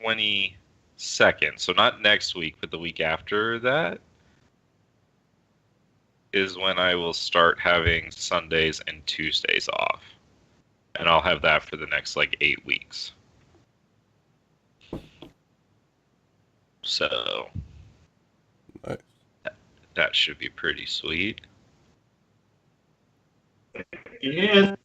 22nd, so not next week, but the week after that, is when I will start having Sundays and Tuesdays off. And I'll have that for the next, 8 weeks. So, nice. That should be pretty sweet. Yeah.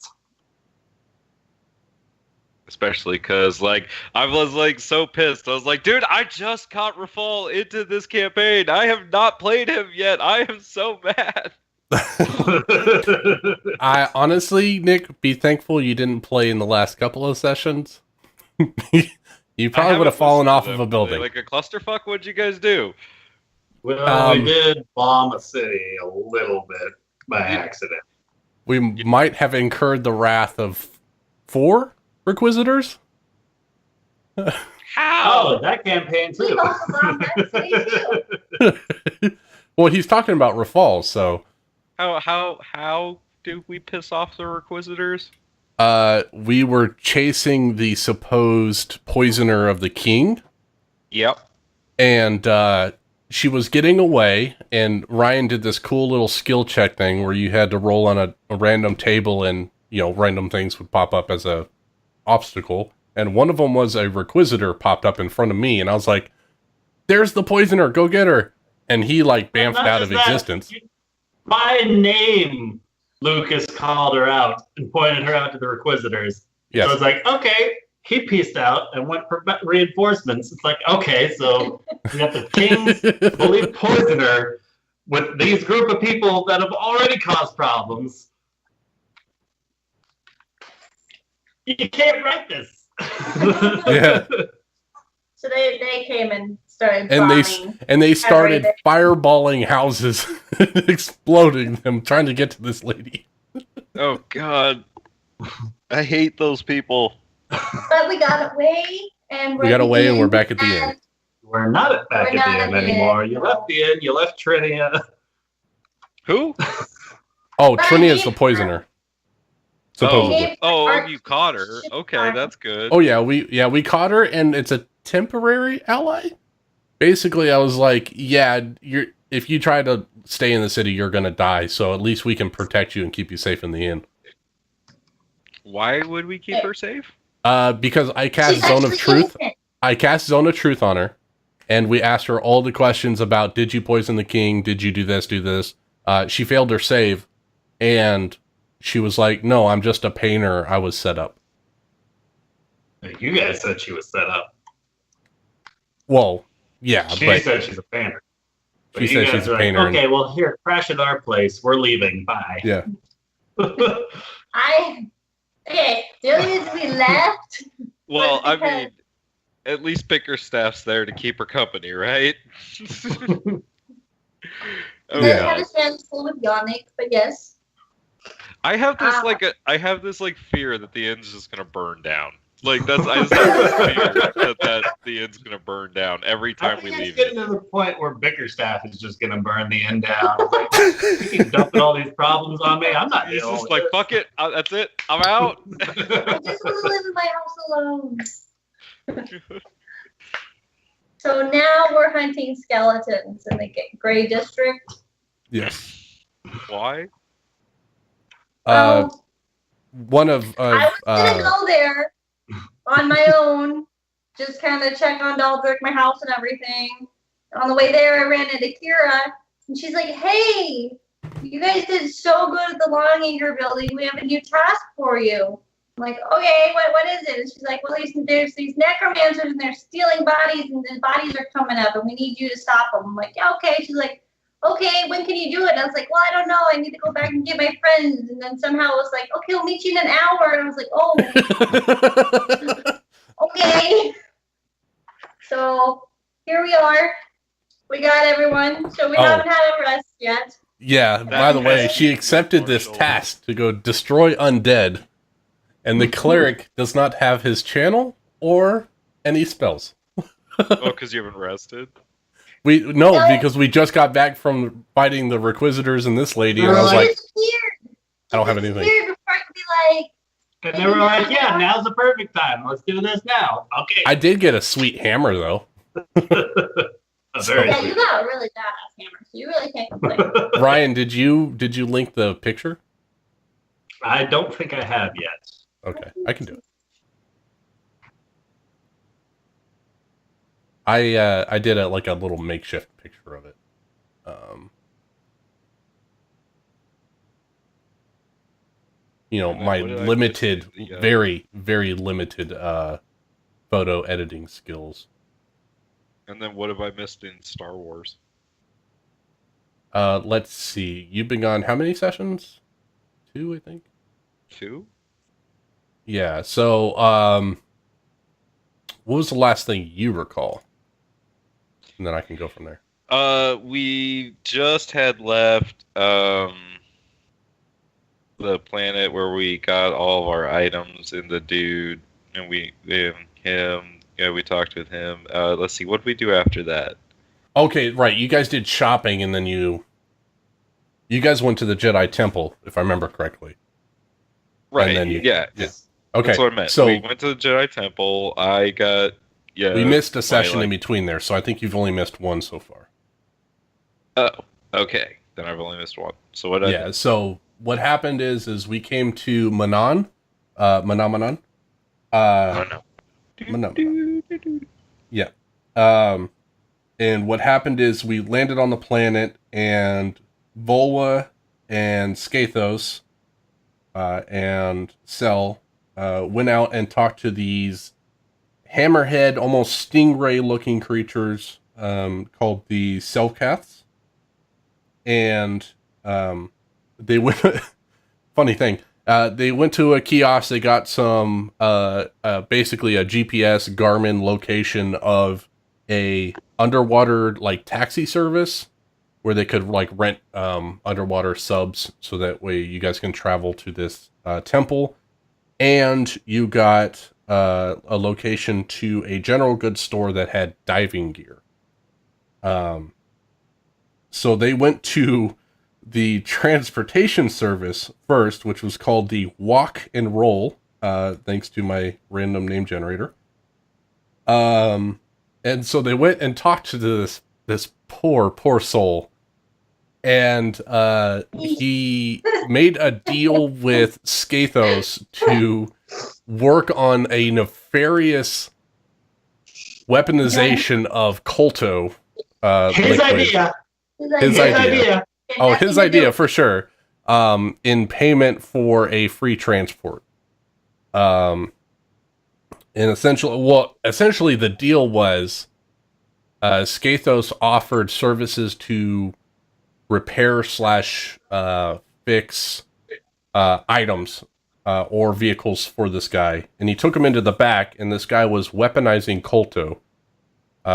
Especially because, I was, so pissed. I was like, dude, I just got Rafal into this campaign. I have not played him yet. I am so mad. I honestly, Nick, be thankful you didn't play in the last couple of sessions. You probably would have fallen off of a building. Like a clusterfuck? What'd you guys do? Well, we did bomb a city a little bit by accident. We might have incurred the wrath of 4 Requisitors? How? Oh, that campaign too. We also bombed that city too. Well, he's talking about Rafal, so... How do we piss off the Requisitors? We were chasing the supposed poisoner of the king. Yep. And, she was getting away, and Ryan did this cool little skill check thing where you had to roll on a random table and, random things would pop up as a obstacle. And one of them was a Requisitor popped up in front of me, and I was like, there's the poisoner, go get her. And he, bamfed out of existence. By name, Lucas called her out and pointed her out to the Requisitors. Yes. So it's like, okay, he pieced out and went for reinforcements. It's like, okay, so we got the king's bully poisoner with these group of people that have already caused problems. You can't write this. Yeah. So they came and started And they started fireballing houses, exploding them, trying to get to this lady. Oh, God. I hate those people. But we got away, and we're back at the end. We're not back at the end anymore. You left the end. You left Trinia. Who? Oh, Trinia is the poisoner. Supposedly. Oh, you caught her. Okay, that's good. Oh yeah, we caught her, and it's a temporary ally. Basically, I was like, yeah, if you try to stay in the city, you're gonna die. So at least we can protect you and keep you safe in the inn. Why would we keep her safe? Because I cast Zone of Truth. I cast Zone of Truth on her, and we asked her all the questions about, did you poison the king? Did you do this? She failed her save, and she was like, no, I'm just a painter. I was set up. You guys said she was set up. Well, yeah. She said she's a painter. But she said she's a painter. Okay, well, here, crash at our place. We're leaving. Bye. Yeah. Okay, still needs to be left. Well, I mean, at least Bickerstaff's there to keep her company, right? I had a chance full with Yannick, but yes. I have this fear that the inn's just gonna burn down. I just have this fear that the inn's gonna burn down every time we leave. It's getting to the point where Bickerstaff is just gonna burn the inn down. You keep dumping all these problems on me. I'm not. He's just like, fuck it. That's it. I'm out. I just want to live in my house alone. So now we're hunting skeletons in the Gray District. Yes. Why? One of I was gonna go there on my own, just kind of check on Daldrick, my house and everything. On the way there, I ran into Kira, and she's like, "Hey, you guys did so good at the Longacre building. We have a new task for you." I'm like, "Okay, what is it?" And she's like, "Well, there's these necromancers, and they're stealing bodies, and the bodies are coming up, and we need you to stop them." I'm like, "Yeah, okay." She's like, "Okay, when can you do it?" And I was like, "Well, I don't know. I need to go back and get my friends." And then somehow it was like, "Okay, we'll meet you in an hour." And I was like, "Oh, okay." So here we are. We got everyone. So we haven't had a rest yet. Yeah, by the way, she accepted this task to go destroy undead, and the cleric does not have his channel or any spells. Oh, because you haven't rested? Because we just got back from fighting the Requisitors and this lady, and I was like, I don't have anything. Before I could be like, And they were like, yeah, now's the perfect time. Let's do this now. Okay. I did get a sweet hammer though. Very Yeah, sweet. you got a really badass hammer, so you really can't complain. Ryan, did you link the picture? I don't think I have yet. Okay, I can do it. I did a little makeshift picture of it. My limited, very, very limited photo editing skills. And then what have I missed in Star Wars? Let's see. You've been gone how many sessions? 2, I think. 2? Yeah. So, what was the last thing you recall? And then I can go from there. We just had left the planet where we got all of our items in the dude, and we talked with him. Let's see, what did we do after that? Okay, right. You guys did shopping, and then you guys went to the Jedi Temple, if I remember correctly. Right. And then yeah. Okay. That's what I meant. So we went to the Jedi Temple. I got we missed a session in between there, so I think you've only missed one so far. Oh, okay. Then I've only missed one. So what? So what happened is we came to Manan, Manan. Yeah. And what happened is we landed on the planet, and Volwa and Skathos and Cell went out and talked to these hammerhead, almost stingray-looking creatures called the Selkaths. And they went... funny thing. They went to a kiosk. They got some, basically a GPS Garmin location of a underwater taxi service where they could rent underwater subs, so that way you guys can travel to this temple. And you got a location to a general goods store that had diving gear. So they went to the transportation service first, which was called the Walk and Roll, thanks to my random name generator. And so they went and talked to this poor soul. And he made a deal with Skathos to work on a nefarious weaponization of Kolto His liquid. idea. His idea. Oh, his idea for sure. In payment for a free transport. And essentially the deal was Skathos offered services to repair / fix items or vehicles for this guy. And he took him into the back, and this guy was weaponizing Kolto,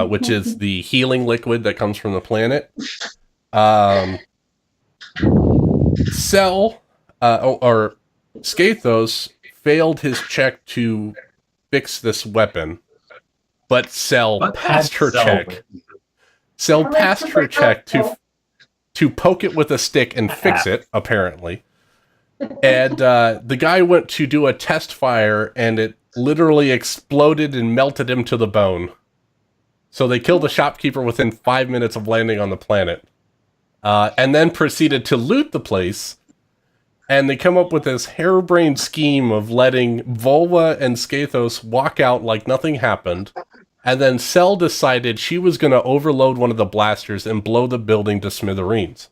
which is the healing liquid that comes from the planet. Cell, or Skathos, failed his check to fix this weapon, but Cell passed her check. Cell passed her check to poke it with a stick and fix it, apparently. And the guy went to do a test fire, and it literally exploded and melted him to the bone. So they killed the shopkeeper within 5 minutes of landing on the planet. And then proceeded to loot the place. And they come up with this harebrained scheme of letting Volwa and Skathos walk out like nothing happened. And then Cell decided she was going to overload one of the blasters and blow the building to smithereens.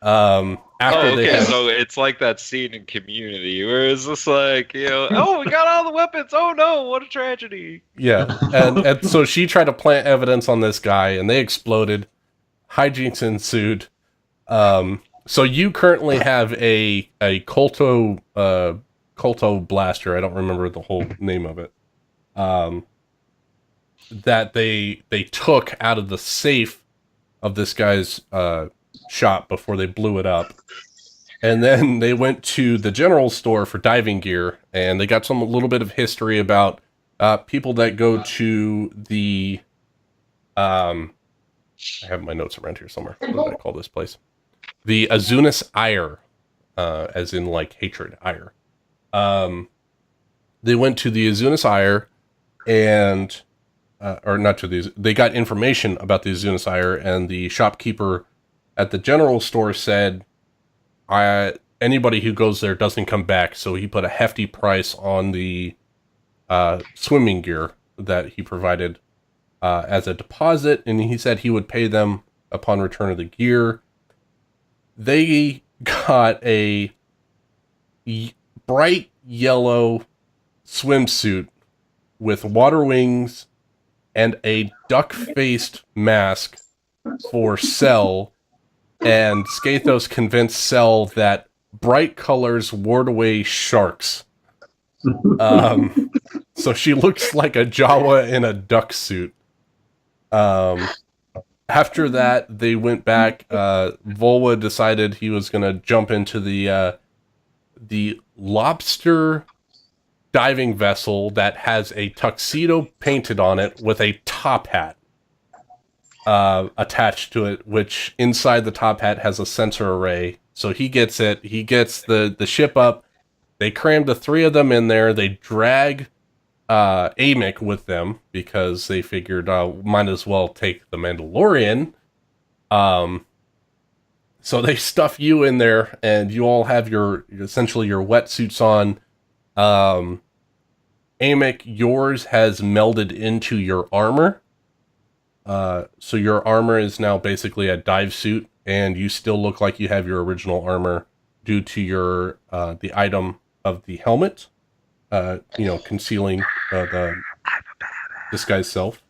So it's like that scene in Community where it's just like, oh, we got all the weapons. Oh no, what a tragedy. Yeah. And so she tried to plant evidence on this guy, and they exploded. Hijinks ensued. So you currently have a Kolto blaster. I don't remember the whole name of it. That they took out of the safe of this guy's shop before they blew it up. And then they went to the general store for diving gear, and they got a little bit of history about people that go to the I have my notes around here somewhere. What did I call this place? The Azunis Ire, as in hatred, ire. they went to the Azunis Ire and, or not to these, they got information about the Azunis Ire, and the shopkeeper at the general store said, anybody who goes there doesn't come back, so he put a hefty price on the swimming gear that he provided as a deposit, and he said he would pay them upon return of the gear. They got a bright yellow swimsuit with water wings and a duck-faced mask for Cell, and Skathos convinced Cell that bright colors ward away sharks. So she looks like a Jawa in a duck suit. After that, they went back. Volwa decided he was going to jump into the lobster diving vessel that has a tuxedo painted on it with a top hat attached to it, which inside the top hat has a sensor array. So he gets it. He gets the ship up. They crammed the three of them in there. They drag Amick with them because they figured might as well take the Mandalorian. So they stuff you in there, and you all have essentially your wetsuits on. Amick, yours has melded into your armor. So your armor is now basically a dive suit, and you still look like you have your original armor due to your the item of the helmet, concealing the disguised self.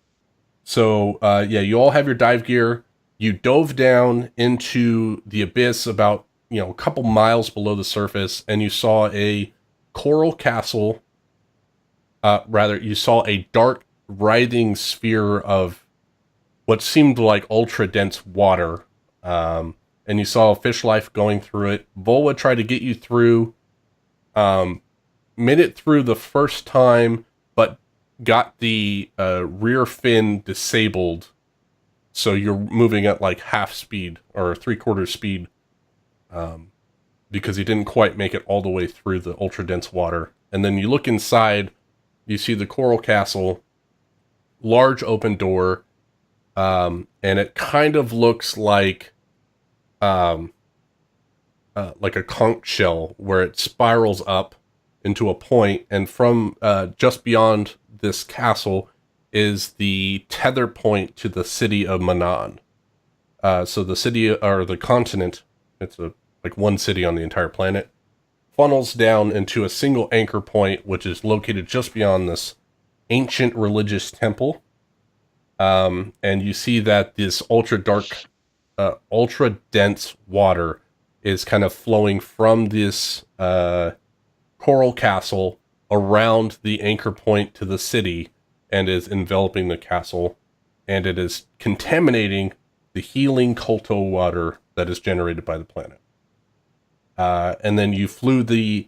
So you all have your dive gear. You dove down into the abyss about a couple miles below the surface, and you saw a coral castle. You saw a dark, writhing sphere of what seemed like ultra-dense water, and you saw fish life going through it. Volwa tried to get you through, made it through the first time, but got the rear fin disabled, so you're moving at like half speed, or 3/4 speed, because he didn't quite make it all the way through the ultra-dense water. And then you look inside, you see the coral castle, large open door, and it kind of looks like a conch shell where it spirals up into a point, and from just beyond this castle is the tether point to the city of Manan. So the city, or the continent, it's like one city on the entire planet, funnels down into a single anchor point, which is located just beyond this ancient religious temple. And you see that this ultra-dark, ultra-dense water is kind of flowing from this coral castle around the anchor point to the city, and is enveloping the castle, and it is contaminating the healing Kolto water that is generated by the planet. And then you flew the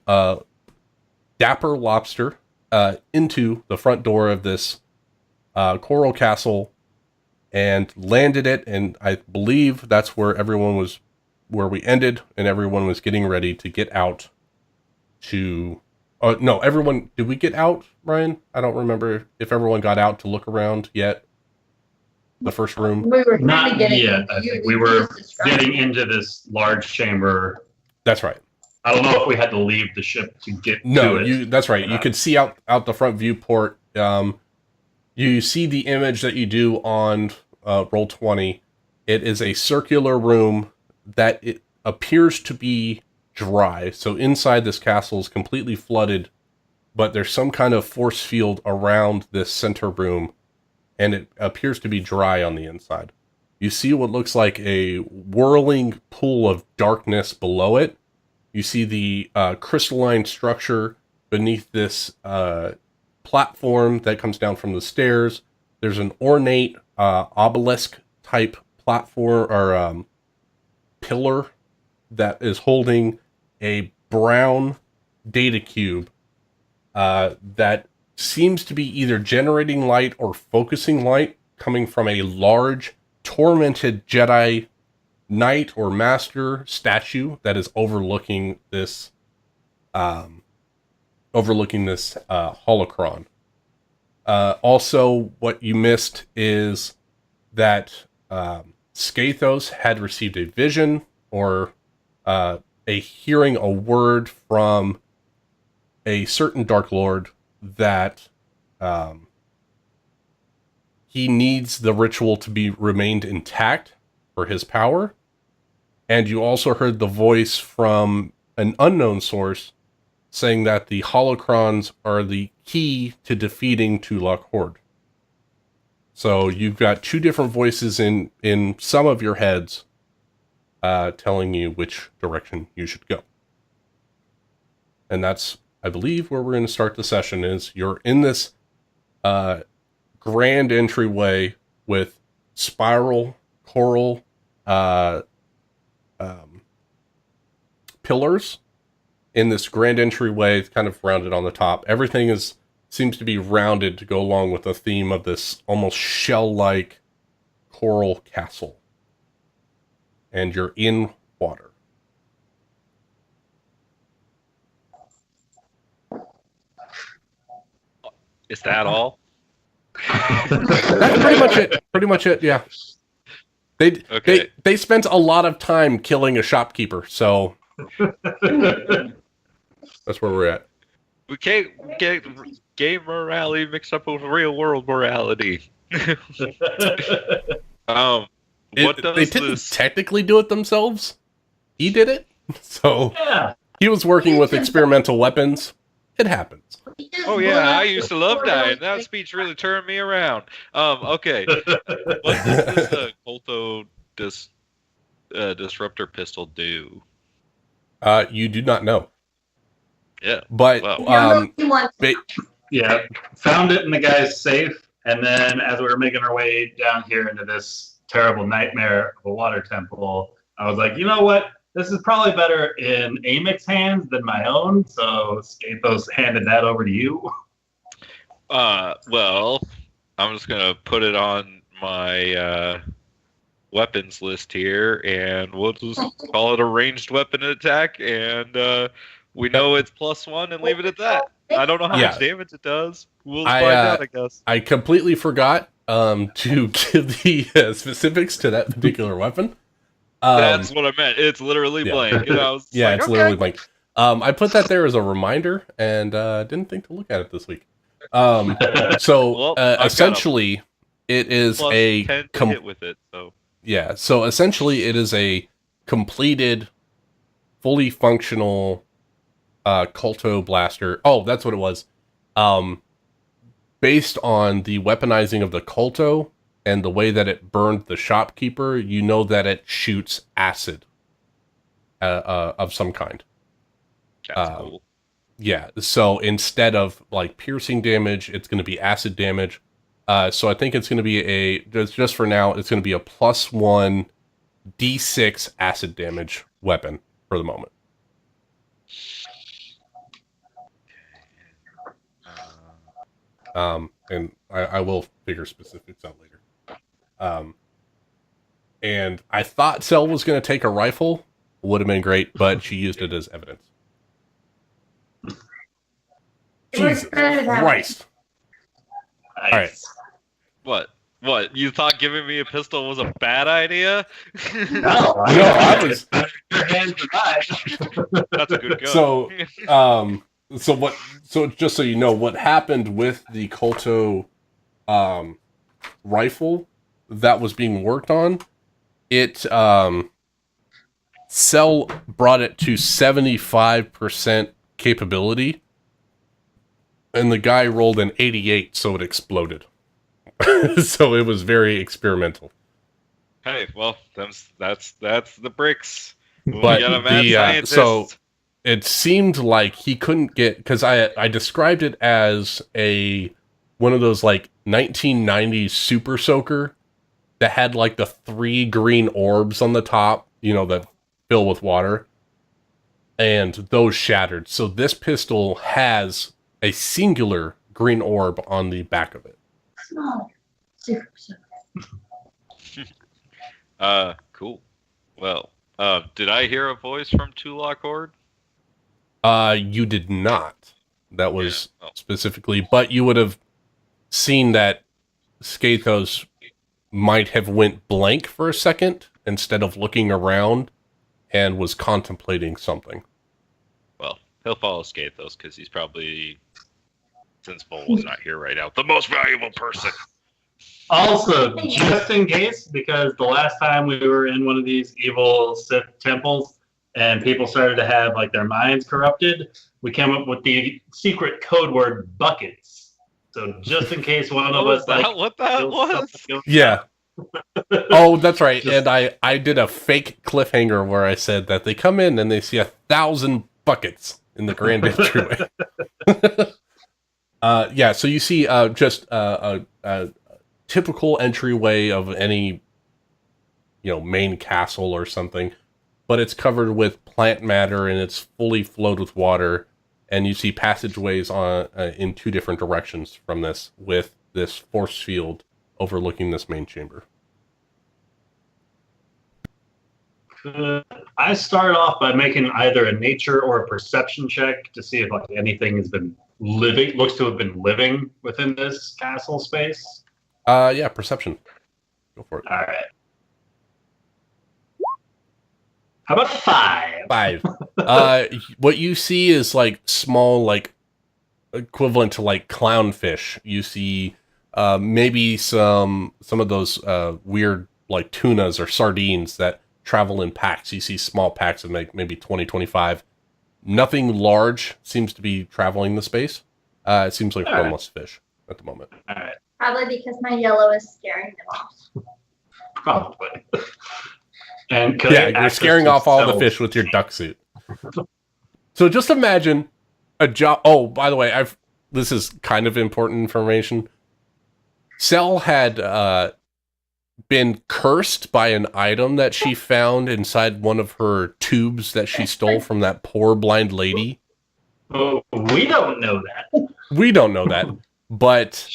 Dapper Lobster into the front door of this coral castle and landed it, and I believe that's where we ended, and everyone was getting ready to get out to... no, everyone... Did we get out, Ryan? I don't remember if everyone got out to look around yet. The first room? We were Not getting yet. I think we were getting into this large chamber. That's right. I don't know if we had to leave the ship to get to it. That's right. You could see out the front viewport. You see the image that you do on Roll20. It is a circular room that it appears to be dry. So inside this castle is completely flooded, but there's some kind of force field around this center room, and it appears to be dry on the inside. You see what looks like a whirling pool of darkness below it. You see the crystalline structure beneath this platform that comes down from the stairs. There's an ornate obelisk-type platform, or pillar, that is holding a brown data cube that seems to be either generating light or focusing light coming from a large, tormented Jedi Knight or Master statue that is overlooking this overlooking this holocron. Also, what you missed is that Skathos had received a vision or a hearing a word from a certain Dark Lord that he needs the ritual to be remained intact for his power. And you also heard the voice from an unknown source saying that the holocrons are the key to defeating Tulak Horde. So you've got two different voices in some of your heads telling you which direction you should go. And that's, I believe, where we're going to start the session is you're in this grand entryway with spiral coral pillars in this grand entryway, kind of rounded on the top. Everything seems to be rounded to go along with the theme of this almost shell-like coral castle. And you're in water. Is that all? That's pretty much it. Pretty much it, yeah. They spent a lot of time killing a shopkeeper, so that's where we're at. We can't get game morality mixed up with real world morality. What does they didn't this technically do it themselves. He did it, so Yeah. he was working with experimental weapons. It happens. Oh yeah, I used to love dying. That speech really turned me around. Okay. What does this Colto disruptor pistol do? You do not know. Yeah. But Well. Yeah, found it in the guy's safe, and then as we were making our way down here into this terrible nightmare of a water temple, I was like, you know what? This is probably better in Amic's hands than my own, so Skathos handed that over to you. Well, I'm just gonna put it on my weapons list here, and we'll just call it a ranged weapon attack, and we know it's +1 and leave it at that. I don't know how much damage it does. We'll find out, I guess. I completely forgot to give the specifics to that particular weapon. That's what I meant. It's literally blank. And I was it's literally blank. I put that there as a reminder and didn't think to look at it this week. Essentially, it is a hit with it. So yeah. So essentially, it is a completed, fully functional Colto blaster. Oh, that's what it was. Based on the weaponizing of the Colto and the way that it burned the shopkeeper, you know that it shoots acid of some kind. That's cool. Yeah, so instead of like piercing damage, it's going to be acid damage. So I think it's going to be just for now, it's going to be a +1 D6 acid damage weapon for the moment. And I will figure specifics out later. And I thought Cell was going to take a rifle. Would have been great, but she used it as evidence. Jesus Christ. Nice. All right. What? You thought giving me a pistol was a bad idea? No, I was. Your hands are That's a good go. So just so you know, what happened with the Colto rifle that was being worked on, Cell brought it to 75% capability, and the guy rolled an 88, so it exploded. So it was very experimental. Hey, well, that's the bricks. But we got a mad scientist. So it seemed like he couldn't get, because I described it as one of those like 1990s super soaker that had like the 3 green orbs on the top, that fill with water, and those shattered. So this pistol has a singular green orb on the back of it. Super. Cool. Well, did I hear a voice from Tulak Horde? You did not. that was Yeah. Oh. specifically, but you would have seen that Skathos might have went blank for a second instead of looking around and was contemplating something. Well, he'll follow Skathos because he's probably, since Vol's not here right now, the most valuable person. Also, just in case, because the last time we were in one of these evil Sith temples and people started to have like their minds corrupted, we came up with the secret code word buckets. So just in case one of us What that feels was? something going Yeah. Oh, that's right. Just- And I did a fake cliffhanger where I said that they come in and they see 1,000 buckets in the grand entryway. Yeah, so you see just a typical entryway of any main castle or something, but it's covered with plant matter and it's fully flowed with water, and you see passageways on in two different directions from this, with this force field overlooking this main chamber. I start off by making either a nature or a perception check to see if like anything has been looks to have been living within this castle space. Yeah, perception. Go for it. All right. How about 5? 5. What you see is like small, like equivalent to like clownfish. You see maybe some of those weird like tunas or sardines that travel in packs. You see small packs of maybe 20, 25. Nothing large seems to be traveling the space. It seems like harmless fish at the moment. All right. Probably because my yellow is scaring them off. Probably. And Yeah, you're scaring off all the fish with your duck suit. So just imagine a job. Oh, by the way, this is kind of important information. Cell had been cursed by an item that she found inside one of her tubes that she stole from that poor blind lady. Oh, we don't know that. We don't know that, but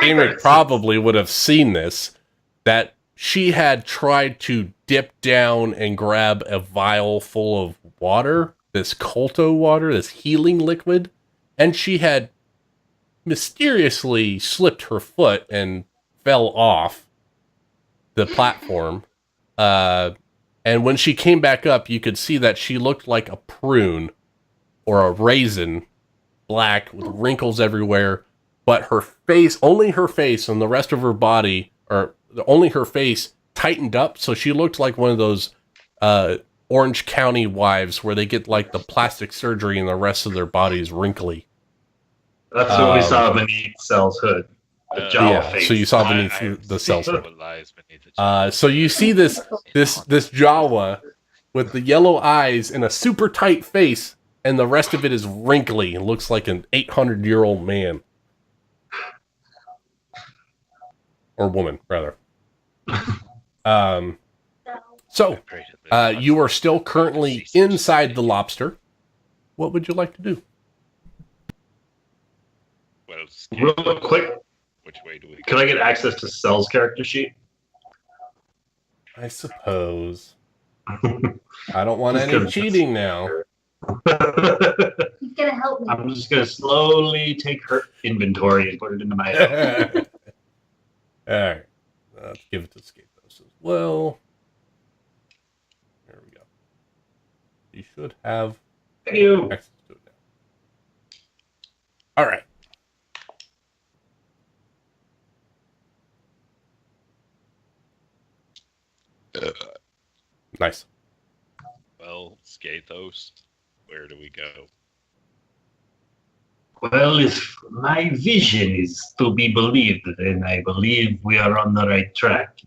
Amy probably would have seen this, that she had tried to dip down and grab a vial full of water, this Kolto water, this healing liquid, and she had mysteriously slipped her foot and fell off the platform. And when she came back up, you could see that she looked like a prune or a raisin, black with wrinkles everywhere, but her face, only her face and the rest of her body, or only her face tightened up, so she looked like one of those Orange County wives where they get like the plastic surgery and the rest of their body is wrinkly. That's what we saw beneath Cell's hood. The Jawa face. So you saw beneath the Cell's hood. So you see this Jawa with the yellow eyes and a super tight face, and the rest of it is wrinkly and looks like an 800-year-old man. Or woman, rather. So, you are still currently inside the lobster. What would you like to do? Real quick, Which way do we go? could I get access to Cell's character sheet? I suppose. I don't want any cheating now. He's gonna help me. I'm just going to slowly take her inventory and put it into my own. Alright. Let's give it to Skathos as well. There we go. You should have Thank you. access to it now. Alright. Nice. Well, Skathos, where do we go? Well, if my vision is to be believed, then I believe we are on the right track.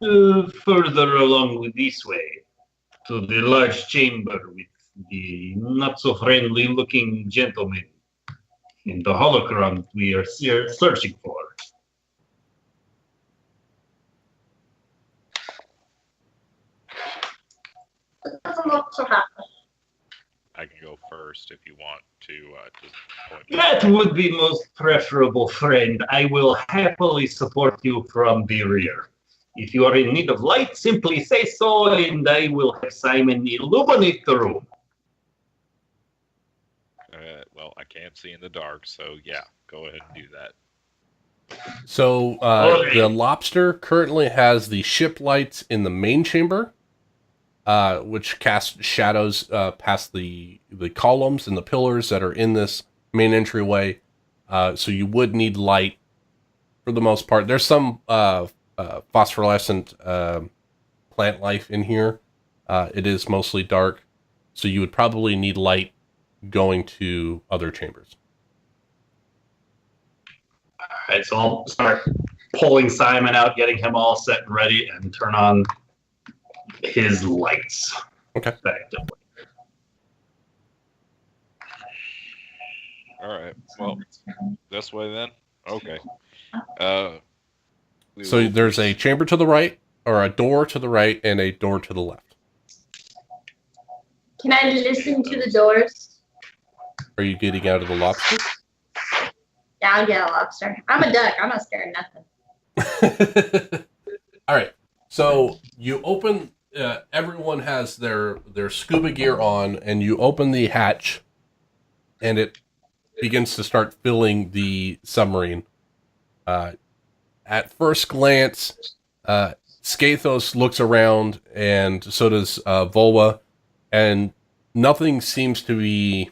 Further along with this way, to the large chamber with the not-so-friendly looking gentleman in the holocron we are searching for. It doesn't look so happy. I can go first if you want to just point me. That would be most preferable, friend. I will happily support you from the rear. If you are in need of light, simply say so, and I will have Simon illuminate the room. Well, I can't see in the dark, so yeah, go ahead and do that. So Okay. the lobster currently has the ship lights in the main chamber, which cast shadows past the columns and the pillars that are in this main entryway. So you would need light for the most part. There's some phosphorescent plant life in here. It is mostly dark, so you would probably need light going to other chambers. All right, so I'll start pulling Simon out, getting him all set and ready, and turn on his lights. Okay. Effectively. All right. Well, this way then. Okay. So there's a chamber to the right, or a door to the right, and a door to the left. Can I listen to the doors? Are you getting out of the lobster? Yeah, I'll get a lobster. I'm a duck. I'm not scared of nothing. All right. So you open. Everyone has their scuba gear on, and you open the hatch, and it begins to start filling the submarine. At first glance, Skathos looks around, and so does Volva, and nothing seems to be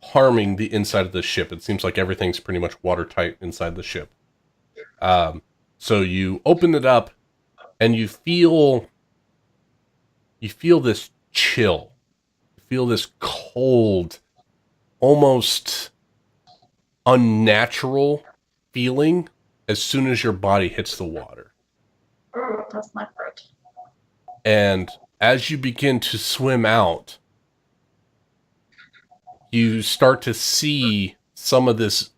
harming the inside of the ship. It seems like everything's pretty much watertight inside the ship. So you open it up, and you feel this chill. You feel this cold, almost unnatural feeling as soon as your body hits the water. Oh, that's my fruit. And as you begin to swim out, you start to see some of this.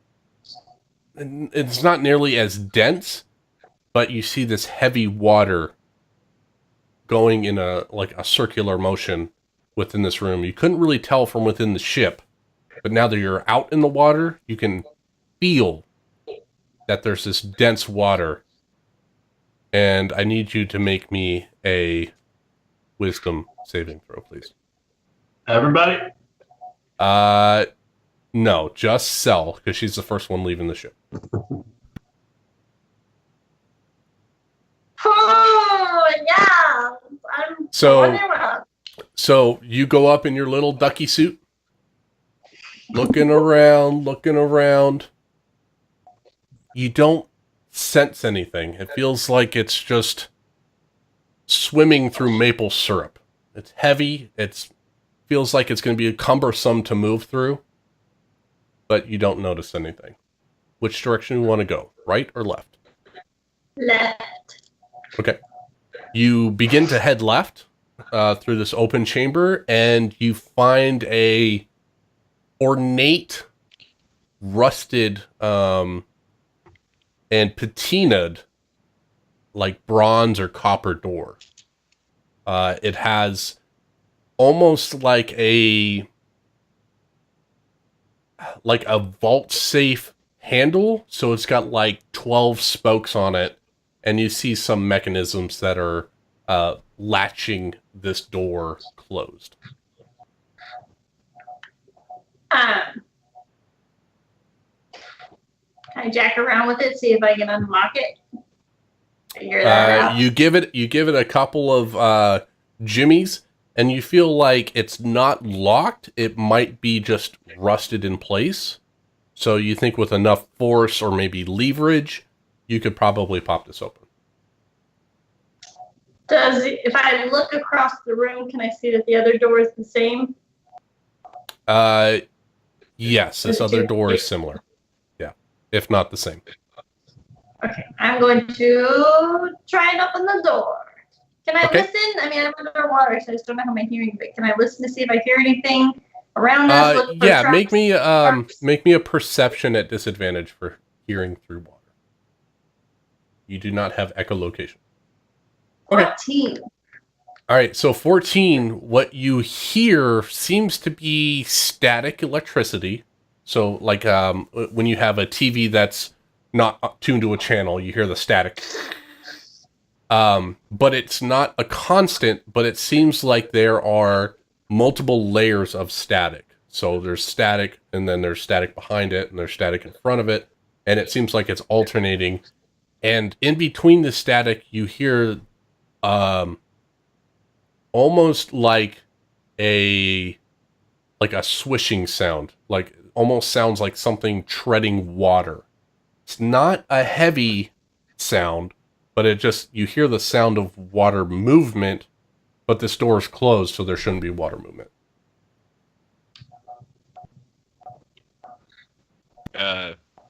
It's not nearly as dense, but you see this heavy water going in a circular motion within this room. You couldn't really tell from within the ship, but now that you're out in the water, you can feel that there's this dense water. And I need you to make me a wisdom saving throw, please. Everybody? No, just Cell, because she's the first one leaving the ship. Oh, yeah. I'm So you go up in your little ducky suit, looking around. You don't sense anything. It feels like it's just swimming through maple syrup. It's heavy. It feels like it's going to be cumbersome to move through, but you don't notice anything. Which direction you want to go, right or left? left. Okay. You begin to head left through this open chamber, and you find a ornate, rusted, and patinaed, like bronze or copper door. It has almost like a vault safe handle, so it's got like 12 spokes on it, and you see some mechanisms that are latching this door closed. Can I jack around with it, see if I can unlock it? Figure that out. You give it a couple of jimmies, and you feel like it's not locked. It might be just rusted in place. So you think with enough force or maybe leverage, you could probably pop this open. If I look across the room, can I see that the other door is the same? Yes, this other door is similar. Yeah, if not the same. Okay, I'm going to try and open the door. Can I Okay. listen? I mean, I'm underwater, so I just don't know how my hearing. But can I listen to see if I hear anything around us? Look for Yeah, traps, make me a perception at disadvantage for hearing through water. You do not have echolocation. Okay. 14. All right, so 14, what you hear seems to be static electricity. So like when you have a TV that's not tuned to a channel, you hear the static. But it's not a constant, but it seems like there are multiple layers of static. So there's static, and then there's static behind it, and there's static in front of it, and it seems like it's alternating. And in between the static, you hear almost like a swishing sound, like almost sounds like something treading water. It's not a heavy sound, but it just, you hear the sound of water movement, but this door is closed, so there shouldn't be water movement.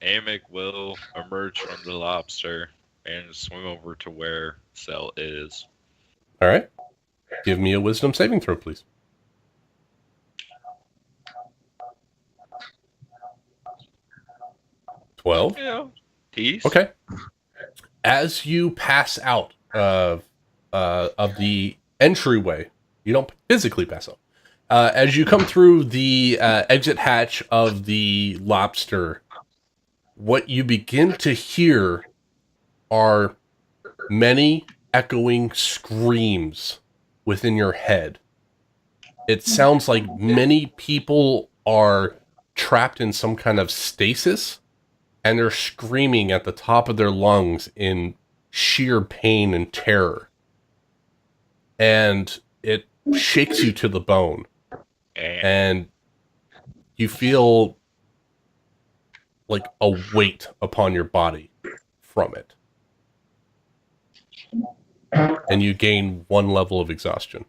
Amick will emerge from the lobster and swim over to where Cell is. All right. Give me a wisdom saving throw, please. 12. Yeah. Peace. Okay. As you pass out of the entryway, you don't physically pass out. As you come through the exit hatch of the lobster, what you begin to hear are many echoing screams within your head. It sounds like many people are trapped in some kind of stasis, and they're screaming at the top of their lungs in sheer pain and terror. And it shakes you to the bone. And you feel like a weight upon your body from it. And you gain 1 level of exhaustion.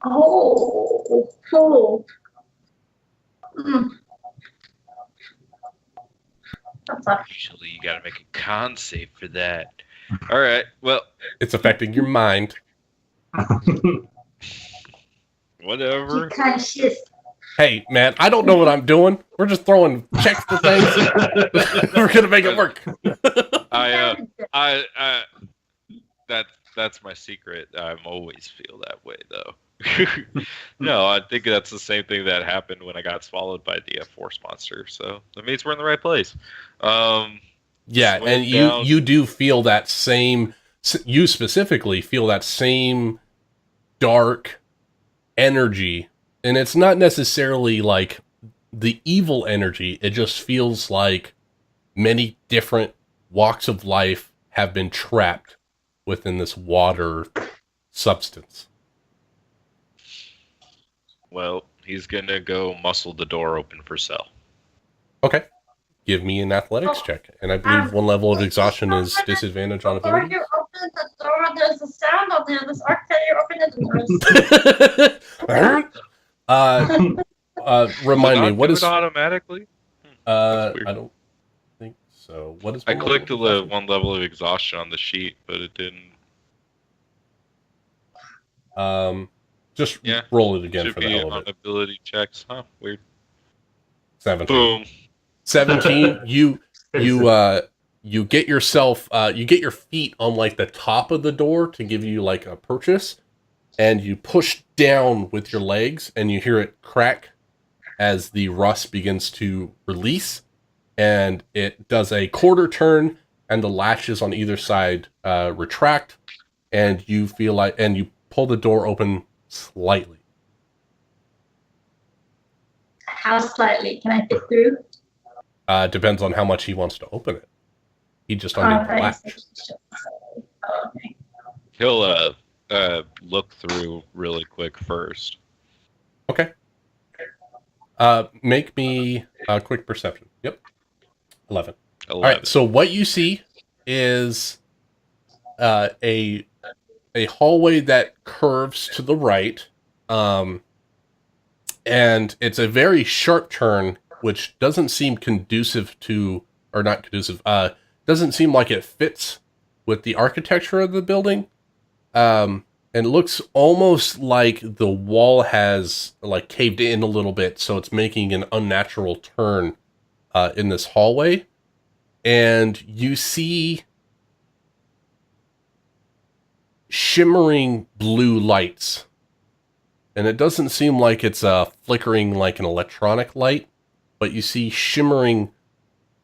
Oh. Mm. That's not Usually you gotta make a con save for that. Alright, well, It's affecting your mind. whatever. kind of shit. Hey, man, I don't know what I'm doing. We're just throwing checks to things. We're gonna make it work. That's my secret. I always feel that way, though. No, I think that's the same thing that happened when I got swallowed by the force monster. So that means we're in the right place. Yeah, Swim and down. you do feel that same. You specifically feel that same dark energy, and it's not necessarily like the evil energy. It just feels like many different walks of life have been trapped within this water substance. Well, he's gonna go muscle the door open for Cell. Okay. Give me an athletics check. And I believe 1 level of exhaustion is disadvantage on Before ability. you open the door, there's a sound on there. This architect opened the doors. Remind me, Not what do is... it automatically? That's weird. I don't think so. What is... I one level clicked of the exhaustion? 1 level of exhaustion on the sheet, but it didn't. Just Yeah. roll it again Should for the be hell on of it. ability checks, huh? Weird. 17. Boom. 17. You get yourself, you get your feet on like the top of the door to give you like a purchase, and you push down with your legs, and you hear it crack as the rust begins to release, and it does a quarter turn, and the latches on either side retract, and you feel like, and you pull the door open slightly. How slightly? Can I fit through? Depends on how much he wants to open it. He just undid the latch. Oh, okay. He'll look through really quick first. Okay. Make me a quick perception. Yep. 11. 11. All right. So what you see is a hallway that curves to the right, and it's a very sharp turn, which doesn't seem conducive to, or not conducive. Doesn't seem like it fits with the architecture of the building. And it looks almost like the wall has like caved in a little bit, so it's making an unnatural turn in this hallway. And you see shimmering blue lights. And it doesn't seem like it's flickering like an electronic light, but you see shimmering,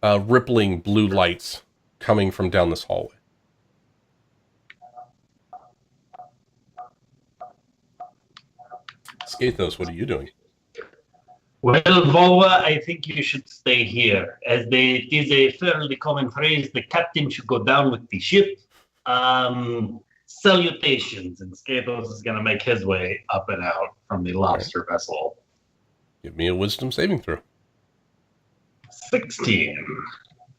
rippling blue lights coming from down this hallway. Skathos, what are you doing? Well, Volva, I think you should stay here. It is a fairly common phrase, the captain should go down with the ship. Salutations, and Skathos is going to make his way up and out from the lobster vessel. Give me a wisdom saving throw. 16.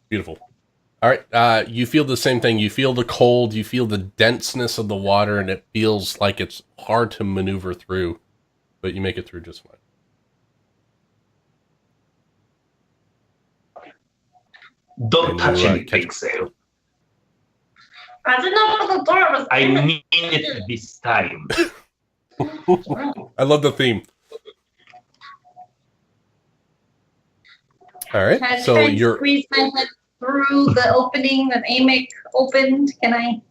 Beautiful. All right. You feel the same thing. You feel the cold. You feel the denseness of the water, and it feels like it's hard to maneuver through, but you make it through just fine. Don't And touch you, anything, Sail. I didn't know the door was. I mean it this time. I love the theme. All right. Can I So try and you're. squeeze my head through the opening that Amic opened? Can I?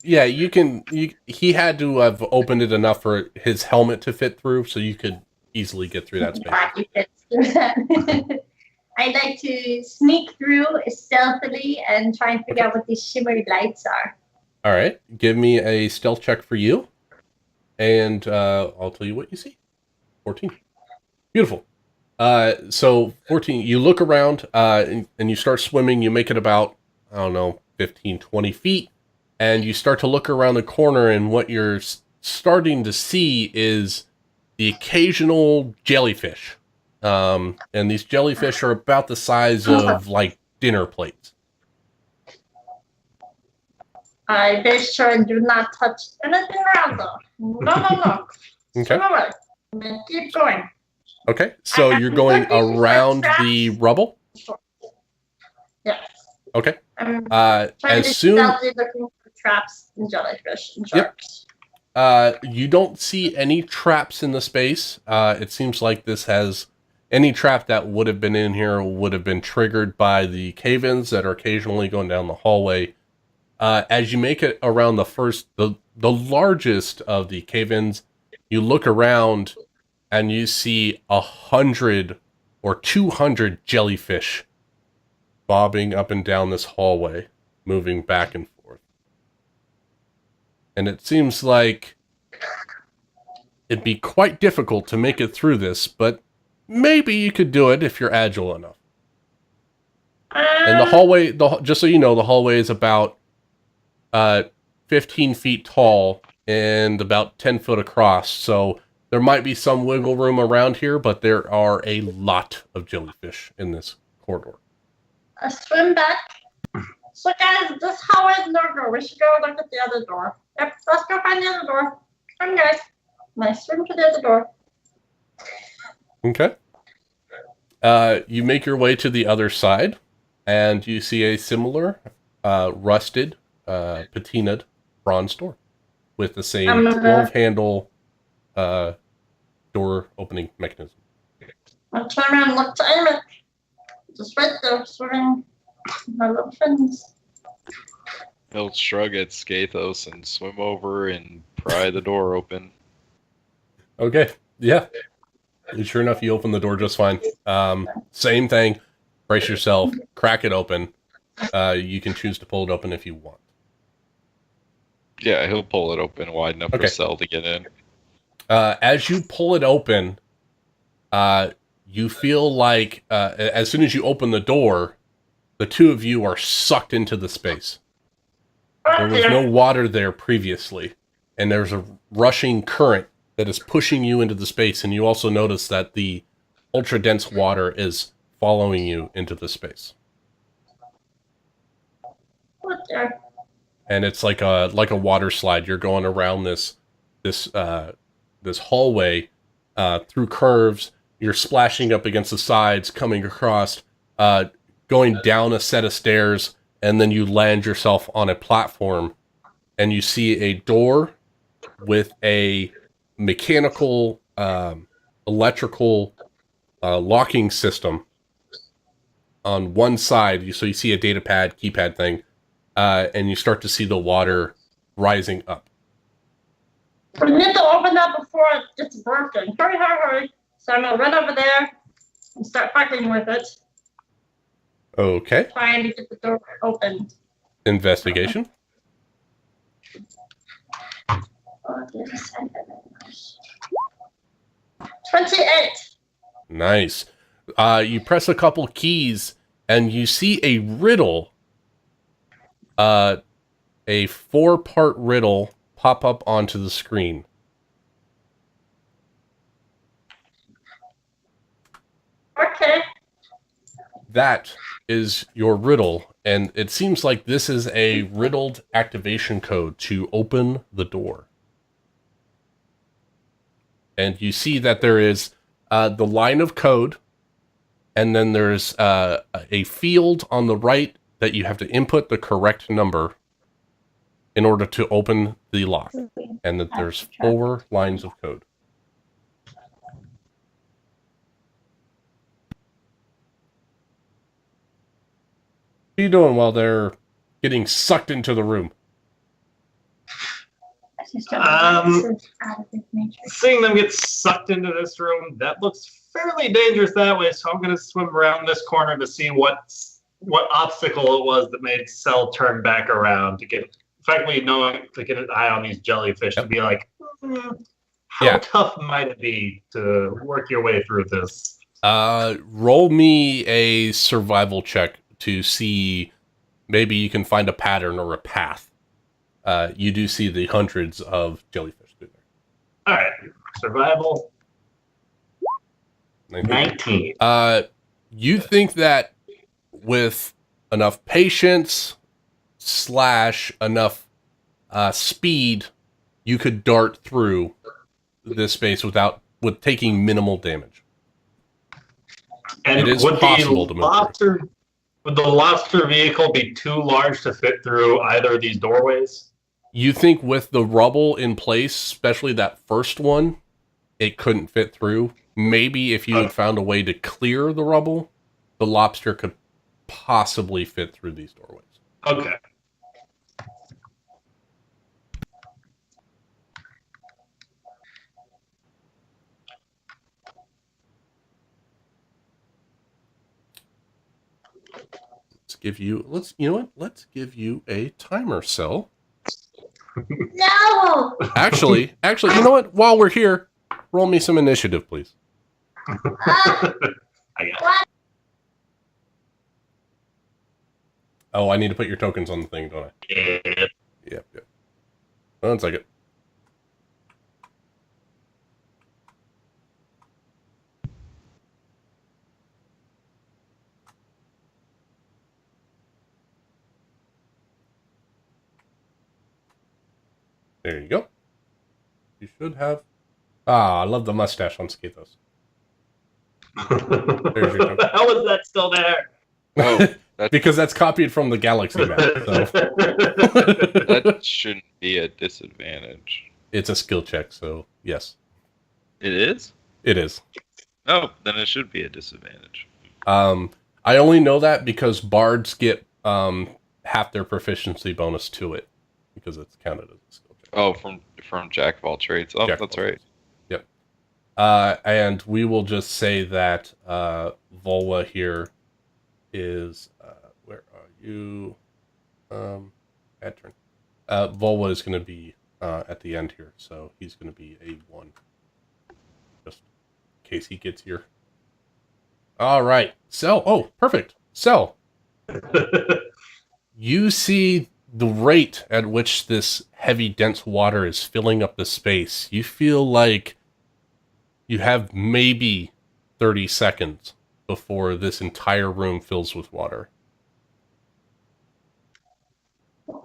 Yeah, you can. He had to have opened it enough for his helmet to fit through, so you could easily get through that space. Probably fits through that. I'd like to sneak through stealthily and try and figure out what these shimmery lights are. All right. Give me a stealth check for you, and I'll tell you what you see. 14. Beautiful. So 14, you look around and you start swimming. You make it about, 15, 20 feet. And you start to look around the corner, and what you're starting to see is the occasional jellyfish. And these jellyfish are about the size of, like, dinner plates. I make sure I do not touch anything around though. No. Okay. Swim away. And then keep going. Okay, so you're going around the rubble? Yes. Okay. I'm As trying to soon stealthily looking for traps and jellyfish and sharks. you don't see any traps in the space. It seems like this has any trap that would have been in here would have been triggered by the cave-ins that are occasionally going down the hallway. As you make it around the largest of the cave-ins, you look around and you see 100 or 200 jellyfish bobbing up and down this hallway, moving back and forth. And it seems like it'd be quite difficult to make it through this, but maybe you could do it if you're agile enough. And the hallway, just so you know, the hallway is about 15 feet tall and about 10 foot across, so there might be some wiggle room around here, but there are a lot of jellyfish in this corridor. I swim back. So guys, this hallway is no go. We should go look at the other door. Yep, let's go find the other door. Come guys. And I swim to the other door. Okay. You make your way to the other side, and you see a similar rusted, patinaed bronze door with the same 12-handle door opening mechanism. I'll turn around and look to Amic. Just right there, swimming with my little friends. He'll shrug at Skathos and swim over and pry the door open. Okay, yeah. And sure enough, you open the door just fine. Same thing. Brace yourself. Crack it open. You can choose to pull it open if you want. Yeah, he'll pull it open wide enough for Cell to get in. As you pull it open, you feel like as soon as you open the door, the two of you are sucked into the space. There was no water there previously, and there's a rushing current that is pushing you into the space, and you also notice that the ultra-dense water is following you into the space. And it's like a water slide. You're going around this hallway through curves. You're splashing up against the sides, coming across, going down a set of stairs, and then you land yourself on a platform, and you see a door with a mechanical, electrical locking system on one side. So you see a data pad, keypad thing, and you start to see the water rising up. We need to open that before it gets broken. Hurry, hurry, hurry. So I'm going to run over there and start fucking with it. Okay. Trying to get the door opened. Investigation. Oh, yes. 28. Nice. You press a couple keys, and you see a riddle, a 4-part riddle pop up onto the screen. Okay. That is your riddle, and it seems like this is a riddled activation code to open the door. And you see that there is the line of code, and then there's a field on the right that you have to input the correct number in order to open the lock. And that there's 4 lines of code. What are you doing while they're getting sucked into the room? Seeing them get sucked into this room, that looks fairly dangerous that way, so I'm going to swim around this corner to see what obstacle it was that made Cell turn back around to get, effectively knowing to get an eye on these jellyfish to be like, how tough might it be to work your way through this? Roll me a survival check to see maybe you can find a pattern or a path. You do see the hundreds of jellyfish through there. All right, survival. 19. You think that with enough patience / enough speed, you could dart through this space with taking minimal damage. And it is possible to move through. Would the lobster vehicle be too large to fit through either of these doorways? You think with the rubble in place, especially that first one, it couldn't fit through. Maybe if you had found a way to clear the rubble, the lobster could possibly fit through these doorways. Okay. Let's give you a timer, Cell. No! Actually, you know what? While we're here, roll me some initiative, please. I got it. Oh, I need to put your tokens on the thing, don't I? Yeah. Yep. 1 second. There you go. You should have... I love the mustache on Skathos. There's your token. How is that still there? Oh, Because that's copied from the galaxy map. So. that shouldn't be a disadvantage. It's a skill check, so yes. It is? It is. Oh, then it should be a disadvantage. I only know that because bards get half their proficiency bonus to it because it's counted as a skill check. Oh, from Jack of all trades. Oh, that's right. Yep. And we will just say that Volwa here is where are you? Bad turn. Volwa is going to be at the end here, so he's going to be a 1. Just in case he gets here. All right. Cell. Oh, perfect. Cell. You see the rate at which this heavy, dense water is filling up the space. You feel like you have maybe 30 seconds before this entire room fills with water. What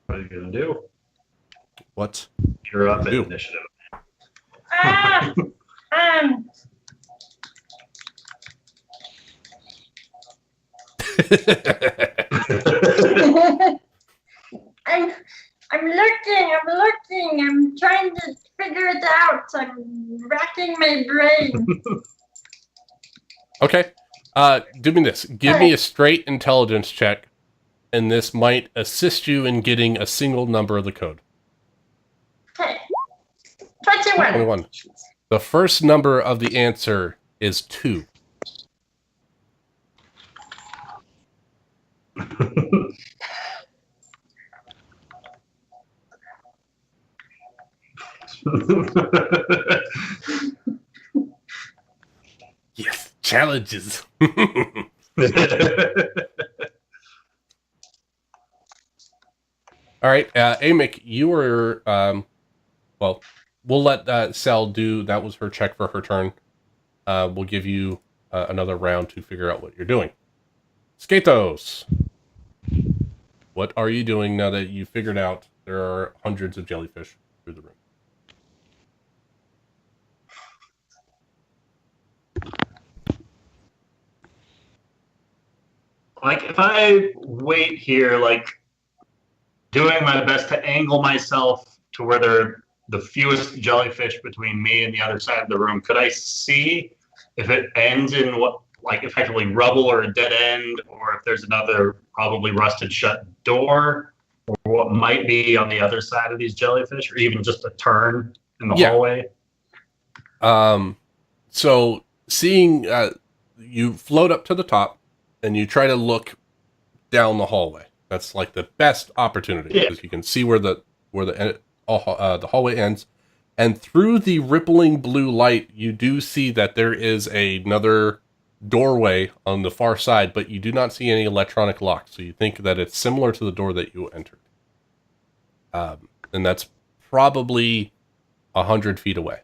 are you going to do? What? You're up at Do. initiative. Ah! I'm looking. I'm trying to figure it out. I'm racking my brain. Okay. Do me this. Give me a straight intelligence check, and this might assist you in getting a single number of the code. Okay. 21. 21. The first number of the answer is 2. Challenges. All right, Amick, you were, well, we'll let Cell do, that was her check for her turn. We'll give you another round to figure out what you're doing. Skatos, what are you doing now that you figured out there are hundreds of jellyfish through the room? Like, if I wait here, like, doing my best to angle myself to where there are the fewest jellyfish between me and the other side of the room, could I see if it ends in what, like, effectively rubble or a dead end, or if there's another probably rusted shut door, or what might be on the other side of these jellyfish, or even just a turn in the hallway? So seeing you float up to the top and you try to look down the hallway. That's like the best opportunity because you can see where the hallway ends, and through the rippling blue light, you do see that there is another doorway on the far side, but you do not see any electronic lock. So you think that it's similar to the door that you entered, and that's probably 100 feet away.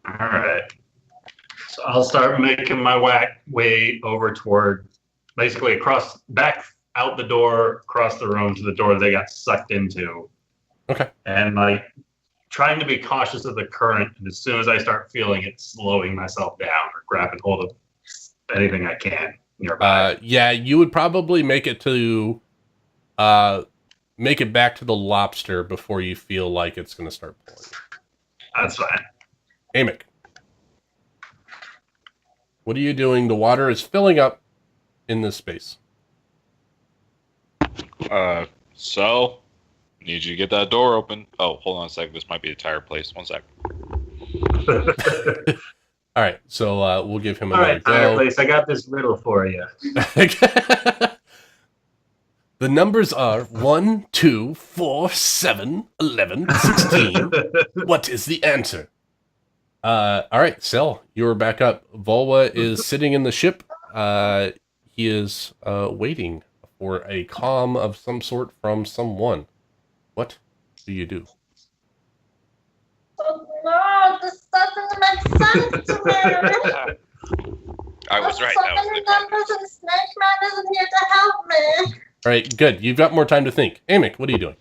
All right. So I'll start making my way over toward, basically across, back out the door, across the room to the door they got sucked into. Okay. And like trying to be cautious of the current, and as soon as I start feeling it, slowing myself down or grabbing hold of anything I can nearby. Yeah, you would probably make it back to the lobster before you feel like it's going to start pulling. That's fine. Amick, what are you doing? The water is filling up in this space. So, need you to get that door open. Oh, hold on a sec. This might be a tire place. 1 sec. All right, so we'll give him All another right, go. fireplace, I got this riddle for you. The numbers are 1, 2, 4, 7, 11, 16. What is the answer? All right, Cell, you're back up. Volwa is sitting in the ship. He is waiting for a comm of some sort from someone. What do you do? Oh no, this doesn't make sense to me. I was right. So That was many the numbers and Snake Man isn't here to help me. All right, good. You've got more time to think. Amick, what are you doing?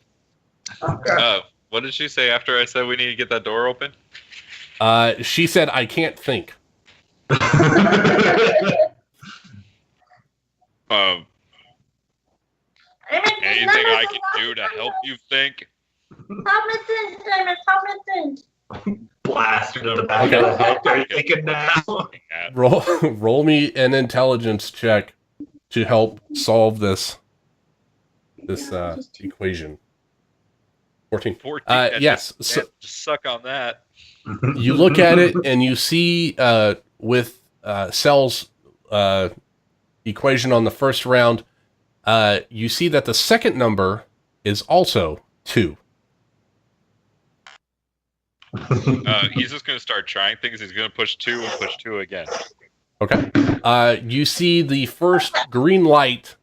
Okay. What did she say after I said we need to get that door open? She said, I can't think. Anything I can do to help you think? Help me think, Damon. Help me think. Blast into the back of the head. Are you thinking now? Roll me an intelligence check to help solve this equation. 14. 14. Yes. So Just suck on that. you look at it and you see with Cell's equation on the first round, you see that the second number is also 2. He's just going to start trying things. He's going to push 2 and push 2 again. Okay. You see the first green light,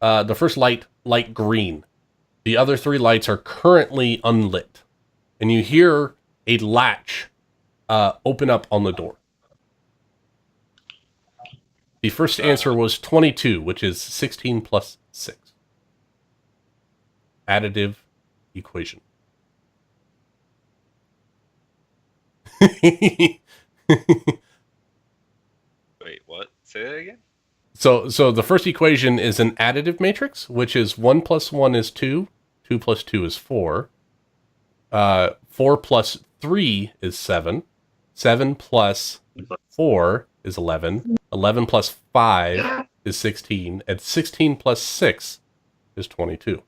the first light green. The other 3 lights are currently unlit. And you hear a latch open up on the door. The first answer was 22, which is 16 plus 6. Additive equation. Wait, what? Say that again? So the first equation is an additive matrix, which is 1 plus 1 is 2, 2 plus 2 is 4, 4 plus 3 is 7, 7 plus 4 is 11, 11 plus 5 is 16, and 16 plus 6 is 22.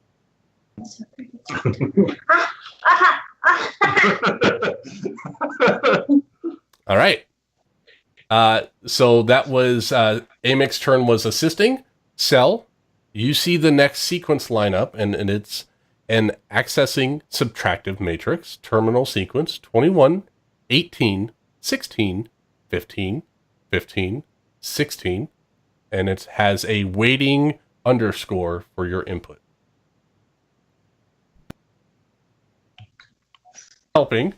All right. So that was Amick's turn was assisting. Cell, you see the next sequence line up, and it's and accessing subtractive matrix, terminal sequence 21, 18, 16, 15, 15, 16, and it has a weighting underscore for your input. Helping.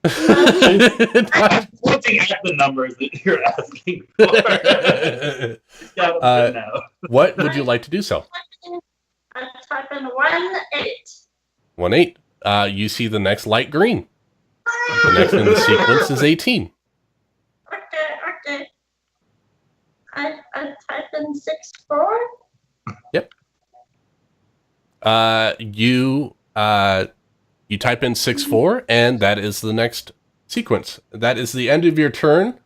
I'm looking at the numbers that you're asking for. Now. What would you like to do so? I'm typing 1-8. 1-8. You see the next light green. The next in the sequence is 18. Okay. I type in 6-4. Yep. You type in 6-4, and that is the next sequence. That is the end of your turn,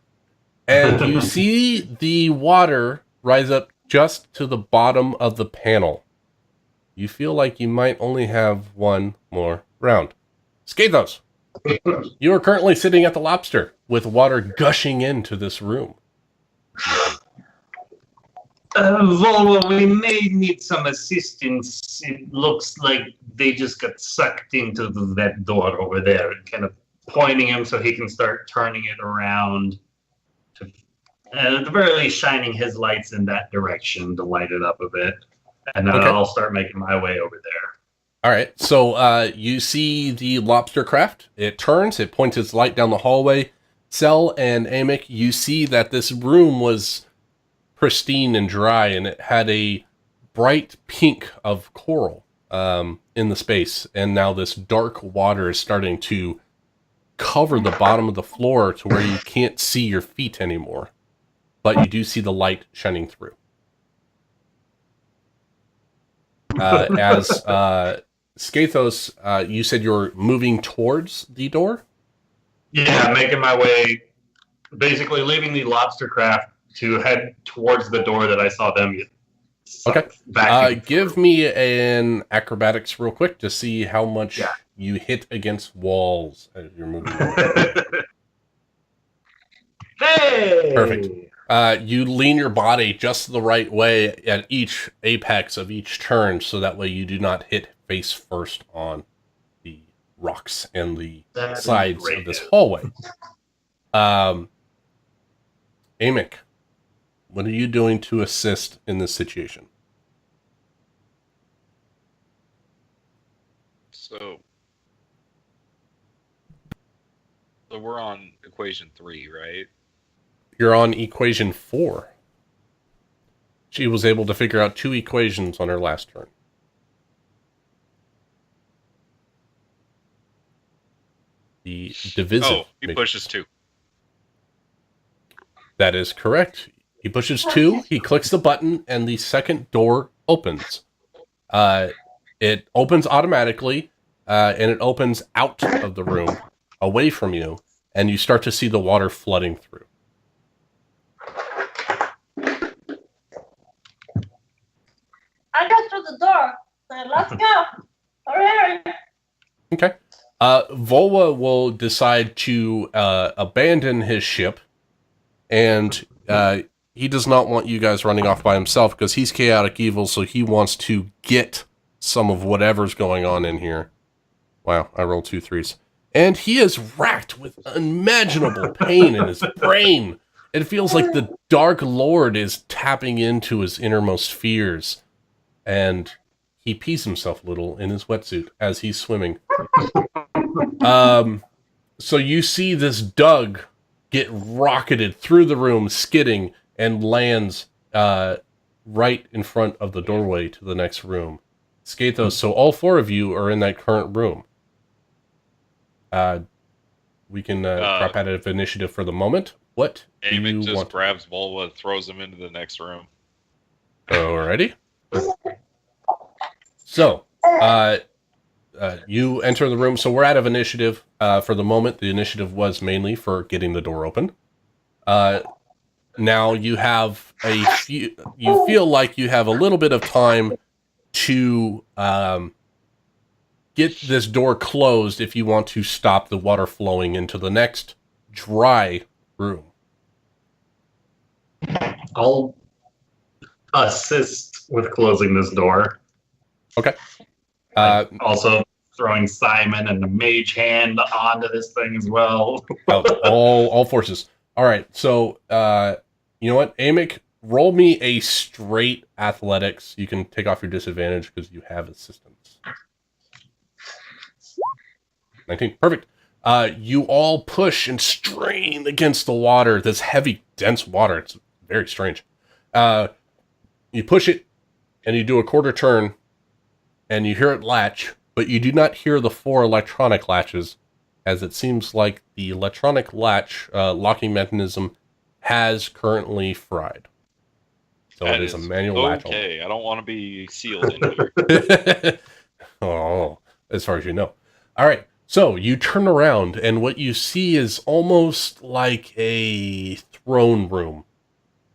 and you see the water rise up just to the bottom of the panel. You feel like you might only have one more round. Skathos, you are currently sitting at the lobster with water gushing into this room. Volvo, we may need some assistance. It looks like they just got sucked into that door over there, and kind of pointing him so he can start turning it around. At the very least, shining his lights in that direction to light it up a bit. And then I'll start making my way over there. All right, so you see the lobster craft. It turns, it points its light down the hallway. Cell and Amic, you see that this room was pristine and dry, and it had a bright pink of coral in the space. And now this dark water is starting to cover the bottom of the floor to where you can't see your feet anymore. But you do see the light shining through. As Skathos, you said you're moving towards the door? Yeah, making my way, basically leaving the lobster craft to head towards the door that I saw them get. Okay. Give me an acrobatics real quick to see how much you hit against walls as you're moving. Hey! Perfect. You lean your body just the right way at each apex of each turn, so that way you do not hit face first on the rocks and the sides of this hallway. Amic, what are you doing to assist in this situation? So we're on equation 3, right? You're on equation 4. She was able to figure out 2 equations on her last turn. The divisive. Oh, he pushes 2. That is correct. He pushes 2, he clicks the button, and the second door opens. It opens automatically, and it opens out of the room, away from you, and you start to see the water flooding through. I got through the door. So let's go. Hurry. Okay. Volwa will decide to abandon his ship, and he does not want you guys running off by himself because he's chaotic evil, so he wants to get some of whatever's going on in here. Wow, I rolled 2 3s. And he is racked with unimaginable pain in his brain. It feels like the Dark Lord is tapping into his innermost fears. And he pees himself a little in his wetsuit as he's swimming. So you see this Doug get rocketed through the room, skidding, and lands right in front of the doorway to the next room. Skathos, so all 4 of you are in that current room. We can drop out of initiative for the moment. What do you Eamon just want? grabs Volva and throws him into the next room. Alrighty. So, you enter the room. So we're out of initiative for the moment. The initiative was mainly for getting the door open. Now you have you feel like you have a little bit of time to get this door closed if you want to stop the water flowing into the next dry room. I'll assist with closing this door. Okay. Also throwing Simon and the mage hand onto this thing as well. all forces. All right, so you know what, Amic, roll me a straight athletics. You can take off your disadvantage because you have assistance. 19, perfect. You all push and strain against the water. This heavy, dense water. It's very strange. You push it, and you do a quarter turn, and you hear it latch, but you do not hear the 4 electronic latches, as it seems like the electronic latch locking mechanism has currently fried. So That it is a manual latch. Okay, I don't want to be sealed in here. Oh, as far as you know. All right, so you turn around, and what you see is almost like a throne room.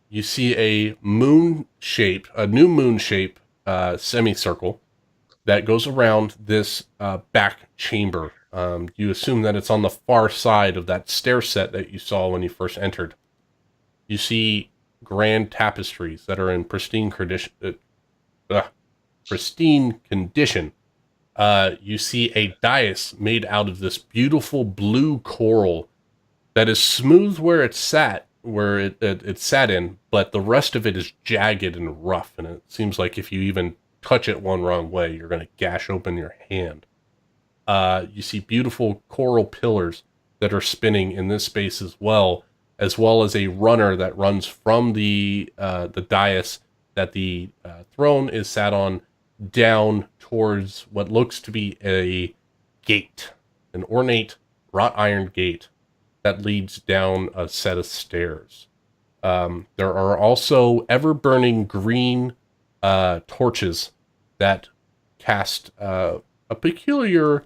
You see a new moon shape semicircle that goes around this back chamber. You assume that it's on the far side of that stair set that you saw when you first entered. You see grand tapestries that are in pristine condition. You see a dais made out of this beautiful blue coral that is smooth where it sat in, but the rest of it is jagged and rough, and it seems like if you even touch it one wrong way, you're going to gash open your hand. You see beautiful coral pillars that are spinning in this space as well as a runner that runs from the dais that the throne is sat on down towards what looks to be a gate, an ornate wrought iron gate that leads down a set of stairs. There are also ever-burning green torches that cast a peculiar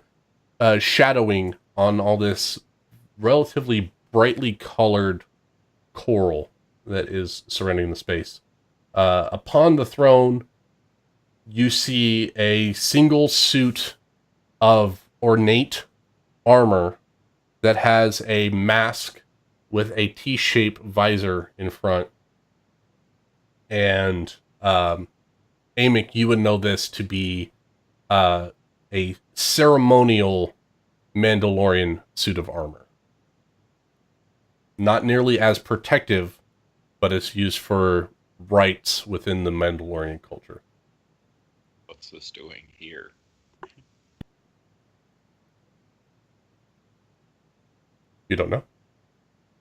shadowing on all this relatively brightly colored coral that is surrounding the space. Upon the throne, you see a single suit of ornate armor that has a mask with a T-shaped visor in front. And Amic, you would know this to be a ceremonial Mandalorian suit of armor. Not nearly as protective, but it's used for rites within the Mandalorian culture. What's this doing here? You don't know?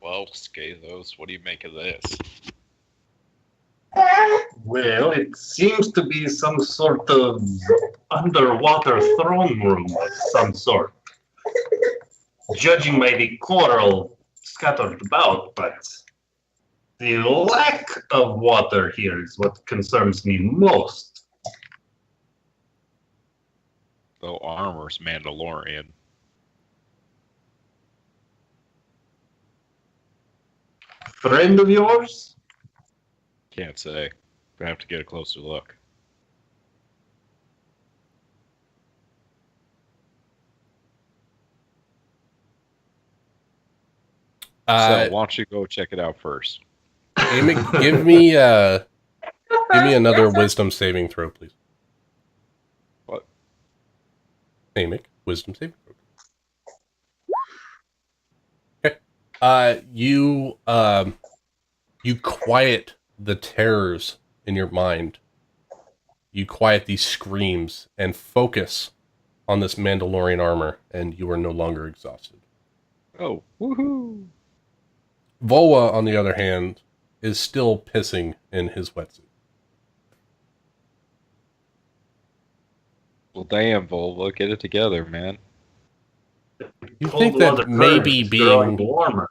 Well, Scathos, what do you make of this? Well, it seems to be some sort of underwater throne room of some sort. Judging by the coral scattered about, but the lack of water here is what concerns me most. Though armor's Mandalorian. Friend of yours? Can't say. I have to get a closer look. So why don't you go check it out first? Amic, give me another wisdom saving throw, please. What? Amic, wisdom saving throw. Okay. You quiet the terrors in your mind. You quiet these screams and focus on this Mandalorian armor, and you are no longer exhausted. Oh, woohoo! Volwa, on the other hand, is still pissing in his wetsuit. Well, damn, Volva, get it together, man. You think that maybe being warmer.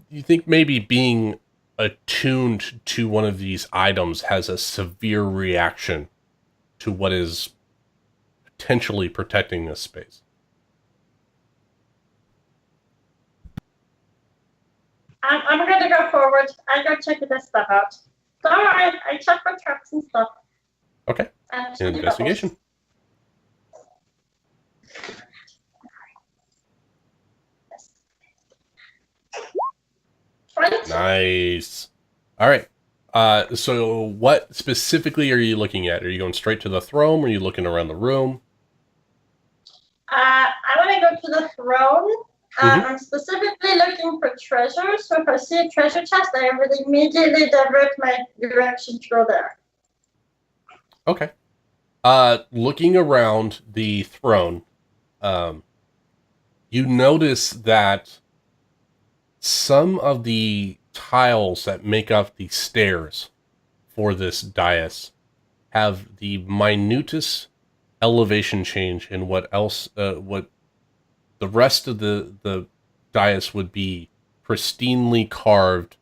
You think maybe being attuned to one of these items has a severe reaction to what is potentially protecting this space? I'm going to go forward. I go check this stuff out. So, alright, I check for traps and stuff. Okay. Investigation. Nice. All right. So what specifically are you looking at? Are you going straight to the throne? Or are you looking around the room? I want to go to the throne. Mhm. I'm specifically looking for treasure, so if I see a treasure chest, I would immediately divert my direction to go there. Okay. Looking around the throne, you notice that some of the tiles that make up the stairs for this dais have the minutest elevation change in what the rest of the dais would be pristinely carved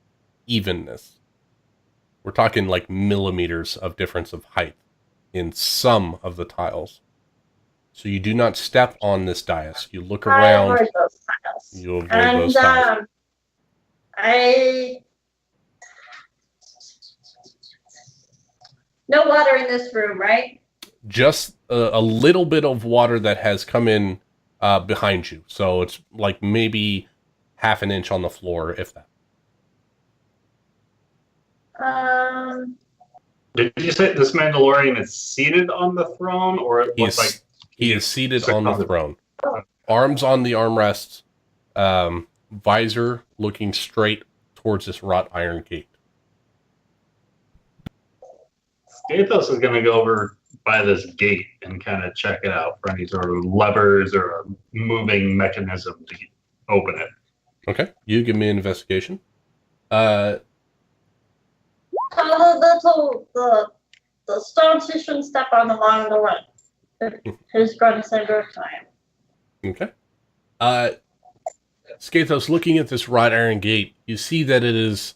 evenness. We're talking like millimeters of difference of height in some of the tiles. So you do not step on this dais. You look I around. avoid those tiles. You avoid And those tiles. I no water in this room, right? Just a little bit of water that has come in behind you. So it's like maybe half an inch on the floor, if that. Did you say this Mandalorian is seated on the throne, or it looks like He is seated on the throne. Arms on the armrests, visor looking straight towards this wrought iron gate. Skathos is going to go over by this gate and kind of check it out for any sort of levers or a moving mechanism to open it. Okay, you give me an investigation. The stones he shouldn't step on along the way. He's going to save her time. Okay. Skathos, looking at this wrought iron gate, you see that it is,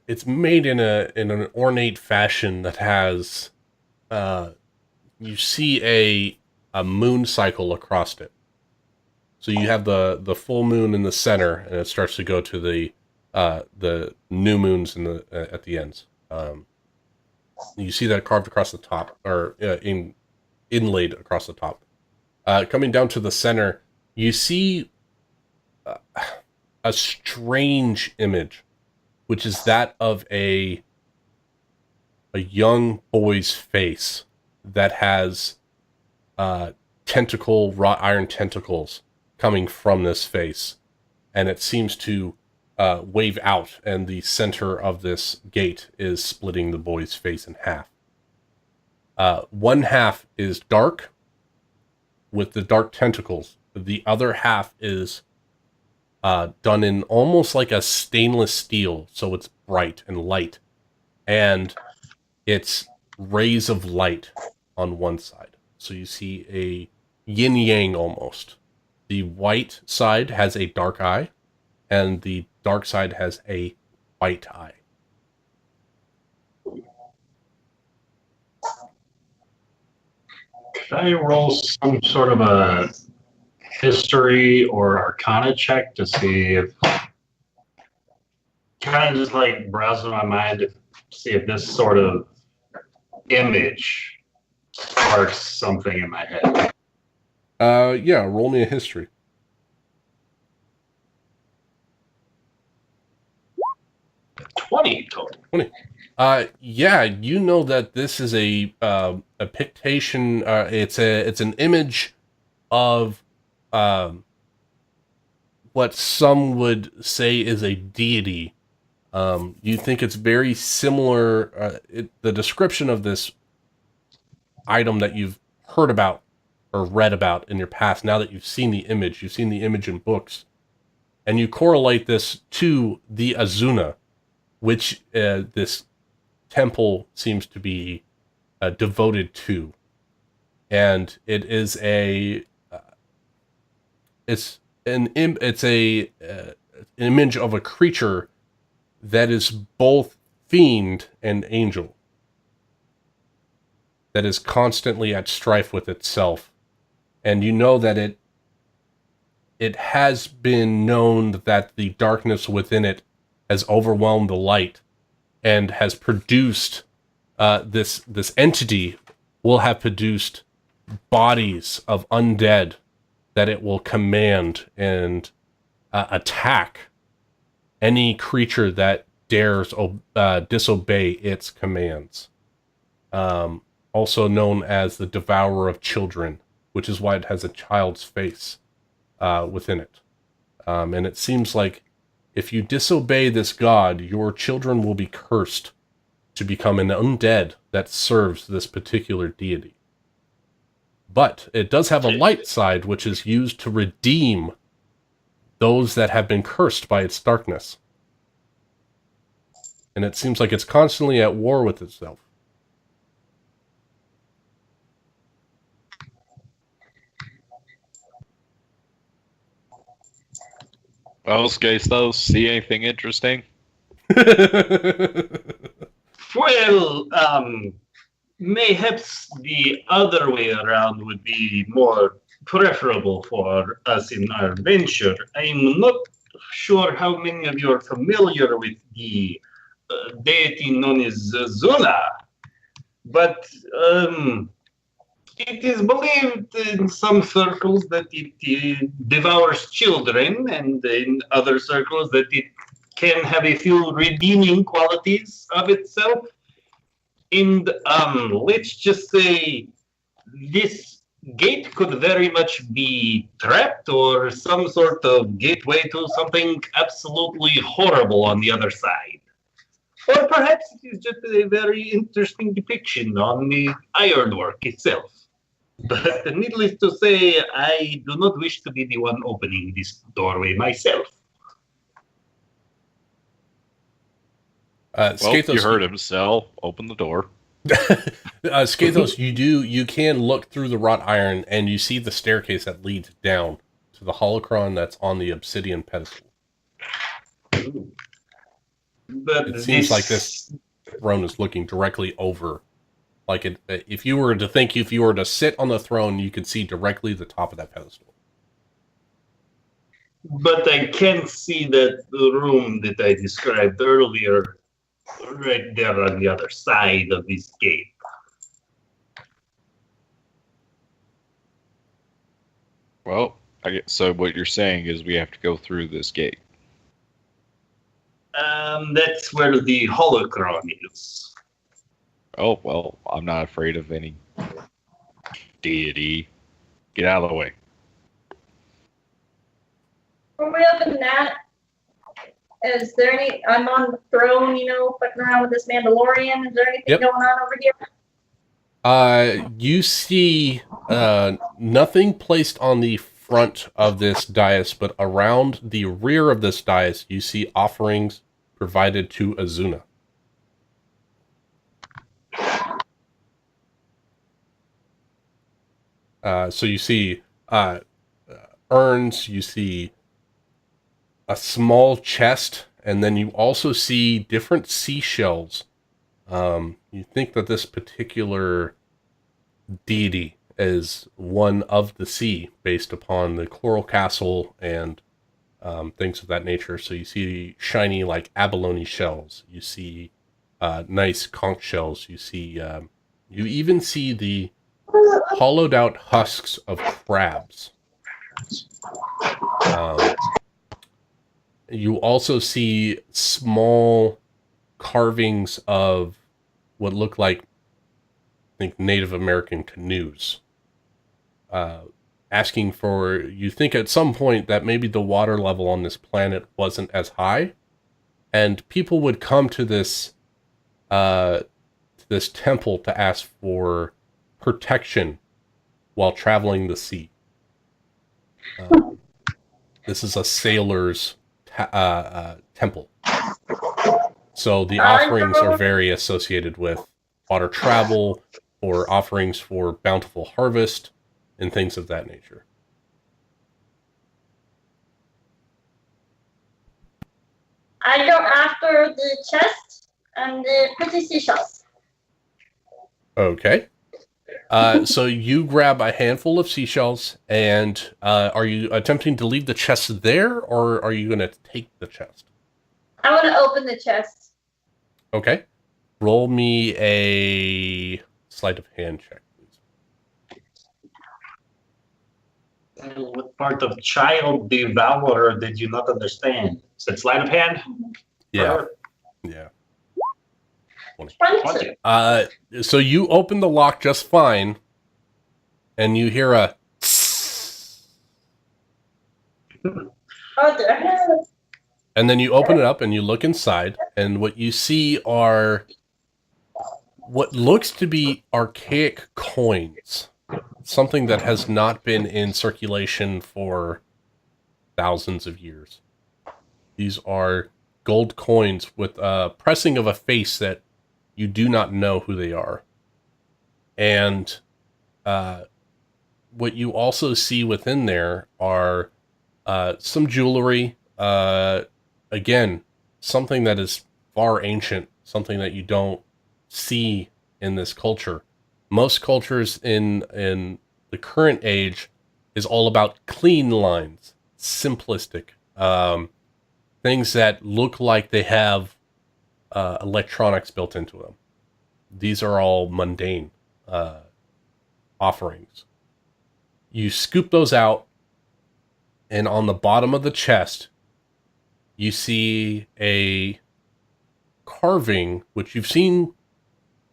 it's made in an ornate fashion that has, you see a moon cycle across it. So you have the full moon in the center, and it starts to go to the new moons in the at the ends. You see that carved across the top, or inlaid across the top. Coming down to the center, you see a strange image, which is that of a young boy's face that has wrought iron tentacles coming from this face, and it seems to wave out, and the center of this gate is splitting the boy's face in half. One half is dark, with the dark tentacles. The other half is done in almost like a stainless steel, so it's bright and light, and it's rays of light on one side. So you see a yin-yang almost. The white side has a dark eye, and the dark side has a white eye. Could I roll some sort of a history or arcana check to see if, kind of just like browsing my mind to see if this sort of image sparks something in my head? Yeah, roll me a history. 20 total. 20. Yeah, you know that this is a pictation. It's an image of what some would say is a deity. You think it's very similar. The description of this item that you've heard about or read about in your past, now that you've seen the image in books, and you correlate this to the Azuna, which this temple seems to be devoted to, and it is an image of a creature that is both fiend and angel, that is constantly at strife with itself. And you know that it has been known that the darkness within it has overwhelmed the light and has produced this entity will have produced bodies of undead that it will command and attack any creature that dares disobey its commands. Also known as the Devourer of Children, which is why it has a child's face within it. And it seems like if you disobey this god, your children will be cursed to become an undead that serves this particular deity. But it does have a light side, which is used to redeem those that have been cursed by its darkness. And it seems like it's constantly at war with itself. Well, Skysto, see anything interesting? Well, mayhaps the other way around would be more preferable for us in our venture. I'm not sure how many of you are familiar with the deity known as Zuna, but it is believed in some circles that it devours children, and in other circles that it can have a few redeeming qualities of itself. And let's just say this gate could very much be trapped or some sort of gateway to something absolutely horrible on the other side. Or perhaps it is just a very interesting depiction on the ironwork itself. But needless to say, I do not wish to be the one opening this doorway myself. Well, Skathos, you heard him, Cell. Open the door. Skathos, you can look through the wrought iron and you see the staircase that leads down to the holocron that's on the obsidian pedestal. But It seems like this throne is looking directly over. Like if you were to sit on the throne, you could see directly the top of that pedestal. But I can't see that room that I described earlier right there on the other side of this gate. Well, so what you're saying is we have to go through this gate. That's where the holocron is. Oh, well, I'm not afraid of any deity. Get out of the way. When we open that, is there any? I'm on the throne, fucking around with this Mandalorian. Is there anything going on over here? You see nothing placed on the front of this dais, but around the rear of this dais, you see offerings provided to Azuna. So you see urns, you see a small chest, and then you also see different seashells. You think that this particular deity is one of the sea, based upon the coral castle and things of that nature. So you see shiny, like abalone shells. You see nice conch shells. You see, you even see the hollowed out husks of crabs. You also see small carvings of what look like, I think, Native American canoes. Asking for, you think at some point that maybe the water level on this planet wasn't as high, and people would come to this temple to ask for protection while traveling the sea. This is a sailor's temple. So the offerings are very associated with water travel, or offerings for bountiful harvest, and things of that nature. I go after the chest and the pretty seashells. Okay. So you grab a handful of seashells, and are you attempting to leave the chest there, or are you going to take the chest? I want to open the chest. Okay. Roll me a sleight of hand check, please. What part of child devourer did you not understand? Is it sleight of hand? Yeah. Yeah. 20. So you open the lock just fine, and you hear a Oh, dear. and then you open it up and you look inside, and what you see are what looks to be archaic coins. Something that has not been in circulation for thousands of years. These are gold coins with a pressing of a face that you do not know who they are. And what you also see within there are some jewelry. Again, something that is far ancient, something that you don't see in this culture. Most cultures in the current age is all about clean lines, simplistic, things that look like they have electronics built into them. These are all mundane offerings. You scoop those out, and on the bottom of the chest, you see a carving, which you've seen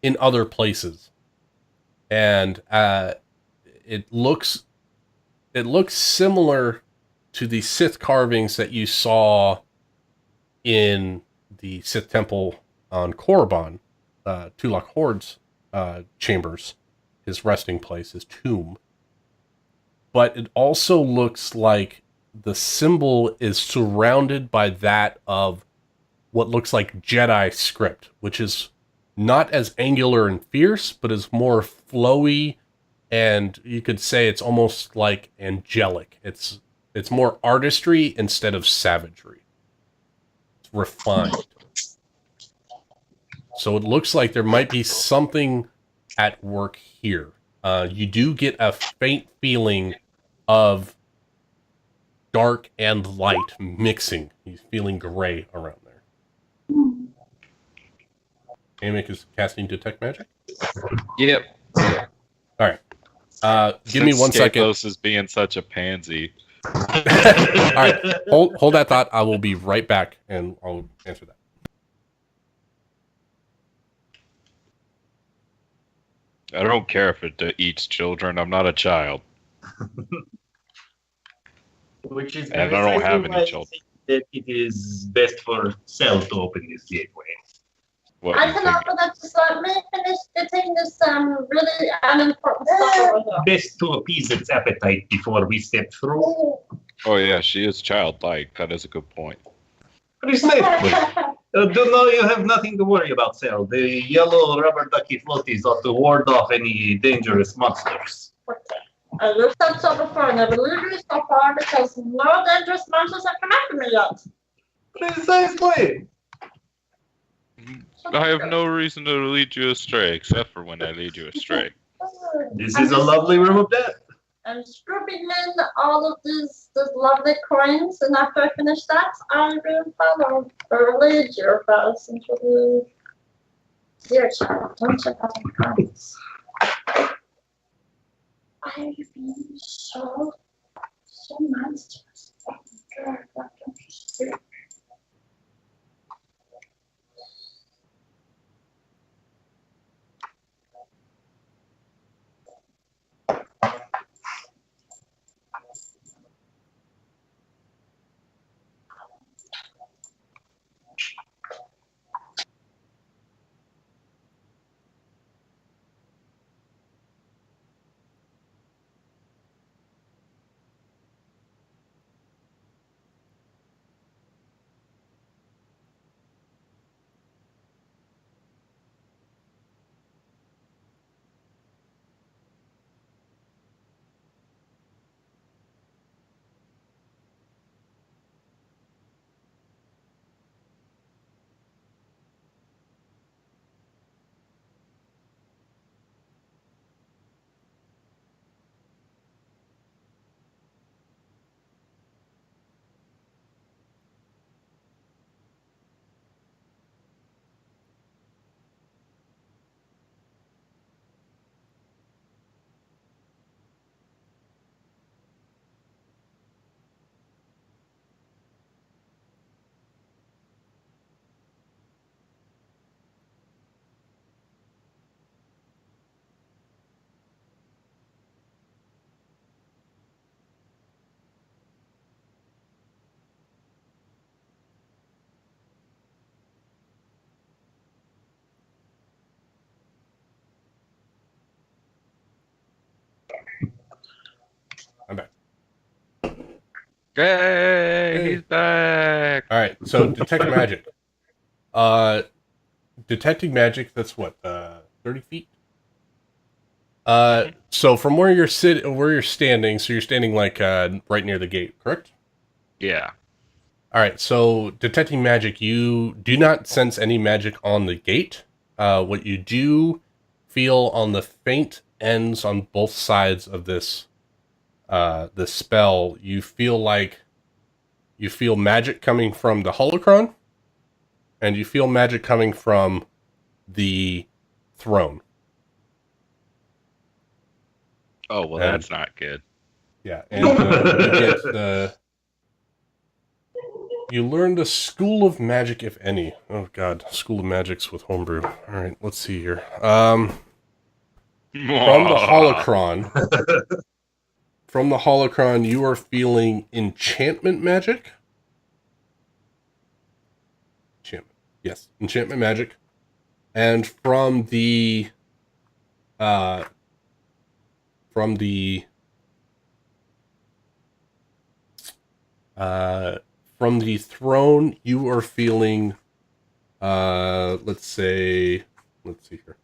in other places, and it looks similar to the Sith carvings that you saw in the Sith Temple on Korriban, Tulak Horde's chambers, his resting place, his tomb. But it also looks like the symbol is surrounded by that of what looks like Jedi script, which is not as angular and fierce, but is more flowy, and you could say it's almost like angelic. It's more artistry instead of savagery. It's refined. So it looks like there might be something at work here. You do get a faint feeling of dark and light mixing. He's feeling gray around there. Amick is casting Detect Magic? Yep. Alright. Give me 1 second. Scapos is being such a pansy. Alright. Hold that thought. I will be right back and I'll answer that. I don't care if it eats children. I'm not a child. Which is And I don't have precisely any why I children. think that it is best for Cell to open this gateway. What I you can think? offer that to let me finish getting this really unimportant stuff over here. Best to appease its appetite before we step through. Oh yeah, she is childlike. That is a good point. Precisely. Do know you have nothing to worry about, Cell. The yellow rubber ducky floaties ought to ward off any dangerous monsters. You've said so before, and I believe you so far because no dangerous monsters have come after me yet. Precisely. I have no reason to lead you astray, except for when I lead you astray. This is a lovely room of death. I'm scooping in all of these lovely coins, and after I finish that, I will follow or lead your path into the dear child. Don't you have any coins? I've been so monstrous. God, what don't you see? I'm back. Hey, he's back. All right, so detect magic. Detecting magic. That's what 30 feet. So from where you're standing, so you're standing like right near the gate, correct? Yeah. All right. So detecting magic, you do not sense any magic on the gate. What you do feel on the faint ends on both sides of this spell, you feel magic coming from the holocron, and you feel magic coming from the throne. Oh, well, And- that's not good. Yeah, and you learn the School of Magic, if any. Oh god, School of Magic's with homebrew. All right, let's see here. From the holocron, you are feeling enchantment magic. Yes, enchantment magic. And from the throne, you are feeling let's see here.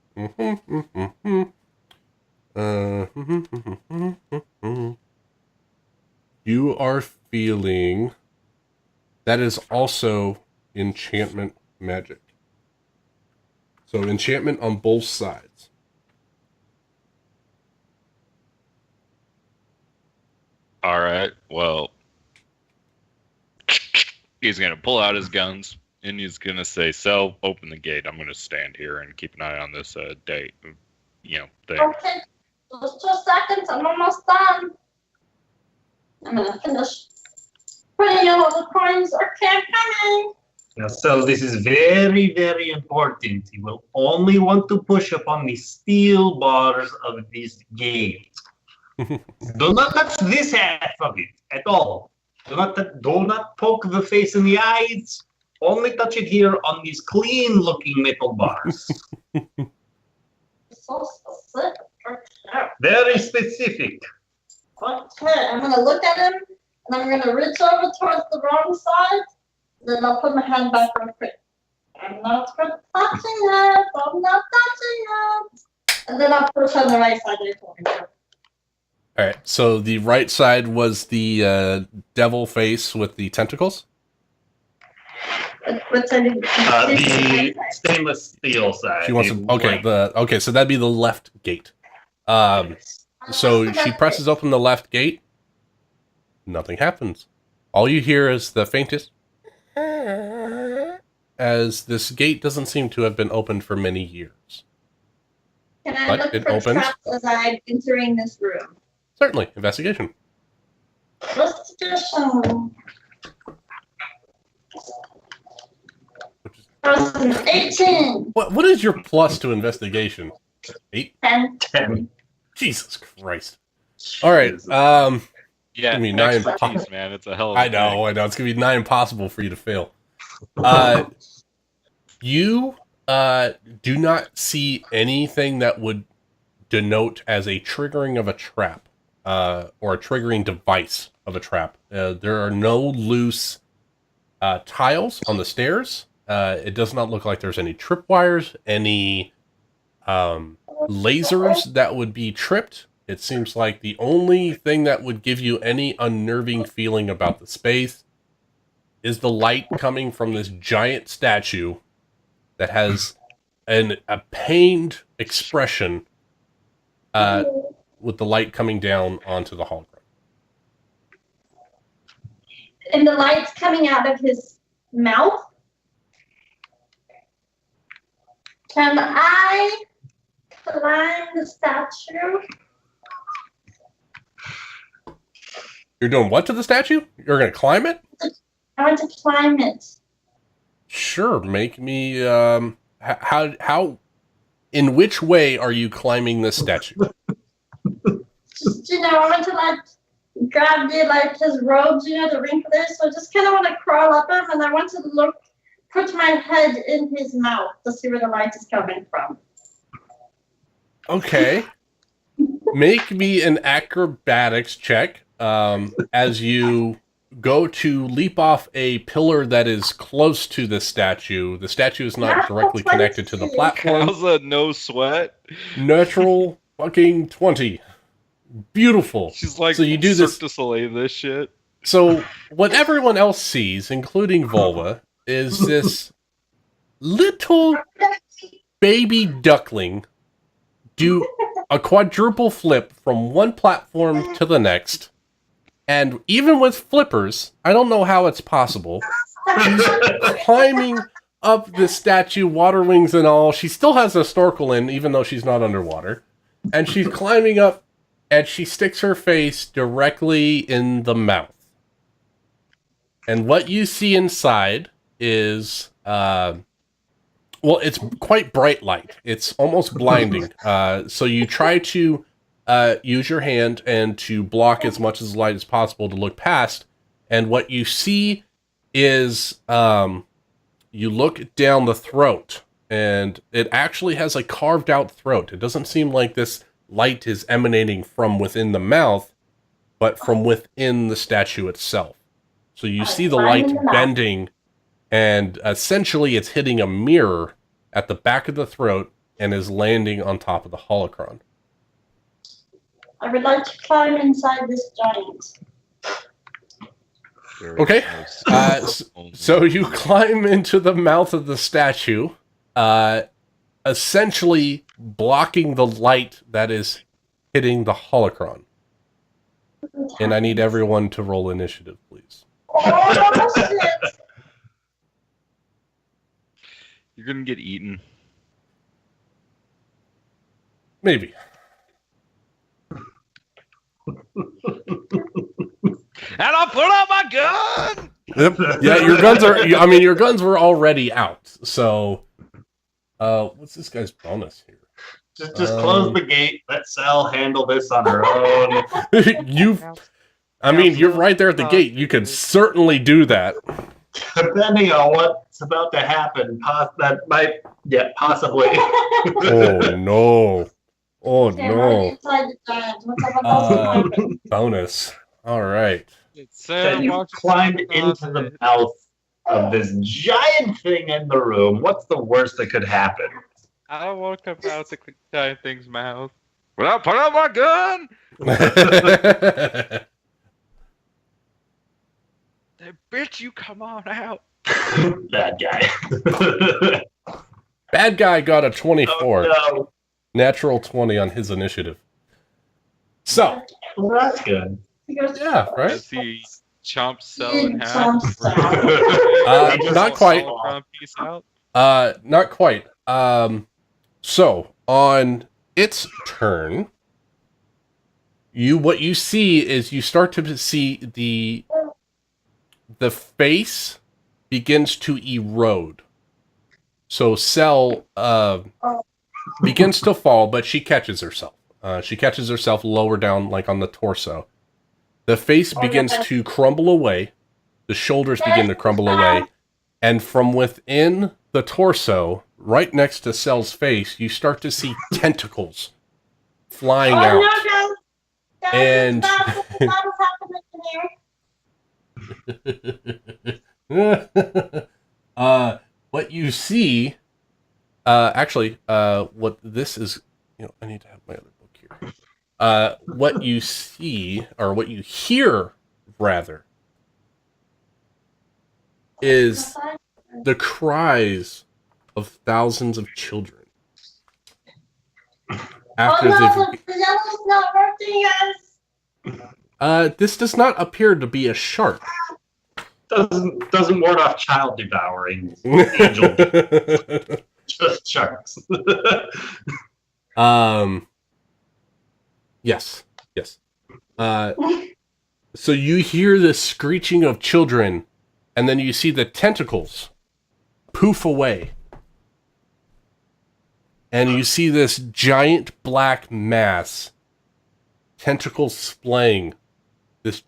You are feeling that is also enchantment magic. So enchantment on both sides. All right. Well, he's gonna pull out his guns and he's gonna say, "So, open the gate. I'm gonna stand here and keep an eye on this date, thing." Okay, just 2 seconds. I'm almost done. I'm gonna finish putting in all the coins. Okay, I'm coming. Yeah, so this is very, very important. You will only want to push upon the steel bars of this gate. Do not touch this half of it at all. Do not poke the face in the eyes. Only touch it here on these clean-looking metal bars. So specific. Okay. Very specific. Okay, I'm gonna look at him and I'm gonna reach over towards the wrong side. Then I'll put my hand back real quick. I'm not touching it. I'm not touching it. And then I'll push on the right side of the All right, so the right side was the devil face with the tentacles. What's The stainless steel side. She wants to. Okay, so that'd be the left gate. So she presses open the left gate. Nothing happens. All you hear is the faintest, as this gate doesn't seem to have been opened for many years. Can I But look it for opens. traps as I'm entering this room? Certainly, investigation. Investigation. 18. What is your plus to investigation? 8? 10. Jesus Christ! All right. Yeah, I mean, expertise, man. It's a hell of a I know. It's gonna be nigh impossible for you to fail. You do not see anything that would denote as a triggering of a trap, or a triggering device of a trap. There are no loose tiles on the stairs. It does not look like there's any tripwires, any lasers that would be tripped. It seems like the only thing that would give you any unnerving feeling about the space is the light coming from this giant statue that has a pained expression with the light coming down onto the hologram. And the light's coming out of his mouth. Can I climb the statue? You're doing what to the statue? You're going to climb it? I want to climb it. Sure. Make me. How? In which way are you climbing this statue? Just, I want to grab his robes, the ring for this. So I just kind of want to crawl up him, and I want to put my head in his mouth to see where the light is coming from. Okay. Make me an acrobatics check. as you go to leap off a pillar that is close to the statue is not directly connected to the platform. How's a no sweat? Natural fucking 20. Beautiful. She's like, so you do Cirque this. du Soleil this shit. So what everyone else sees, including Volva, is this little baby duckling do a quadruple flip from one platform to the next. And even with flippers, I don't know how it's possible. She's climbing up the statue, water wings and all. She still has a snorkel in, even though she's not underwater. And she's climbing up, and she sticks her face directly in the mouth. And what you see inside is, it's quite bright light. It's almost blinding. So you try to use your hand and to block as much as light as possible to look past. And what you see is, you look down the throat, and it actually has a carved out throat. It doesn't seem like this light is emanating from within the mouth, but from within the statue itself. So you see the light bending, and essentially it's hitting a mirror at the back of the throat and is landing on top of the holocron. I would like to climb inside this giant. Okay. So you climb into the mouth of the statue, essentially blocking the light that is hitting the holocron. And I need everyone to roll initiative, please. Oh, shit. You're gonna get eaten. Maybe. And I put out my gun! Yep. Yeah, your guns are... I mean, your guns were already out. So, what's this guy's bonus here? Just close the gate. Let Sal handle this on her own. You're right there at the gate. You could certainly do that. Depending on what's about to happen, that might, possibly. Oh, no. Oh, no. Inside the giant. What's up about those Bonus. All right. That you climbed into the mouth of this giant thing in the room. What's the worst that could happen? I don't want to come out the giant thing's mouth. Well, put out my gun! Bitch, you come on out. Bad guy. Bad guy got a 24. Oh, no. Natural 20 on his initiative. So. Well, that's good. Yeah, right? Does he chomp Cell in half? Not quite. Piece out? Not quite. So, on its turn, what you see is you start to see the face begins to erode. So Cell begins to fall, but she catches herself. She catches herself lower down, like on the torso. The face begins to crumble away. The shoulders begin to crumble away. And from within the torso, right next to Cell's face, you start to see tentacles flying out. No, guys. And what you see, what this is, I need to have my other book here. What you see, or what you hear, rather, is the cries of thousands of children. After the yellow's not hurting us. This does not appear to be a shark. Doesn't ward off child devouring angel. Just sharks. Yes. So you hear the screeching of children, and then you see the tentacles poof away. And you see this giant black mass, tentacles splaying, this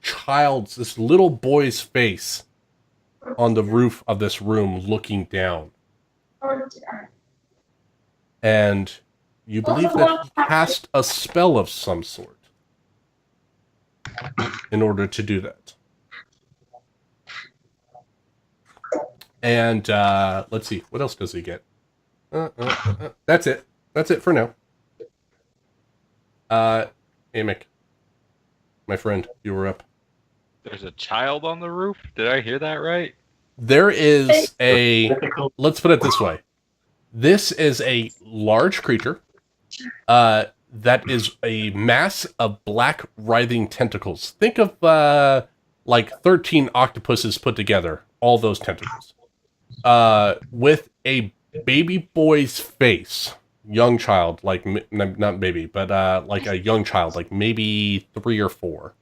little boy's face on the roof of this room looking down. And you believe that he cast a spell of some sort. in order to do that. And let's see, what else does he get? That's it. That's it for now. Amick, my friend, you were up. There's a child on the roof? Did I hear that right? There is a... Difficult. Let's put it this way. This is a large creature that is a mass of black writhing tentacles. Think of like 13 octopuses put together, all those tentacles. With a baby boy's face. Young child, like, not baby, but like a young child, like maybe 3 or 4.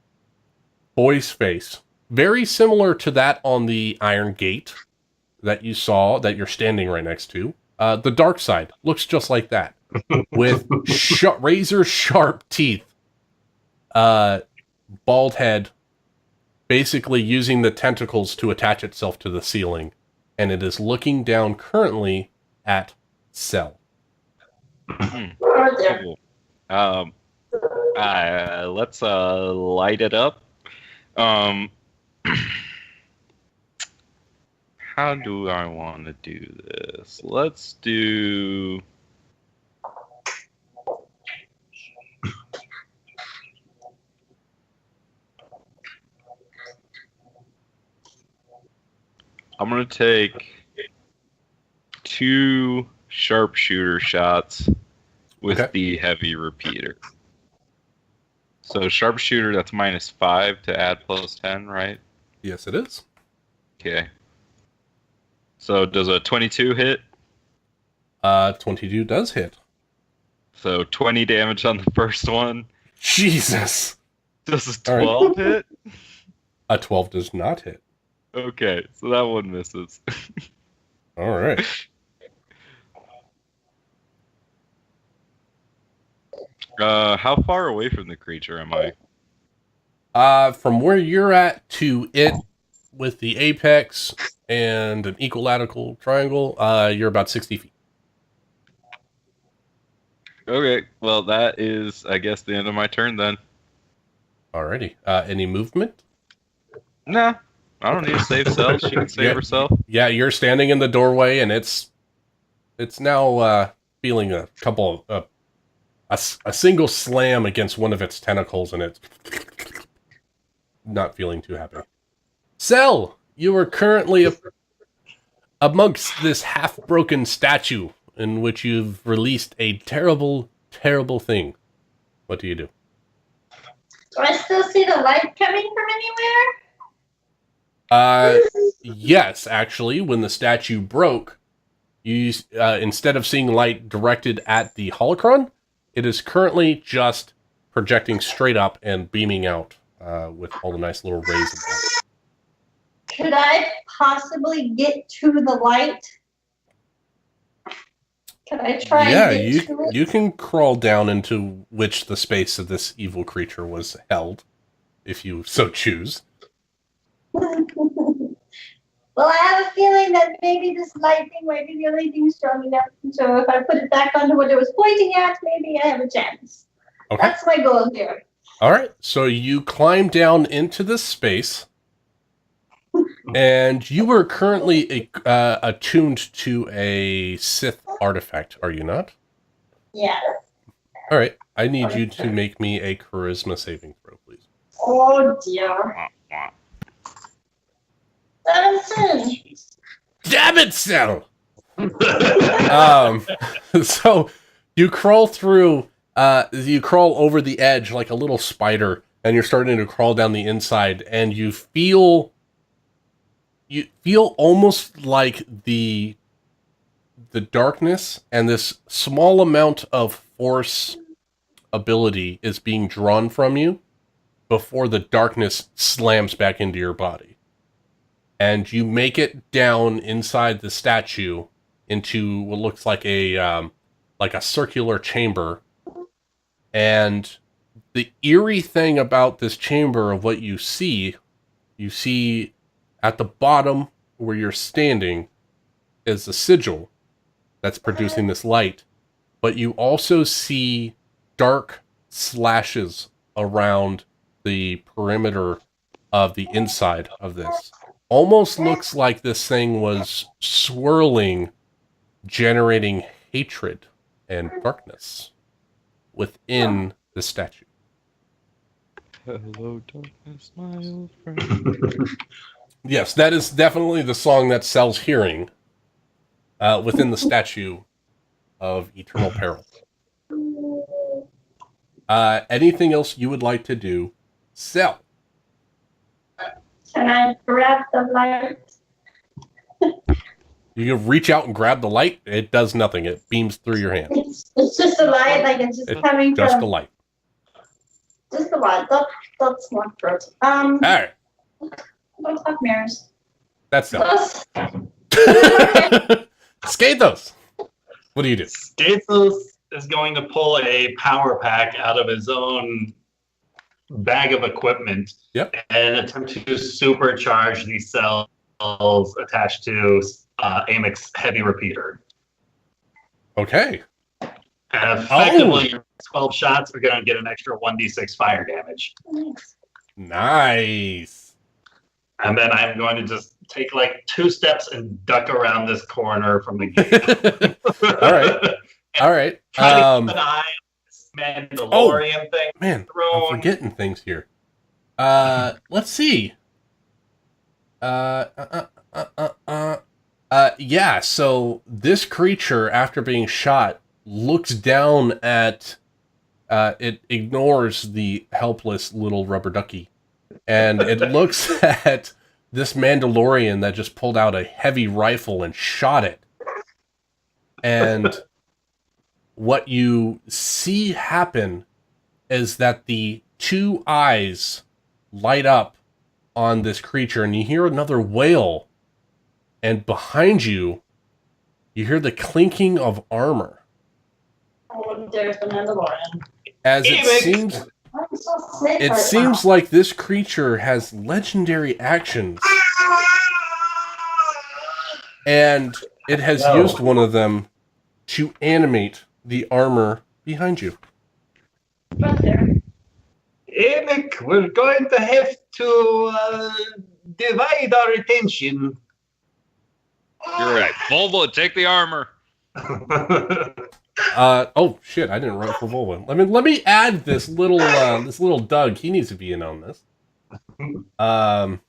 Boy's face. Very similar to that on the Iron Gate that you saw, that you're standing right next to. The dark side looks just like that. With razor sharp teeth. Bald head. Basically using the tentacles to attach itself to the ceiling. And it is looking down currently at Cell. Oh, dear. Cool. Let's light it up. How do I want to do this? Let's do... I'm going to take 2 sharpshooter shots with the heavy repeater. So sharpshooter, that's -5 to add +10, right? Yes, it is. Okay. So does a 22 hit? 22 does hit. So 20 damage on the first one. Jesus! Does a 12 hit? A 12 does not hit. Okay, so that one misses. Alright. How far away from the creature am I? From where you're at to it with the apex and an equilateral triangle, you're about 60 feet. Okay, well that is, I guess, the end of my turn then. Alrighty. Any movement? Nah, I don't need to save Cell. She can save herself. Yeah, you're standing in the doorway, and it's now feeling a couple of a single slam against one of its tentacles, and it's not feeling too happy. Cell, you are currently amongst this half-broken statue in which you've released a terrible, terrible thing. What do you do? Do I still see the light coming from anywhere? Yes, actually, when the statue broke, you instead of seeing light directed at the holocron, it is currently just projecting straight up and beaming out with all the nice little rays of light. Could I possibly get to the light? Could I try and get to it? You can crawl down into which the space of this evil creature was held, if you so choose. Well, I have a feeling that maybe this light thing might be the only thing strong enough. So if I put it back onto what it was pointing at, maybe I have a chance. Okay. That's my goal here. All right. So you climb down into this space, and you are currently attuned to a Sith artifact, are you not? Yeah. All right. I need you to make me a charisma saving throw, please. Oh dear. 17. Damn it, Cell! So you crawl through, you crawl over the edge like a little spider, and you're starting to crawl down the inside, and you feel almost like the darkness and this small amount of force ability is being drawn from you before the darkness slams back into your body. And you make it down inside the statue into what looks like a circular chamber. And the eerie thing about this chamber of what you see at the bottom where you're standing is a sigil that's producing this light. But you also see dark slashes around the perimeter of the inside of this. Almost looks like this thing was swirling, generating hatred and darkness within the statue. Hello, darkness, my old friend. Yes, that is definitely the song that sells hearing within the statue of Eternal Peril. Anything else you would like to do? Sell. Can I grab the light? You can reach out and grab the light. It does nothing. It beams through your hand. It's just a light, like it's just It's coming just from a light. just a light. That's not good. All right. Don't have mirrors. That's it. Plus, Skathos. What do you do? Stathos is going to pull a power pack out of his own bag of equipment Yep. and attempt to supercharge these cells attached to Amic's heavy repeater. Okay. And effectively, 12 shots are going to get an extra 1d6 fire damage. Nice. And then I'm going to just take like 2 steps and duck around this corner from the gate. All right. All right. Try to keep an eye on this Mandalorian thing. Man, thrown. I'm forgetting things here. Let's see. Yeah, so this creature, after being shot, looks down at, it ignores the helpless little rubber ducky, and it looks at this Mandalorian that just pulled out a heavy rifle and shot it. And what you see happen is that the 2 eyes light up on this creature, and you hear another wail, and behind you, you hear the clinking of armor. Oh, there's the Mandalorian. As it Amix. seems, I'm so sick it right seems now. like this creature has legendary actions, and it has No. used one of them to animate the armor behind you. Right there. Amic, we're going to have to divide our attention. You're right. Volvo, take the armor. Oh shit! I didn't write for Volvo. Let me add this little Doug. He needs to be in on this. Let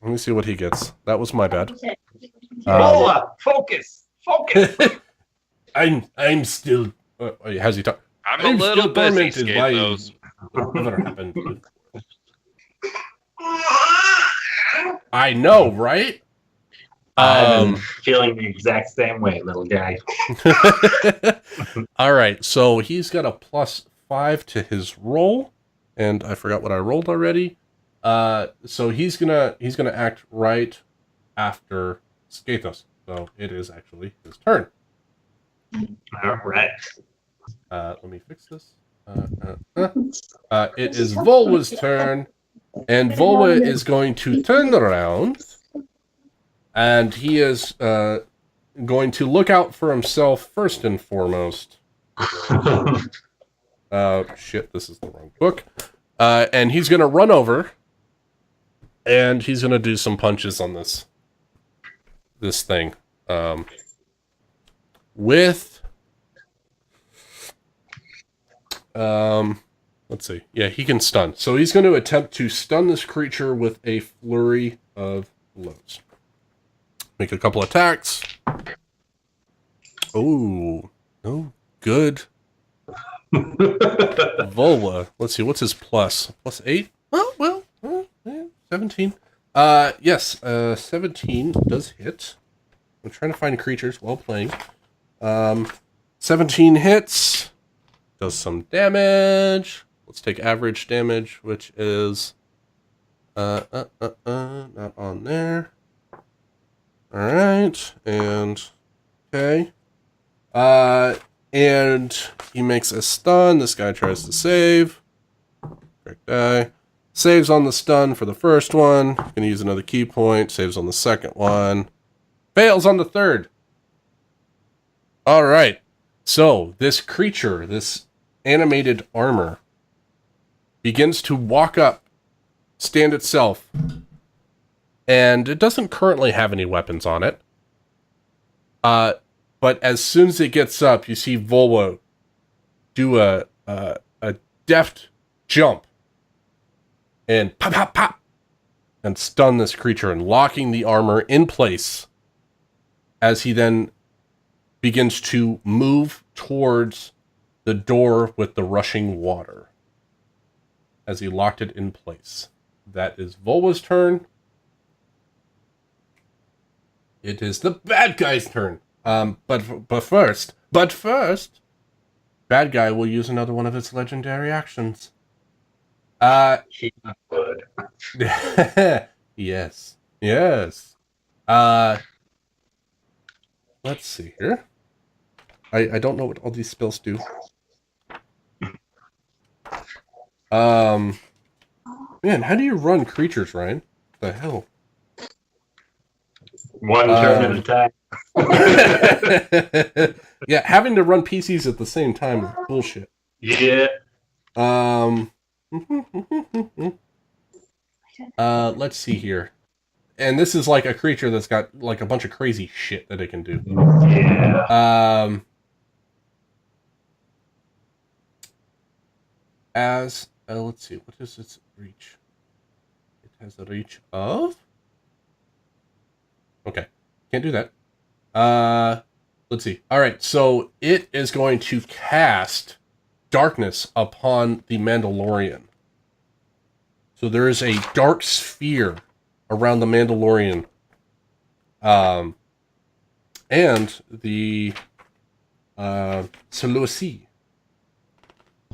me see what he gets. That was my bad. Okay. Bola, focus, focus. I'm still. How's he talk? I'm a little still busy, tormented by Skathos. whatever happened. I know, right? I'm feeling the exact same way, little guy. All right, so he's got a +5 to his roll, and I forgot what I rolled already. So he's gonna act right after Skathos. So it is actually his turn. All right. Let me fix this. It is Volva's turn, and Volva is going to turn around, and he is going to look out for himself first and foremost. Shit, this is the wrong book. And he's going to run over, and he's going to do some punches on this thing. Let's see. Yeah, he can stun. So he's going to attempt to stun this creature with a flurry of blows. Make a couple attacks. Oh, no good. Volva. Let's see, what's his plus? +8? Oh, well, 17. Yes, 17 does hit. I'm trying to find creatures while playing. 17 hits. Does some damage. Let's take average damage, which is not on there. Alright, and okay. And he makes a stun. This guy tries to save. Correct die. Saves on the stun for the first one. Gonna use another key point. Saves on the second one. Fails on the third. Alright. So, this creature, this animated armor, begins to walk up stand itself. And it doesn't currently have any weapons on it. But as soon as it gets up, you see Volwa do a deft jump and pop, pop, pop, and stun this creature and locking the armor in place as he then begins to move towards the door with the rushing water as he locked it in place. That is Volwa's turn. It is the bad guy's turn. But first, bad guy will use another one of his legendary actions. He would. Yes. Let's see here. I don't know what all these spells do. Man, how do you run creatures, Ryan? What the hell? One turn at a time. Yeah, having to run PCs at the same time is bullshit. Yeah. Let's see here. And this is like a creature that's got like a bunch of crazy shit that it can do. Yeah. Let's see, what is its reach? It has a reach of? Okay, can't do that. Let's see. All right, so it is going to cast darkness upon the Mandalorian. So there is a dark sphere around the Mandalorian. And the Seleucid.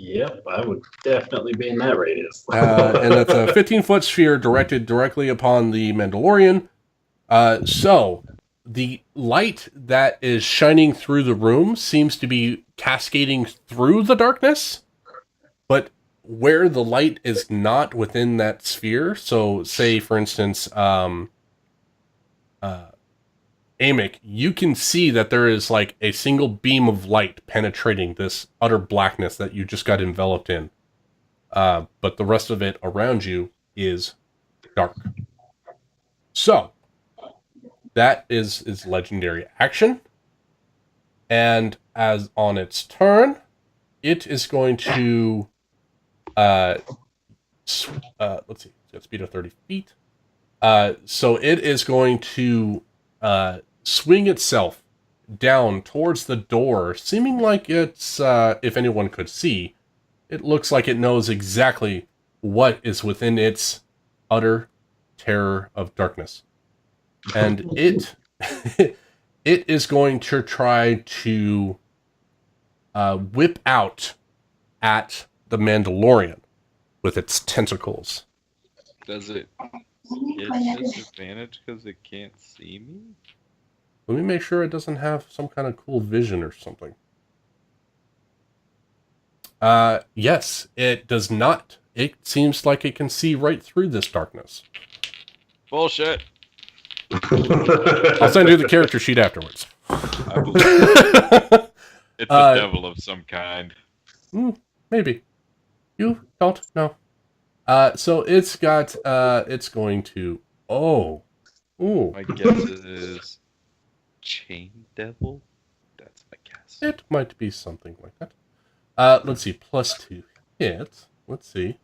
Yep, I would definitely be in that radius. And that's a 15-foot sphere directed directly upon the Mandalorian. So the light that is shining through the room seems to be cascading through the darkness, but where the light is not within that sphere, so say, for instance, Amic, you can see that there is like a single beam of light penetrating this utter blackness that you just got enveloped in. But the rest of it around you is dark. So, that is legendary action. And as on its turn, it is going to let's see, it's got speed of 30 feet. So it is going to swing itself down towards the door, seeming like it's, if anyone could see, it looks like it knows exactly what is within its utter terror of darkness. And it it is going to try to whip out at the Mandalorian with its tentacles. Does it get disadvantage because it can't see me? Let me make sure it doesn't have some kind of cool vision or something. Yes, it does not. It seems like it can see right through this darkness. Bullshit. I'll send you the character sheet afterwards. I believe it's a devil of some kind. Maybe. You don't know. So it's got, it's going to, ooh. My guess is Chain Devil? That's my guess. It might be something like that. Let's see, +2 hit. Let's see.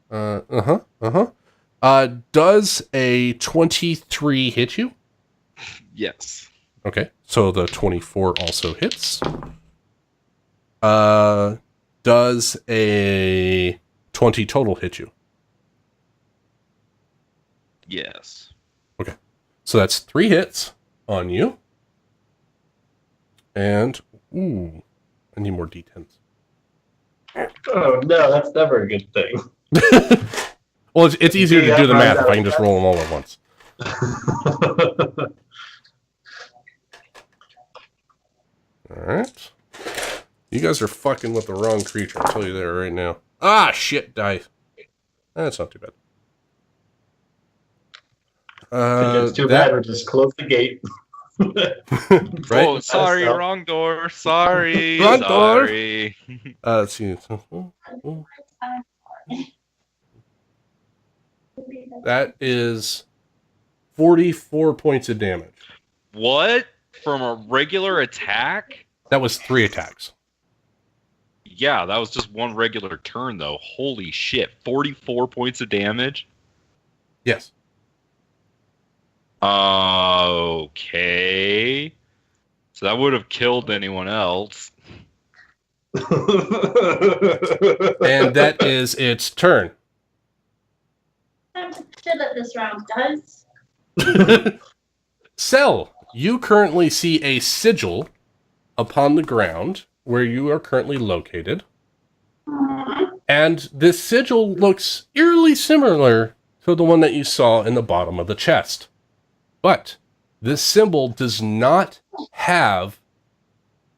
Does a 23 hit you? Yes. Okay, so the 24 also hits. Does a 20 total hit you? Yes. Okay, so that's 3 hits on you. And, ooh, I need more d10s. Oh no, that's never a good thing. Well, it's easier to do the math if I can just roll them all at once. Alright. You guys are fucking with the wrong creature, I'll tell you that right now. Ah, shit, dice. That's not too bad. It's too bad we're just close the gate. Right? Oh, sorry, wrong door. Sorry. Wrong door. Sorry. Let's see. That is 44 points of damage. What? From a regular attack? That was 3 attacks. Yeah, that was just one regular turn, though. Holy shit. 44 points of damage? Yes. Okay. So that would have killed anyone else. And that is its turn. Time to chill at this round, guys. Cell, you currently see a sigil upon the ground where you are currently located. And this sigil looks eerily similar to the one that you saw in the bottom of the chest. But this symbol does not have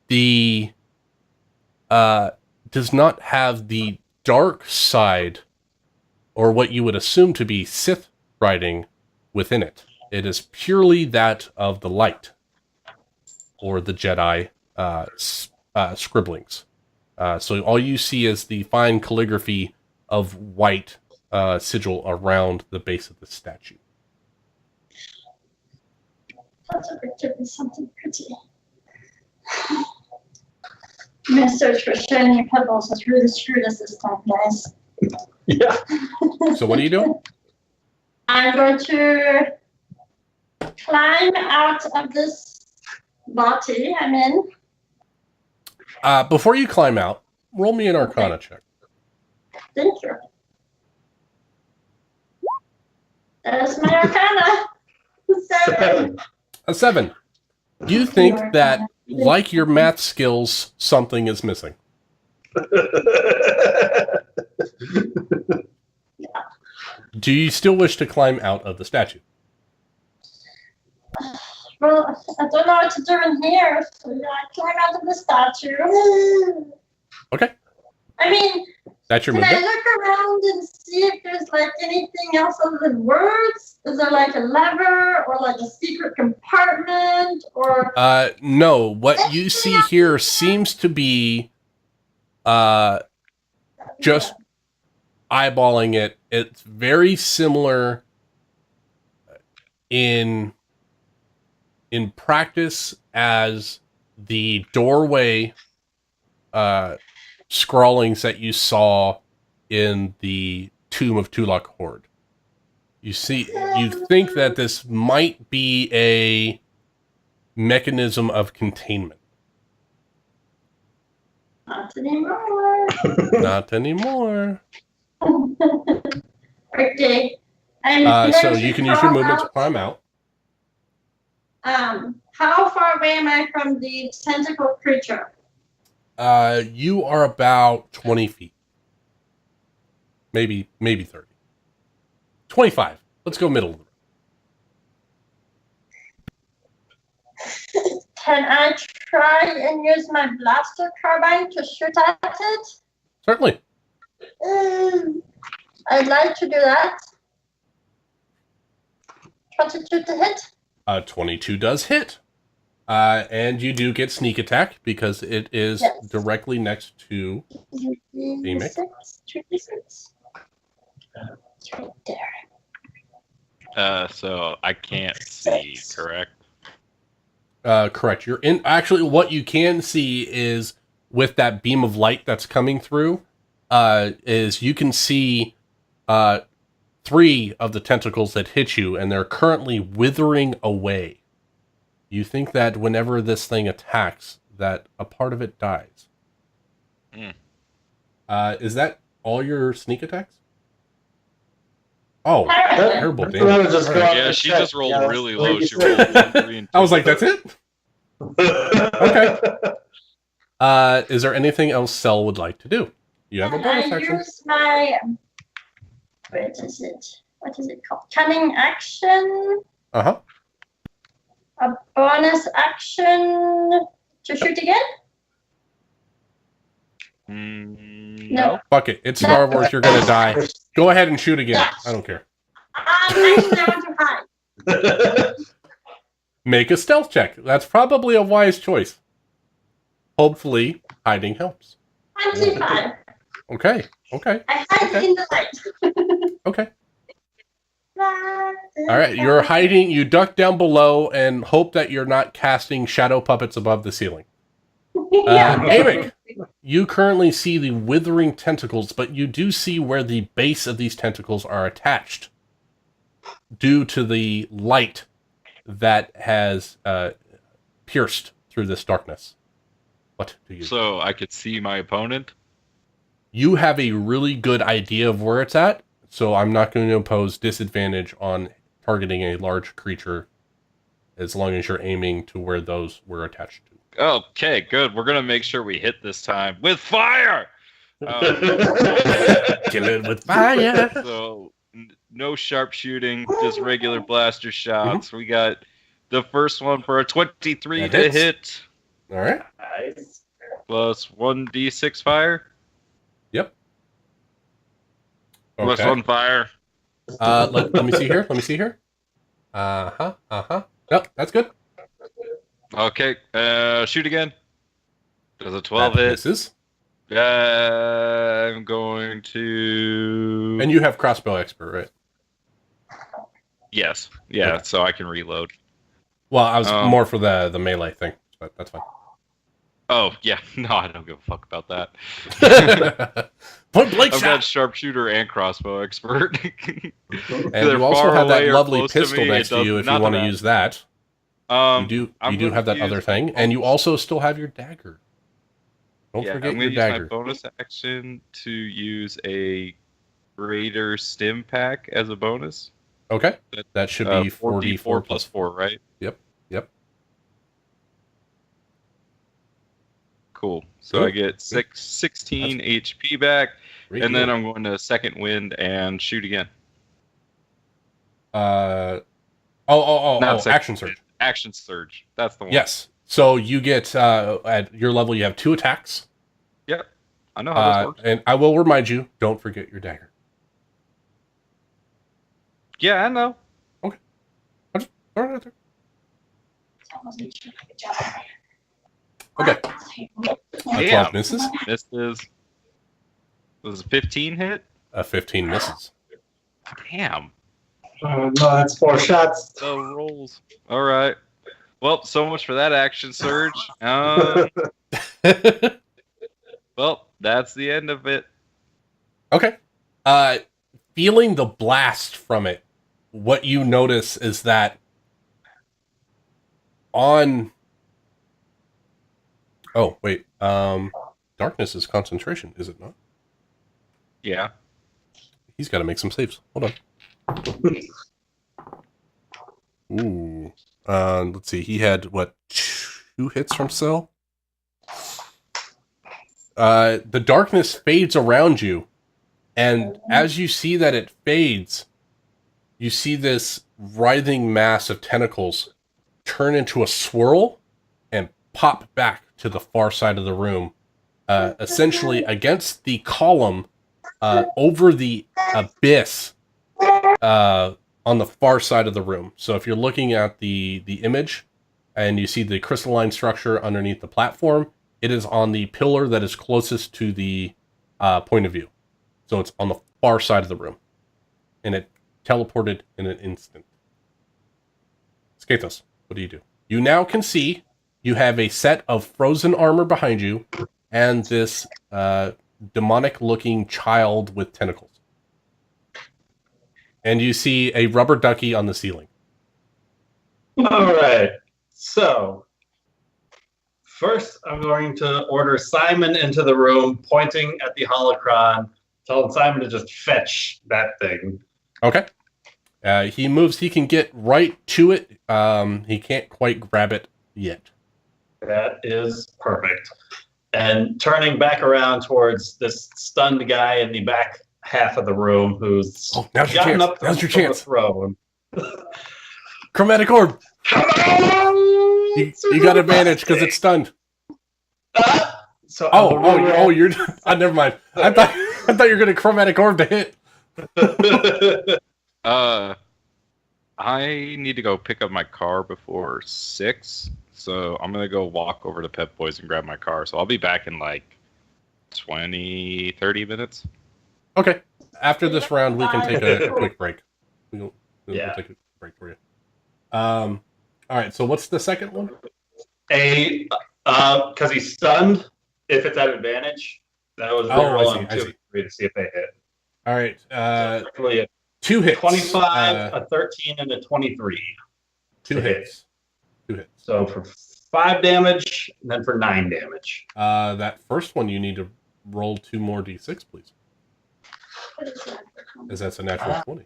the dark side, or what you would assume to be Sith writing within it. It is purely that of the light, or the Jedi scribblings. So all you see is the fine calligraphy of white sigil around the base of the statue. That's a picture of something pretty. I'm gonna search for shiny pebbles. Let's really screw this time, guys. Yeah. So what are you doing? I'm going to climb out of this body I'm in. Before you climb out, roll me an Arcana check. Thank you. There's my Arcana. 7. A 7. You think that, like your math skills, something is missing. Do you still wish to climb out of the statue? Well, I don't know what to do in here, so yeah, I climb out of the statue. Okay. I mean, That's your can I movement? look around and see if there's like anything else other than words? Is there like a lever or like a secret compartment or? No. What you see here seems to be just eyeballing it. It's very similar in practice as the doorway scrawlings that you saw in the Tomb of Tulak Horde. You think that this might be a mechanism of containment. Not anymore. Not anymore. Okay. So you can use your movement to climb out. How far away am I from the tentacle creature? You are about 20 feet. Maybe 30. 25. Let's go middle of the room. Can I try and use my blaster carbine to shoot at it? Certainly. I'd like to do that. 22 to hit. 22 does hit. And you do get sneak attack because it is directly next to Mick. 2d6. It's right there. So I can't see, correct? Correct. You're in. Actually, what you can see is with that beam of light that's coming through, is you can see 3 of the tentacles that hit you, and they're currently withering away. You think that whenever this thing attacks, that a part of it dies. Is that all your sneak attacks? Oh, terrible damage. Yeah, she just rolled really low. She rolled 1, 3, and 2. I was like, that's it? Okay. Is there anything else Cell would like to do? You have a bonus I action. use my... What is it called? Cunning action. Uh-huh. A bonus action to shoot again? No. Fuck it. It's Star Wars. You're gonna die. Go ahead and shoot again. I don't care. Actually, I want to hide. Make a stealth check. That's probably a wise choice. Hopefully, hiding helps. 25. Okay. I hide in the light. Okay. All right, you're hiding. You duck down below and hope that you're not casting shadow puppets above the ceiling. Amic, you currently see the withering tentacles, but you do see where the base of these tentacles are attached due to the light that has pierced through this darkness. What do you do? So I could see my opponent? You have a really good idea of where it's at, so I'm not going to impose disadvantage on targeting a large creature as long as you're aiming to where those were attached to. Okay, good. We're going to make sure we hit this time with fire! Kill it with fire! So, no sharpshooting, just regular blaster shots. We got the first one for a 23 That to hits. hit, All right. Nice. plus 1d6 fire, Yep. plus Okay. 1 fire. Let me see here. Let me see here. Nope, that's good. Okay, shoot again. Does a 12 That hit? misses. I'm going to... And you have crossbow expert, right? Yes, yeah, Okay. so I can reload. Well, I was more for the melee thing, but that's fine. Oh, yeah, no, I don't give a fuck about that. Point blank I've got shot. Sharpshooter and crossbow expert. And They're you also far have that away or lovely close pistol me, next it to you does if you want to nothing. use that. I'm You do gonna have that other use thing, my and you bonus- also still have your dagger. Don't yeah, forget I'm your gonna use dagger. my bonus action to use a greater stim pack as a bonus. Okay, that should be 4d4 plus 4, right? Yep. Cool. So I get 16 HP back, Great and then deal. I'm going to second wind and shoot again. Not second Action surge. Action surge. That's the one. Yes. So you get at your level, you have 2 attacks. Yep. I know how this works. And I will remind you, don't forget your dagger. Yeah, I know. Throw it out there. Okay. A 12 misses. This was a 15 hit. A 15 misses. Damn. No, that's 4 shots. The rolls. All right. Well, so much for that action surge. Well, that's the end of it. Okay. Feeling the blast from it, what you notice is that on... Oh, wait. Darkness is concentration, is it not? Yeah. He's got to make some saves. Hold on. Ooh. Let's see. He had, what, 2 hits from Cell? The darkness fades around you, and as you see that it fades, you see this writhing mass of tentacles turn into a swirl and pop back to the far side of the room, essentially against the column over the abyss on the far side of the room. So if you're looking at the image and you see the crystalline structure underneath the platform, it is on the pillar that is closest to the point of view. So it's on the far side of the room. And it teleported in an instant. Skathos, what do you do? You now can see you have a set of frozen armor behind you and this demonic-looking child with tentacles. And you see a rubber ducky on the ceiling. All right. So, first, I'm going to order Simon into the room, pointing at the holocron, telling Simon to just fetch that thing. Okay. He moves. He can get right to it. He can't quite grab it yet. That is perfect. And turning back around towards this stunned guy in the back half of the room who's now's your gotten chance. up Now's your from the chance. throne. Chromatic orb. Come on! You got advantage because it's stunned. So I will reroll. You're. Never mind. I thought you were gonna chromatic orb to hit. I need to go pick up my car before 6, so I'm gonna go walk over to Pep Boys and grab my car. So I'll be back in like 20, 30 minutes. Okay. After this round, we can take a quick break. Yeah. We'll take a break for you. All right. So what's the second one? Because he's stunned. If it's at advantage, that was rerolling 2 and 3 to see if they hit. All right. So really a 2 hits. 25, a 13, and a 23. 2 hits. 2 hits. So for 5 damage, and then for 9 damage. That first one, you need to roll 2 more d6, please. Because that's a natural 20.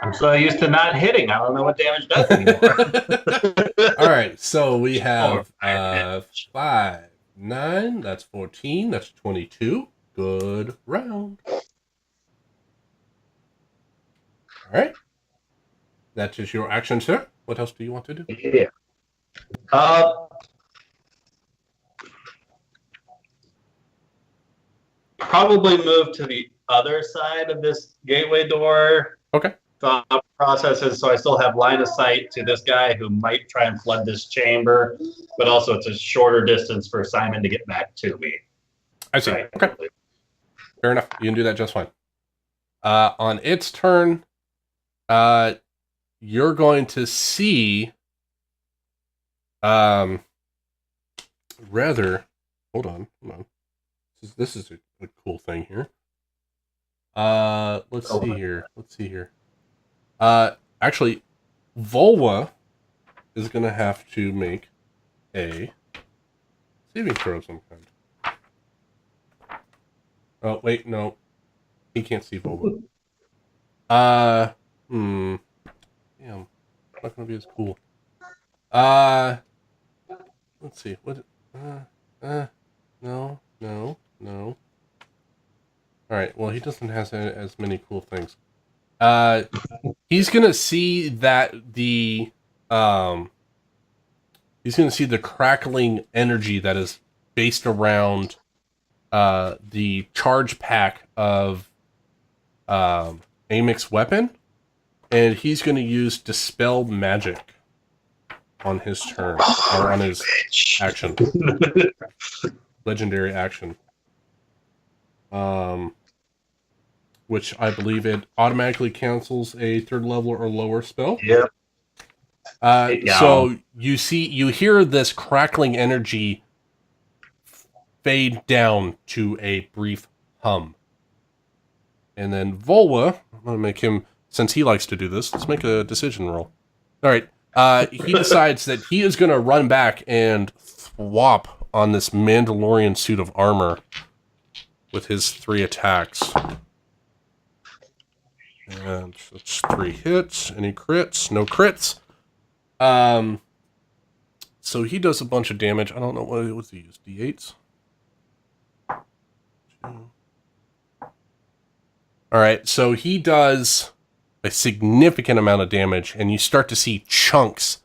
I'm so used to not hitting. I don't know what damage does anymore. All right, so we have 5, 9. That's 14. That's 22. Good round. All right. That is your action, sir. What else do you want to do? Yeah. Probably move to the other side of this gateway door. Okay. Thought processes, so I still have line of sight to this guy who might try and flood this chamber, but also it's a shorter distance for Simon to get back to me. I see. Right. Okay. Fair enough. You can do that just fine. On its turn, you're going to see, hold on. This is a cool thing here. Let's see here. Actually, Volwa is going to have to make a saving throw of some kind. Oh, wait, no. He can't see Volwa. Damn. Not going to be as cool. Let's see. What? No. Alright, well, he doesn't have as many cool things. He's gonna see that he's gonna see the crackling energy that is based around the charge pack of Amic's weapon, and he's gonna use Dispel Magic on his turn, or on his action. Legendary action. Which I believe it automatically cancels a 3rd level or lower spell. Yep. So you hear this crackling energy fade down to a brief hum. And then Volwa, I'm going to make him, since he likes to do this, let's make a decision roll. All right. He decides that he is going to run back and swap on this Mandalorian suit of armor with his 3 attacks. And it's 3 hits. Any crits? No crits. So he does a bunch of damage. I don't know what he use. D8s. 2. All right. So he does a significant amount of damage, and you start to see chunks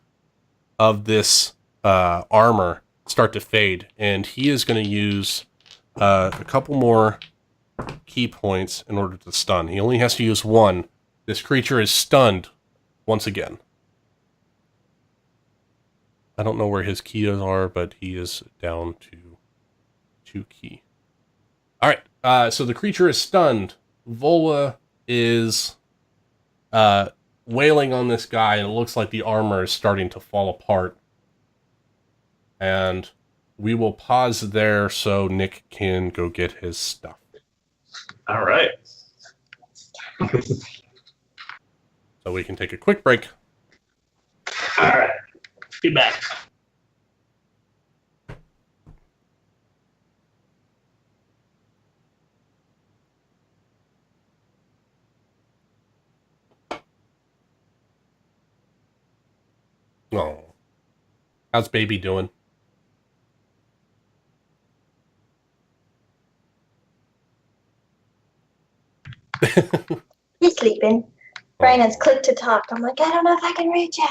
of this armor start to fade. And he is going to use a couple more key points in order to stun. He only has to use 1. This creature is stunned once again. I don't know where his keys are, but he is down to 2 key. All right, so the creature is stunned. Volwa is wailing on this guy, and it looks like the armor is starting to fall apart. And we will pause there so Nick can go get his stuff. All right. So we can take a quick break. All right. Be back. Oh. How's baby doing? He's sleeping. Brian has clicked to talk. I'm like, I don't know if I can reach it.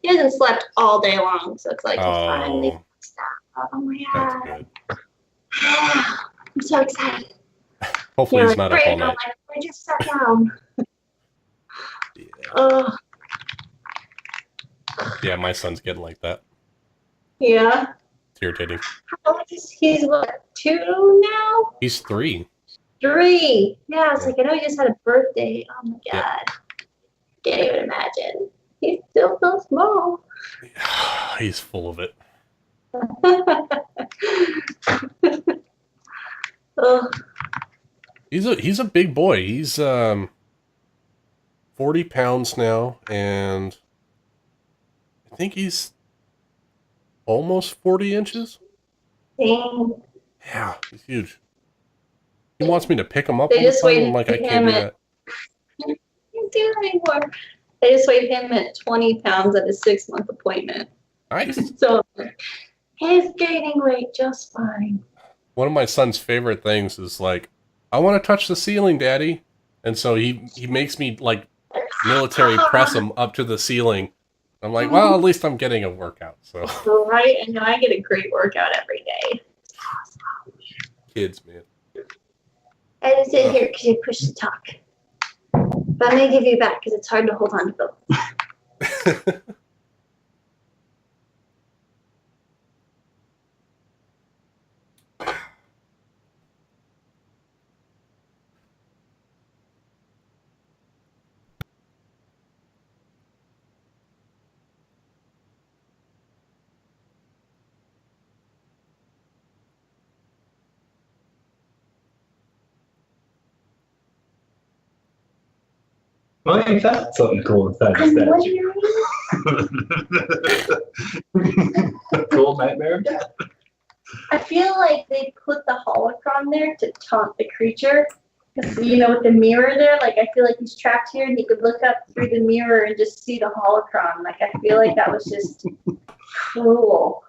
He hasn't slept all day long, so it's like he's finally stopped. Oh my god. That's good. Yeah, I'm so excited. Hopefully You're he's like, not up all I'm night. like, I just sat down. Yeah. Yeah, my son's getting like that. Yeah. It's irritating. How old is he? He's what, 2 now? He's 3. 3. Yeah, it's like, I know he just had a birthday. Oh my Yeah. God. Can't even imagine. He's still so small. He's full of it. Oh, He's a big boy. He's 40 pounds now, and I think he's almost 40 inches. dang. Yeah, he's huge. He wants me to pick him up They all the just time. waited I'm like, I for can't do him that. Can't do it anymore. They just weighed him at 20 pounds at his 6-month appointment. Nice. So he's gaining weight just fine. One of my son's favorite things is like, I want to touch the ceiling, Daddy. And so he makes me like military press him up to the ceiling. I'm like, well, at least I'm getting a workout. So Right, and I get a great workout every day. kids, man. I just sit here because you push to talk. But I'm going to give you back because it's hard to hold on to both. Well, I found something cool inside I'm the wondering. statue. Cool nightmare. I feel like they put the holocron there to taunt the creature. Because, you know, with the mirror there, like, I feel like he's trapped here and he could look up through the mirror and just see the holocron. Like, I feel like that was just cruel.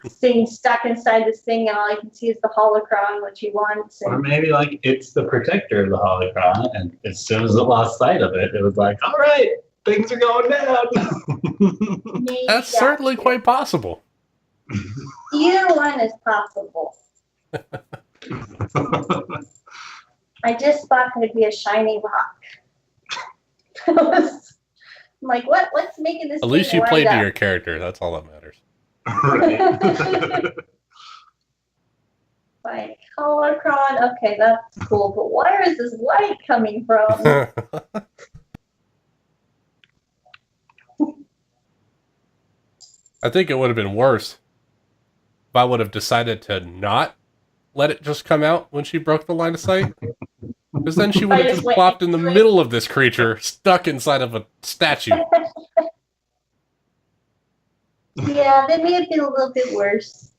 Staying stuck inside this thing and all I can see is the holocron, which he wants. Or And maybe like it's the protector of the holocron, and as soon as it lost sight of it, it was like, all right, things are going down. maybe That's certainly quite possible. either one is possible. I just thought there'd be a shiny rock. I'm like, what's making this At least thing you played light to up? your character. That's all that matters. Right. Like, holocron, okay, that's cool, but where is this light coming from? I think it would have been worse if I would have decided to not let it just come out when she broke the line of sight. Because then she would have just just went plopped in the into it. middle of this creature, stuck inside of a statue. Yeah, that may have been a little bit worse.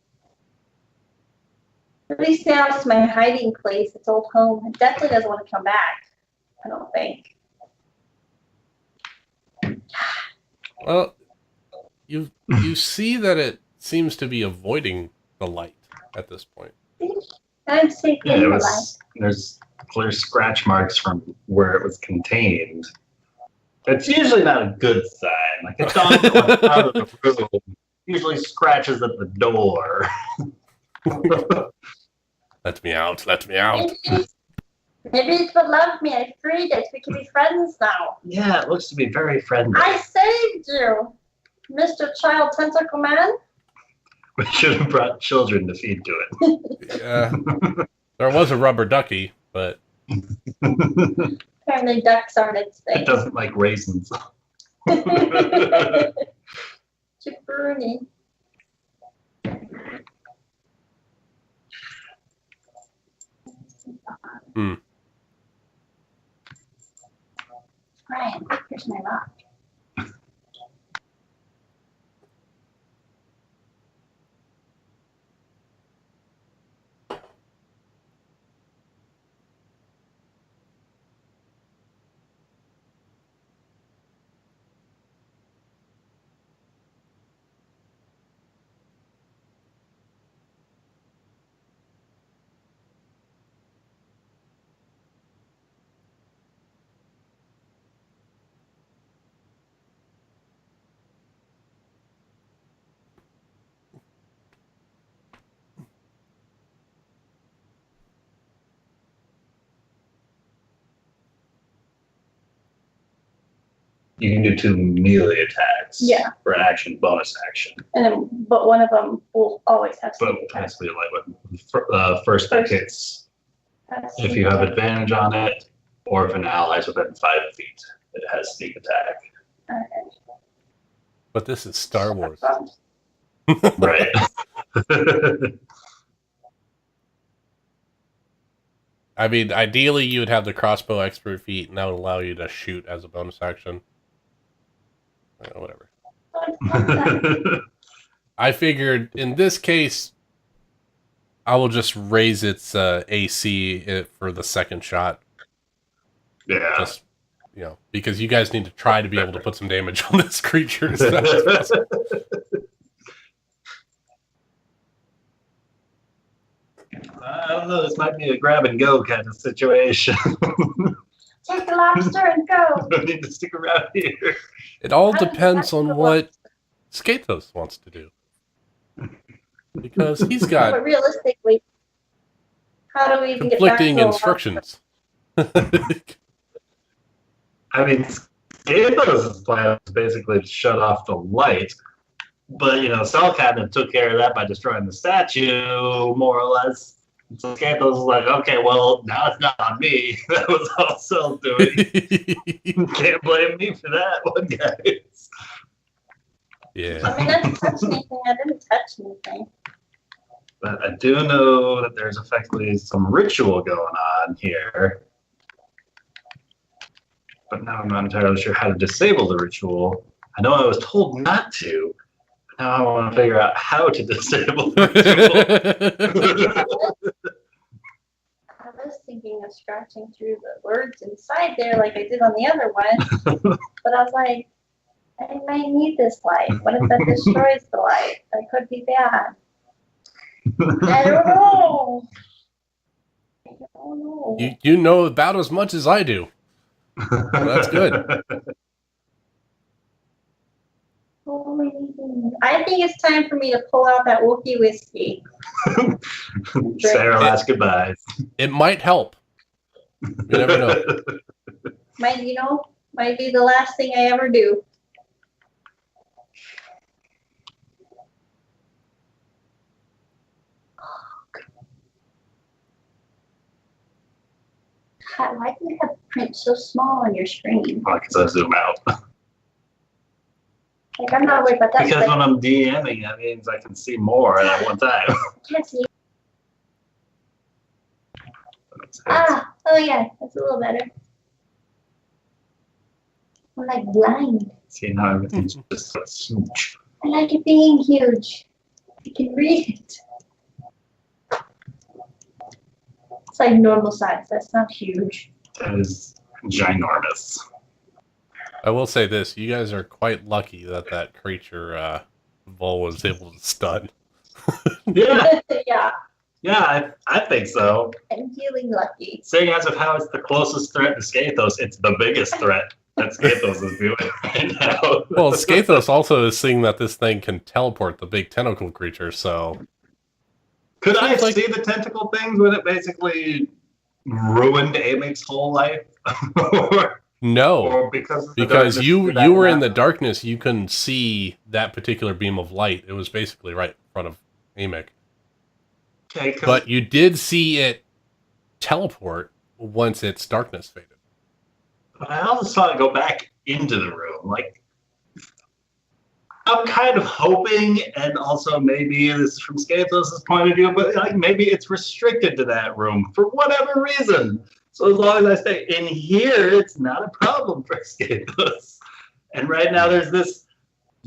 At least now it's my hiding place, its old home. It definitely doesn't want to come back, I don't think. Well, you see that it seems to be avoiding the light at this point. I'm safe Yeah, in it the light. was. There's clear scratch marks from where it was contained. It's usually not a good sign. Like a dog that wants out of the room usually scratches at the door. Let me out, let me out. Maybe it will love me. I freed it. We can be friends now. Yeah, it looks to be very friendly. I saved you, Mr. Child Tentacle Man. We should have brought children to feed to it. Yeah. There was a rubber ducky, but Apparently ducks aren't its It thing. doesn't like raisins. Jabroni. Hmm. Brian, here's my rock. You can do 2 melee attacks. Yeah. For action, bonus action. And then, but one of them will always have But sneak it has attack. to be like first that hits. If you have advantage on it, or if an ally is within 5 feet, it has sneak attack. But this is Star Wars. Right. I mean, ideally, you would have the crossbow expert feat, and that would allow you to shoot as a bonus action. Whatever. I figured in this case, I will just raise its AC for the second shot. Yeah. Just, because you guys need to try to be able to put some damage on this creature as fast as possible. I don't know. This might be a grab and go kind of situation. Take the lobster and go. Don't need to stick around here. It all depends on what Skathos wants to do. Because he's got But realistically, how do we even get back conflicting to a instructions. I mean, Skathos' plan was basically to shut off the light. But, Cell kind of took care of that by destroying the statue, more or less. So Skathos was like, okay, well, now it's not on me. That was all Cell doing. Can't blame me for that one, guys. Yeah. I mean, I didn't touch anything. I didn't touch anything. But I do know that there's effectively some ritual going on here. But now I'm not entirely sure how to disable the ritual. I know I was told not to. But now I want to figure out how to disable the ritual. I was thinking of scratching through the words inside there like I did on the other one. But I was like, I might need this light. What if that destroys the light? That could be bad. I don't know. You know about as much as I do. Well, that's good. I think it's time for me to pull out that Wookiee whiskey. Say our last goodbyes. It might help. You never know. Might be the last thing I ever do. God, why do you have print so small on your screen? Because I zoom out. Like, I'm not worried about that. Because when I'm DMing, that means I can see more at one time. Can't see. Oh yeah, that's a little better. I'm like blind. See, now everything's just so smooch. I like it being huge. I can read it. It's like normal size. That's not huge. That is ginormous. I will say this: you guys are quite lucky that creature Vol was able to stun. Yeah, Yeah, yeah, I think so. I'm feeling lucky. Seeing as of how it's the closest threat to Skathos, it's the biggest threat that Skathos is doing right now. Well, Skathos also is seeing that this thing can teleport the big tentacle creature, so... Could I Like- see the tentacle things when it basically ruined Amic's whole life? No, Or because of the because darkness you for that were in the matter? darkness, you couldn't see that particular beam of light. It was basically right in front of Amic. Okay, 'cause- But you did see it teleport once its darkness faded. But I also saw it go back into the room. Like, I'm kind of hoping, and also maybe this is from Skathos' point of view, but like maybe it's restricted to that room for whatever reason. So as long as I stay in here, it's not a problem for Skathos. And right now there's this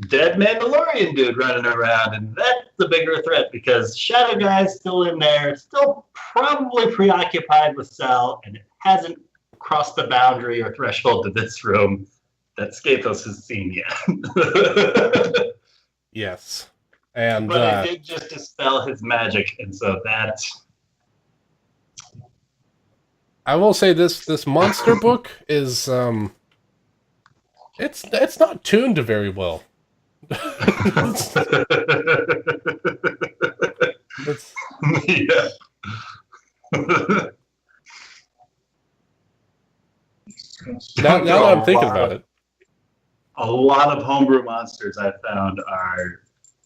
dead Mandalorian dude running around, and that's the bigger threat because Shadow Guy's still in there, still probably preoccupied with Cell, and it hasn't crossed the boundary or threshold to this room that Skathos has seen yet. Yes. And But I did just dispel his magic, and so that's... I will say this monster book is it's not tuned very well. It's, Yeah. now that I'm thinking about it. A lot of homebrew monsters I've found are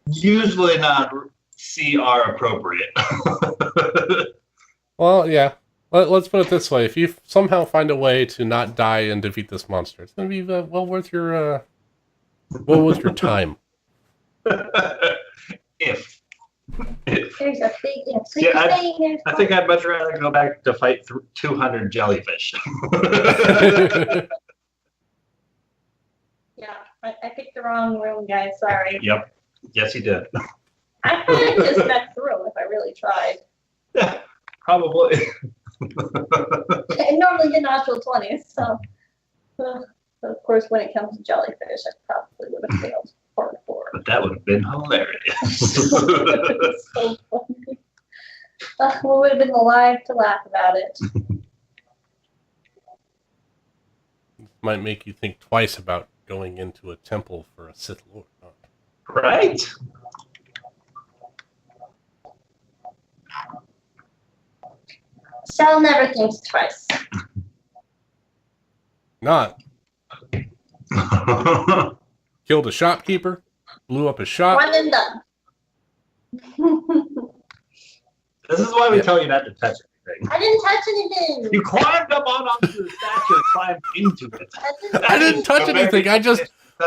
usually not CR appropriate. Well, yeah. Let's put it this way: if you somehow find a way to not die and defeat this monster, it's gonna be well worth your time. If. There's a big if. So Yeah, you're saying there's I think I'd much rather go back to fight 200 jellyfish. Yeah, I picked the wrong room, guys. Sorry. Yep. Yes, you did. I probably just got through if I really tried. Yeah, probably. I normally get natural 20s, so. Of course, when it comes to jellyfish, I probably would have failed hardcore. But that would have been hilarious. So funny. We would have been alive to laugh about it. Might make you think twice about going into a temple for a Sith Lord. Huh? Right? Sal never thinks twice. Not killed a shopkeeper, blew up a shop. One and done. This is why we tell you not to touch anything. I didn't touch anything. You climbed up onto the statue and climbed into it. I didn't touch anything. I just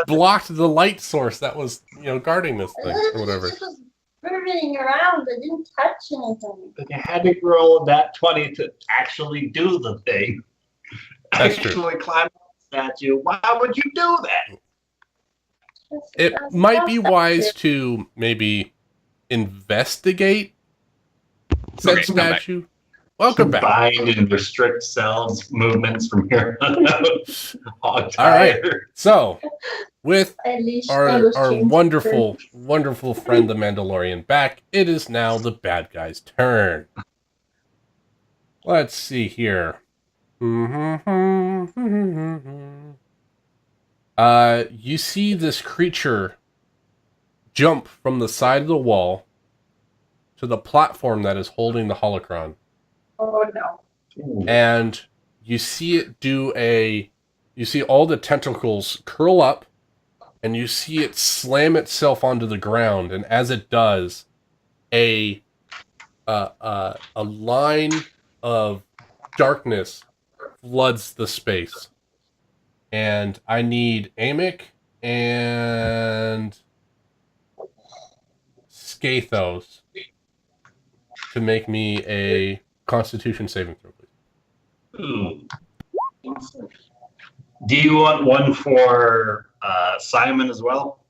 blocked the light source that was, guarding this thing or whatever. I was moving around. I didn't touch anything. But you had to roll that 20 to actually do the thing. That's true. Actually climb up the statue. Why would you do that? It might be wise to maybe investigate said Okay, come back. statue. Welcome back. Bind and restrict cells movements from here on out. All right. So, with At least our wonderful friend the Mandalorian back, it is now the bad guy's turn. Let's see here. You see this creature jump from the side of the wall to the platform that is holding the holocron. Oh no. And you see it you see all the tentacles curl up, and you see it slam itself onto the ground, and as it does, a line of darkness floods the space. And I need Amic and Skathos to make me a Constitution saving throw, please. Do you want one for Simon as well?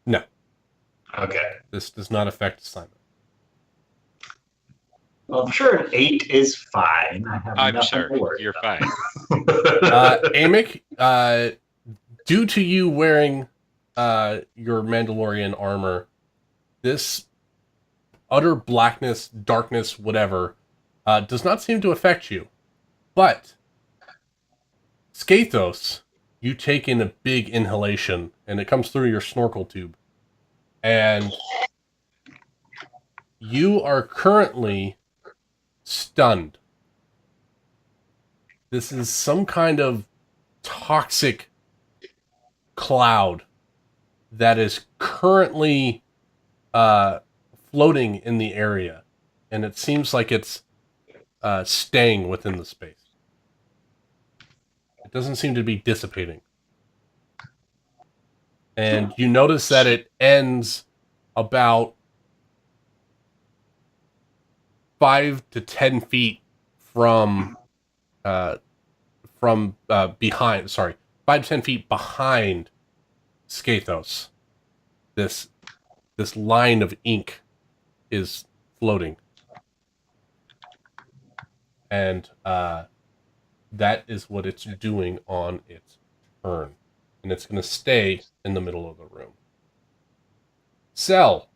No. Okay. This does not affect Simon. Well, I'm sure an 8 is fine. I'm sure you're fine. Amic, due to you wearing your Mandalorian armor, this utter blackness, darkness, whatever, does not seem to affect you. But Skathos, you take in a big inhalation, and it comes through your snorkel tube. And you are currently stunned. This is some kind of toxic cloud that is currently floating in the area, and it seems like it's staying within the space. It doesn't seem to be dissipating. And you notice that it ends about 5 to 10 feet from behind. Sorry, 5 to 10 feet behind Skathos. This line of ink is floating, and that is what it's doing on its turn, and it's going to stay in the middle of the room. Cell,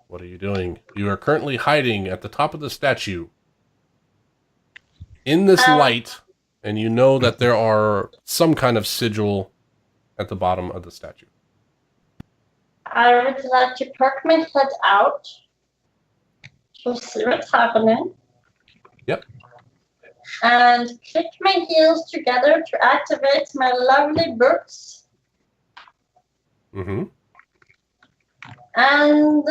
what are you doing? You are currently hiding at the top of the statue in this light, and you know that there are some kind of sigil at the bottom of the statue. I would like to perk my head out to see what's happening. Yep. And click my heels together to activate my lovely books. Mm-hmm. And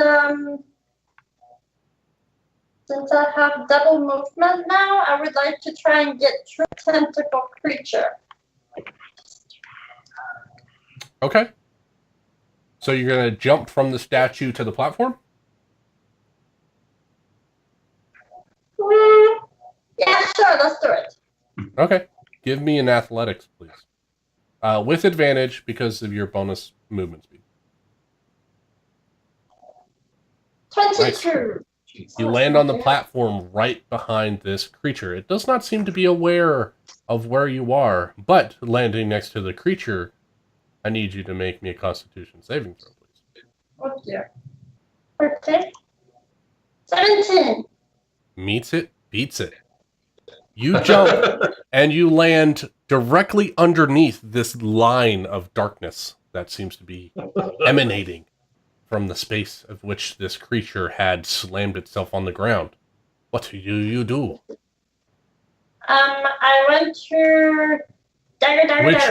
Since I have double movement now, I would like to try and get through tentacle creature. Okay. So you're going to jump from the statue to the platform? Yeah, sure, let's do it. Okay. Give me an athletics, please. With advantage because of your bonus movement speed. 22. You land on the platform right behind this creature. It does not seem to be aware of where you are, but landing next to the creature, I need you to make me a Constitution saving throw, please. Oh dear. Okay. 17. Meets it, beats it. You jump and you land directly underneath this line of darkness that seems to be emanating from the space of which this creature had slammed itself on the ground. What do you do? I went to dagger. Which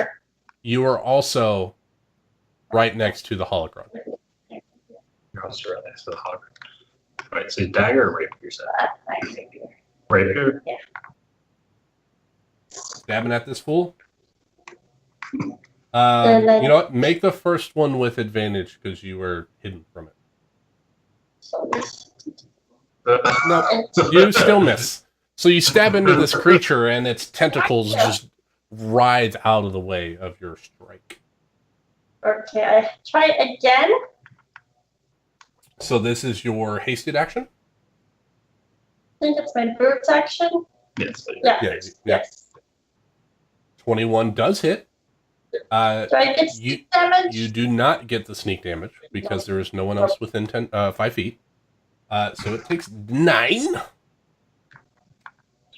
you are also right next to the holocron. You're also right next to the hologram. Right, so dagger or rapier, you said? Rapier. Rapier? Yeah. Stabbing at this fool? You know what? Make the first one with advantage because you were hidden from it. So this. No, you still miss. So you stab into this creature and its tentacles just writhe out of the way of your strike. Okay, I try again. So this is your hasted action? I think it's my boots action. Yes. Yeah. Yes. 21 does hit. Do I get sneak damage? You do not get the sneak damage because there is no one else within 5 feet. So it takes 9.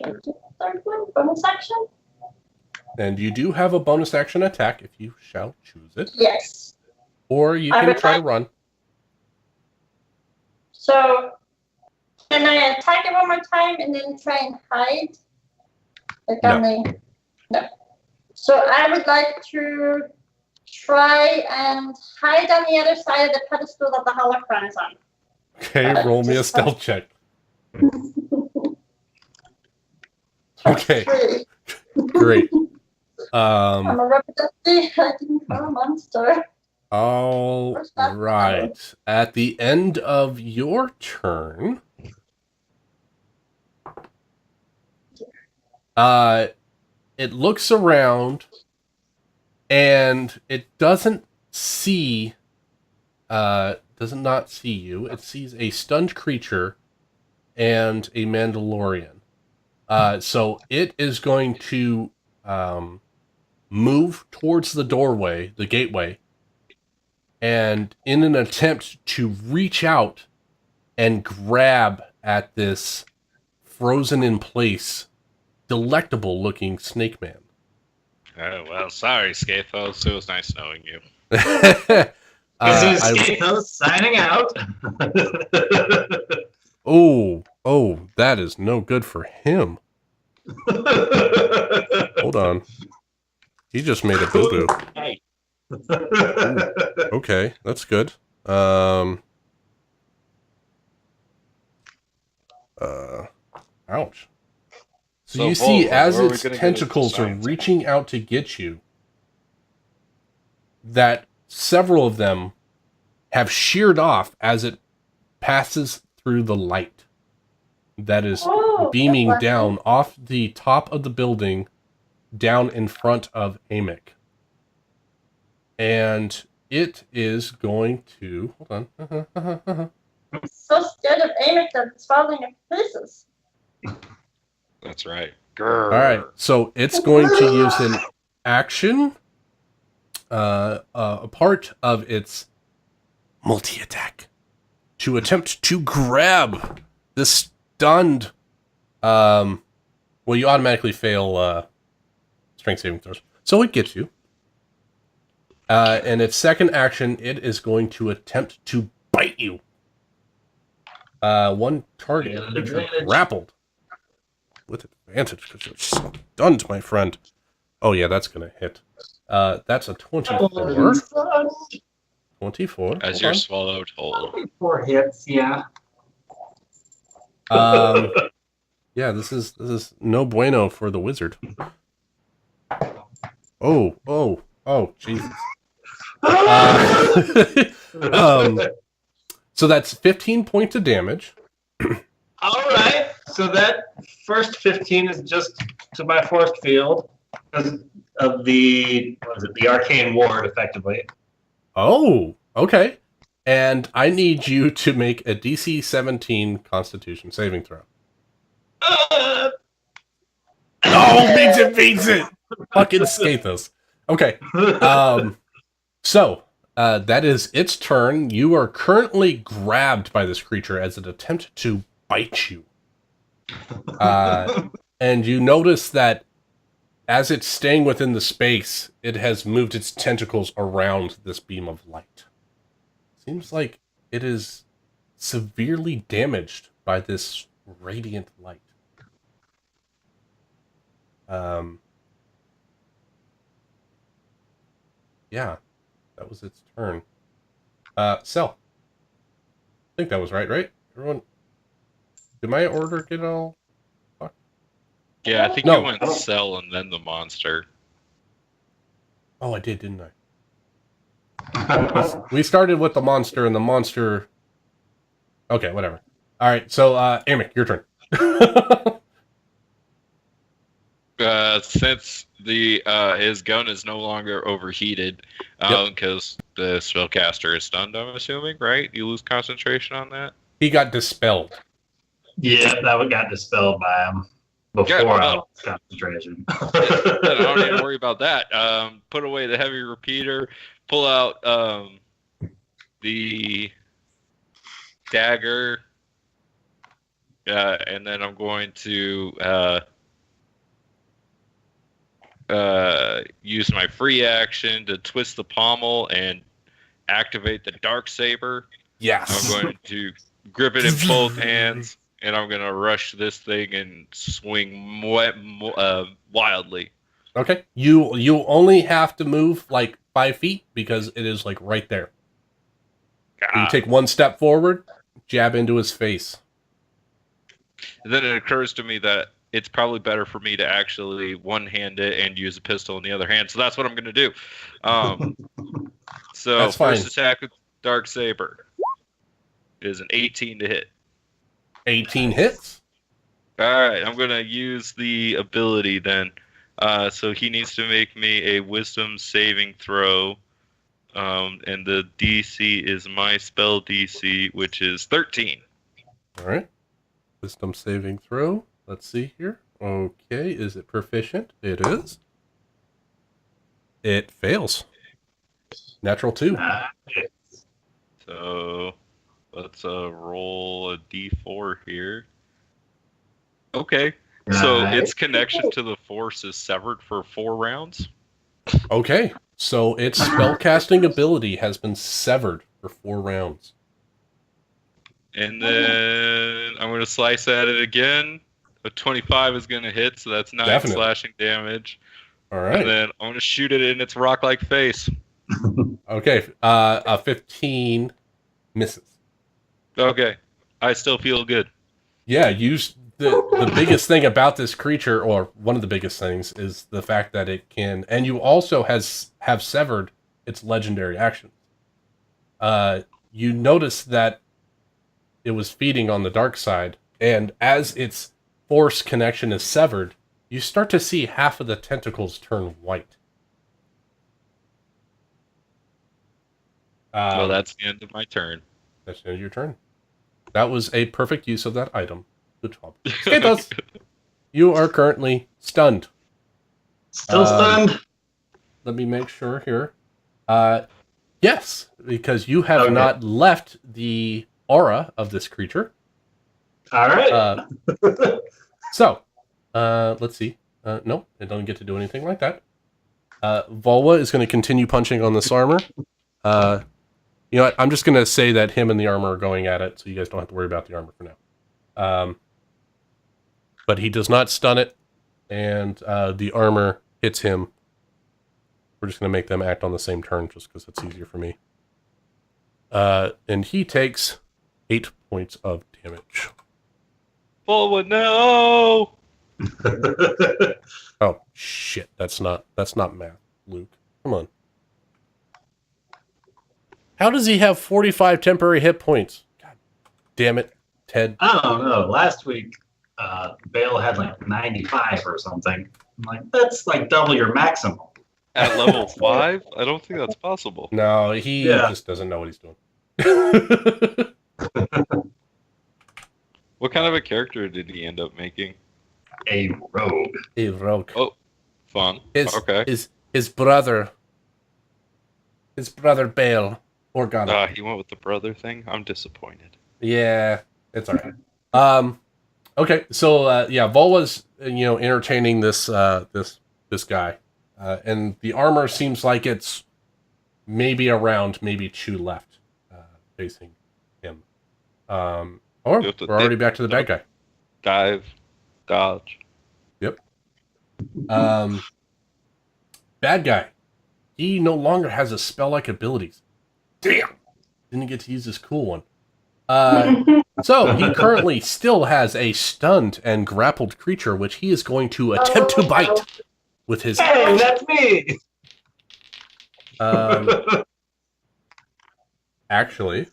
Third one, bonus action? And you do have a bonus action attack if you shall choose it. Yes. Or you I can would try to like- run. So, can I attack it one more time and then try and hide? Like no. So I would like to try and hide on the other side of the pedestal that the holocron is on. Okay, roll me a stealth check. Okay, 3. great. I'm a representative. I can call a monster. All right. At the end of your turn, it looks around and it does not see you. It sees a stunned creature and a Mandalorian. So it is going to move towards the doorway, the gateway, and in an attempt to reach out and grab at this frozen in place, delectable looking snake man. Oh, well, sorry, Scathos. It was nice knowing you. This is Scathos signing out. Oh, that is no good for him. Hold on. He just made a boo-boo. Hey. Okay, that's good. Ouch. So you see, as its tentacles are reaching out to get you, that several of them have sheared off as it passes through the light that is beaming down off the top of the building down in front of Amick. And it is going to... Hold on. I'm so scared of Amick that it's falling in pieces. That's right. All right, so it's going to use an action, a part of its multi-attack, to attempt to grab this stunned. Well, you automatically fail strength saving throws, so it gets you. And its second action, it is going to attempt to bite you. One target creature grappled. With advantage, because you're stunned, my friend. Oh, yeah, that's going to hit. That's a 24. 24. As you're swallowed whole. 4 hits, yeah. Yeah, this is no bueno for the wizard. Oh, Jesus. So that's 15 points of damage. All right. So that first 15 is just to my force field because of the arcane ward, effectively. Oh, okay. And I need you to make a DC 17 Constitution saving throw. Oh, beats it. Fucking Skathos. Okay. So, that is its turn. You are currently grabbed by this creature as it attempts to bite you. And you notice that as it's staying within the space, it has moved its tentacles around this beam of light. Seems like it is severely damaged by this radiant light. Yeah, that was its turn. Cell. I think that was right? Everyone, did my order get all? Yeah, I think No. you went Cell and then the monster. Oh, I did, didn't I? We started with the monster, and the monster... Okay, whatever. Alright, so, Amic, your turn. Since the his gun is no longer overheated, because the spellcaster is stunned, I'm assuming, right? You lose concentration on that? He got dispelled. Yeah, that one got dispelled by him before I lost concentration. I don't need to worry about that. Put away the heavy repeater, pull out the dagger, and then I'm going to use my free action to twist the pommel and activate the dark saber. Yes. I'm going to grip it in both hands, and I'm going to rush this thing and swing wildly. Okay. You only have to move like 5 feet because it is like right there. You take one step forward, jab into his face. And then it occurs to me that it's probably better for me to actually one-hand it and use a pistol in the other hand. So that's what I'm going to do. So That's fine. First attack with Dark Saber is an 18 to hit. 18 hits. All right, I'm going to use the ability then. So he needs to make me a Wisdom saving throw. And the DC is my spell DC, which is 13. All right. Wisdom saving throw. Let's see here. Okay, is it proficient? It is. It fails. Natural 2. So let's roll a d4 here. Okay. So its connection to the force is severed for 4 rounds. Okay. So its spellcasting ability has been severed for 4 rounds. And then I'm going to slice at it again. A 25 is going to hit, so that's 9 Definitely. slashing damage. All right. And then I'm going to shoot it in its rock-like face. Okay. A 15 misses. Okay. I still feel good. Yeah, the biggest thing about this creature, or one of the biggest things, is the fact that it can, and you also have severed its legendary action. You notice that it was feeding on the dark side, and as its force connection is severed, you start to see half of the tentacles turn white. Well, that's the end of my turn. That's the end of your turn. That was a perfect use of that item. Good job. Skathos, you are currently stunned. Still stunned? Let me make sure here. Yes, because you have Okay. not left the aura of this creature. All right. So, let's see. No, it doesn't get to do anything like that. Volwa is going to continue punching on this armor. You know what? I'm just going to say that him and the armor are going at it, so you guys don't have to worry about the armor for now. But he does not stun it, and the armor hits him. We're just going to make them act on the same turn just because it's easier for me. And he takes 8 points of damage. Forward, no! Oh shit, that's not math, Luke. Come on. How does he have 45 temporary hit points? God damn it, Ted. I don't know. Last week, Bale had like 95 or something. I'm like, that's like double your maximum. At level 5? I don't think that's possible. No, he Yeah. just doesn't know what he's doing. What kind of a character did he end up making? A rogue. A rogue. Oh, fun. Okay. His brother Bale Organa. He went with the brother thing? I'm disappointed. Yeah, it's all right. Okay, so yeah, Volva's entertaining this guy, and the armor seems like it's maybe around maybe 2 left facing him. Or we're already back to the bad guy. Dive, dodge. Yep. Bad guy. He no longer has a spell-like abilities. Damn! Didn't get to use this cool one. So he currently still has a stunned and grappled creature, which he is going to attempt to bite with his. Hey, that's me. Actually,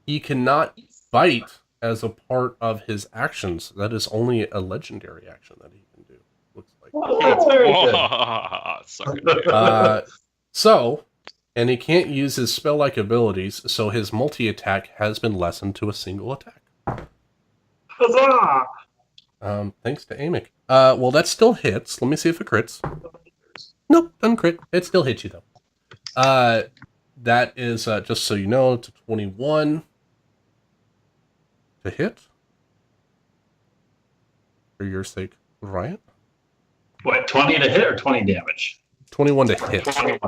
he cannot bite as a part of his actions. That is only a legendary action that he can do. Looks like. Oh, that's very good. Suck it, dude. And he can't use his spell-like abilities, so his multi-attack has been lessened to a single attack. Huzzah! Thanks to Amic. Well, that still hits. Let me see if it crits. Nope, doesn't crit. It still hits you, though. That is, just so you know, to 21 to hit. For your sake, Ryan. What, 20 to hit or 20 damage? 21 to hit. 21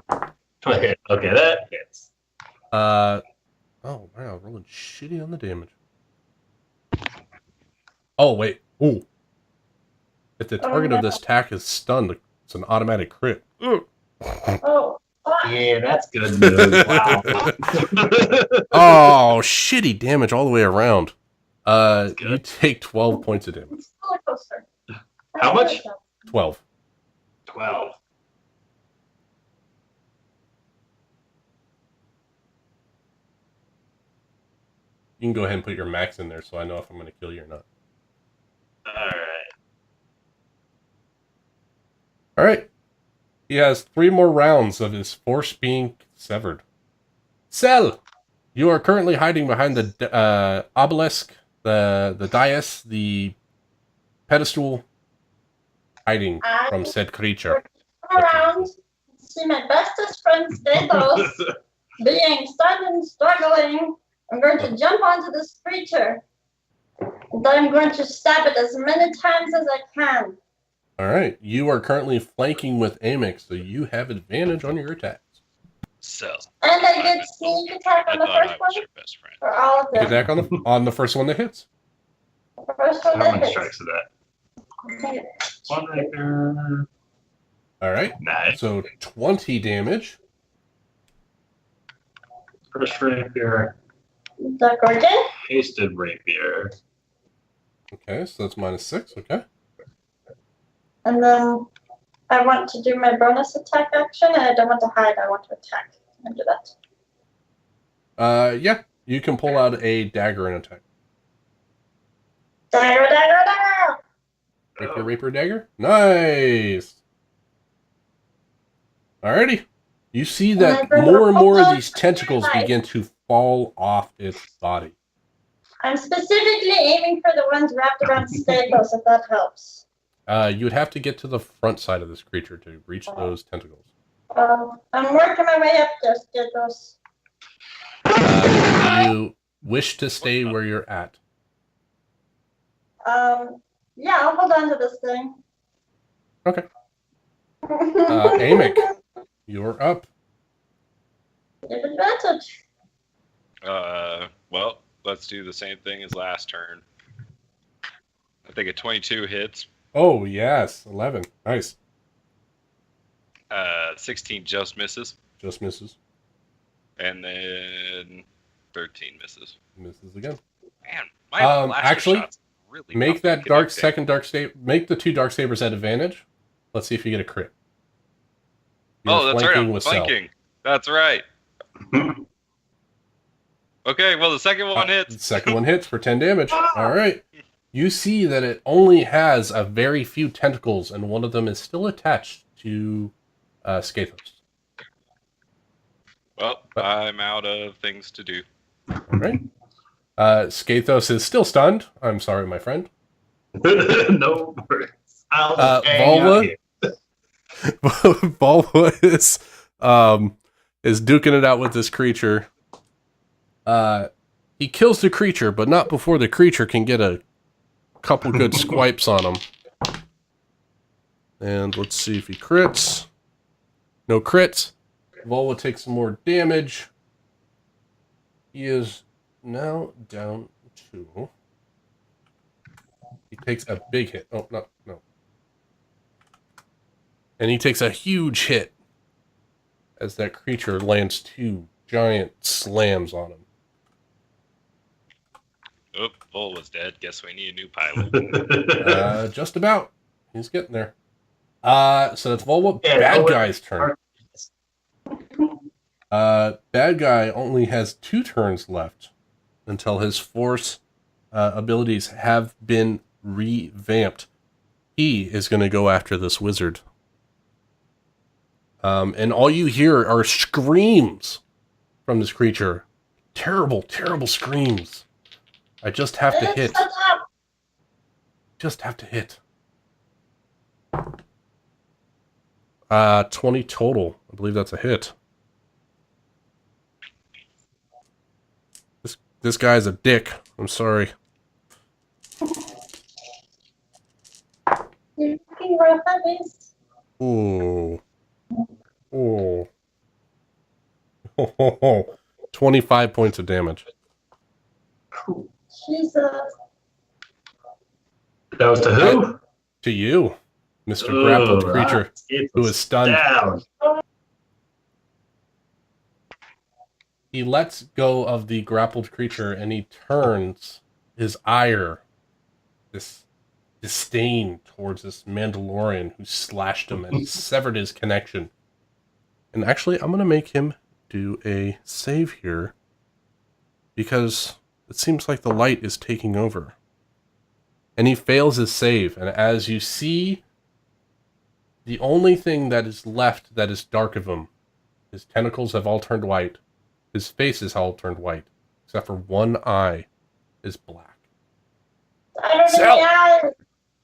to hit. Okay, that hits. Oh, wow, rolling shitty on the damage. Oh, wait. Ooh. If the target of this attack is stunned, it's an automatic crit. Oh, Yeah, that's good news. Wow. Oh, shitty damage all the way around. You good. take 12 points of damage. it's a roller coaster. How much? 12. 12. You can go ahead and put your max in there so I know if I'm going to kill you or not. Alright. Alright. He has 3 more rounds of his force being severed. Cell! You are currently hiding behind the obelisk, the dais, the pedestal, hiding from said creature. Come around, see my bestest friend Stathos being stunned and struggling. I'm going to jump onto this creature. And then I'm going to stab it as many times as I can. Alright, you are currently flanking with Amic, so you have advantage on your attacks. So. And I get sneak attack I on the thought I first was one? your best friend. Or all of Take them? attack on the first one that hits. The first one How that many hits. strikes is that? Okay. One rapier. Alright, Nice. so 20 damage. First rapier. The Gorgon? Hasted rapier. Okay, so that's -6, okay. And then I want to do my bonus attack action, and I don't want to hide, I want to attack. And do that. Yeah, you can pull out a dagger and attack. Dagger, dagger, dagger! Rapier, rapier, dagger. Nice! Alrighty. You see that more and more of these tentacles begin to fall off its body. I'm specifically aiming for the ones wrapped around Stathos, if that helps. You would have to get to the front side of this creature to reach those tentacles. I'm working my way up there, Stathos. Do you wish to stay where you're at? Yeah, I'll hold on to this thing. Okay. Amic, you're up. Give advantage. Well, let's do the same thing as last turn. I think a 22 hits. Oh, yes. 11. Nice. 16 just misses. Just misses. And then 13 misses. Misses again. Man, my My blaster actually, shots really make that connecting. make the 2 dark sabers at advantage. Let's see if you get a crit. Oh, that's right. I'm with Cell. flanking. That's right. Okay, well, the second one The hits. second one hits for 10 damage. All right. You see that it only has a very few tentacles, and one of them is still attached to Scathos. Well, I'm out of things to do. All right. Scathos is still stunned. I'm sorry, my friend. No worries. I'll just hang out Volva here. Volva is duking it out with this creature. He kills the creature, but not before the creature can get a couple good swipes on him. And let's see if he crits. No crits. Volva takes some more damage. He is now down to... He takes a big hit. Oh, no. And he takes a huge hit as that creature lands 2 giant slams on him. Oh, Bull was dead. Guess we need a new pilot. Just about. He's getting there. So that's Volva. Yeah, Bad Volva- guy's turn. Bad guy only has 2 turns left until his force abilities have been revamped. He is going to go after this wizard. And all you hear are screams from this creature. Terrible, terrible screams. I just have to hit. Just have to hit. 20 total. I believe that's a hit. This guy's a dick. I'm sorry. Ooh. Ooh. 25 points of damage. Jesus. That was to who? To you, Mr. Grappled Creature, It who was is stunned. down. He lets go of the grappled creature and he turns his ire, this disdain towards this Mandalorian who slashed him and severed his connection. And actually, I'm going to make him do a save here because it seems like the light is taking over. And he fails his save. And as you see, the only thing that is left that is dark of him, his tentacles have all turned white. His face is all turned white, except for one eye is black. I don't Sell. know the eyes.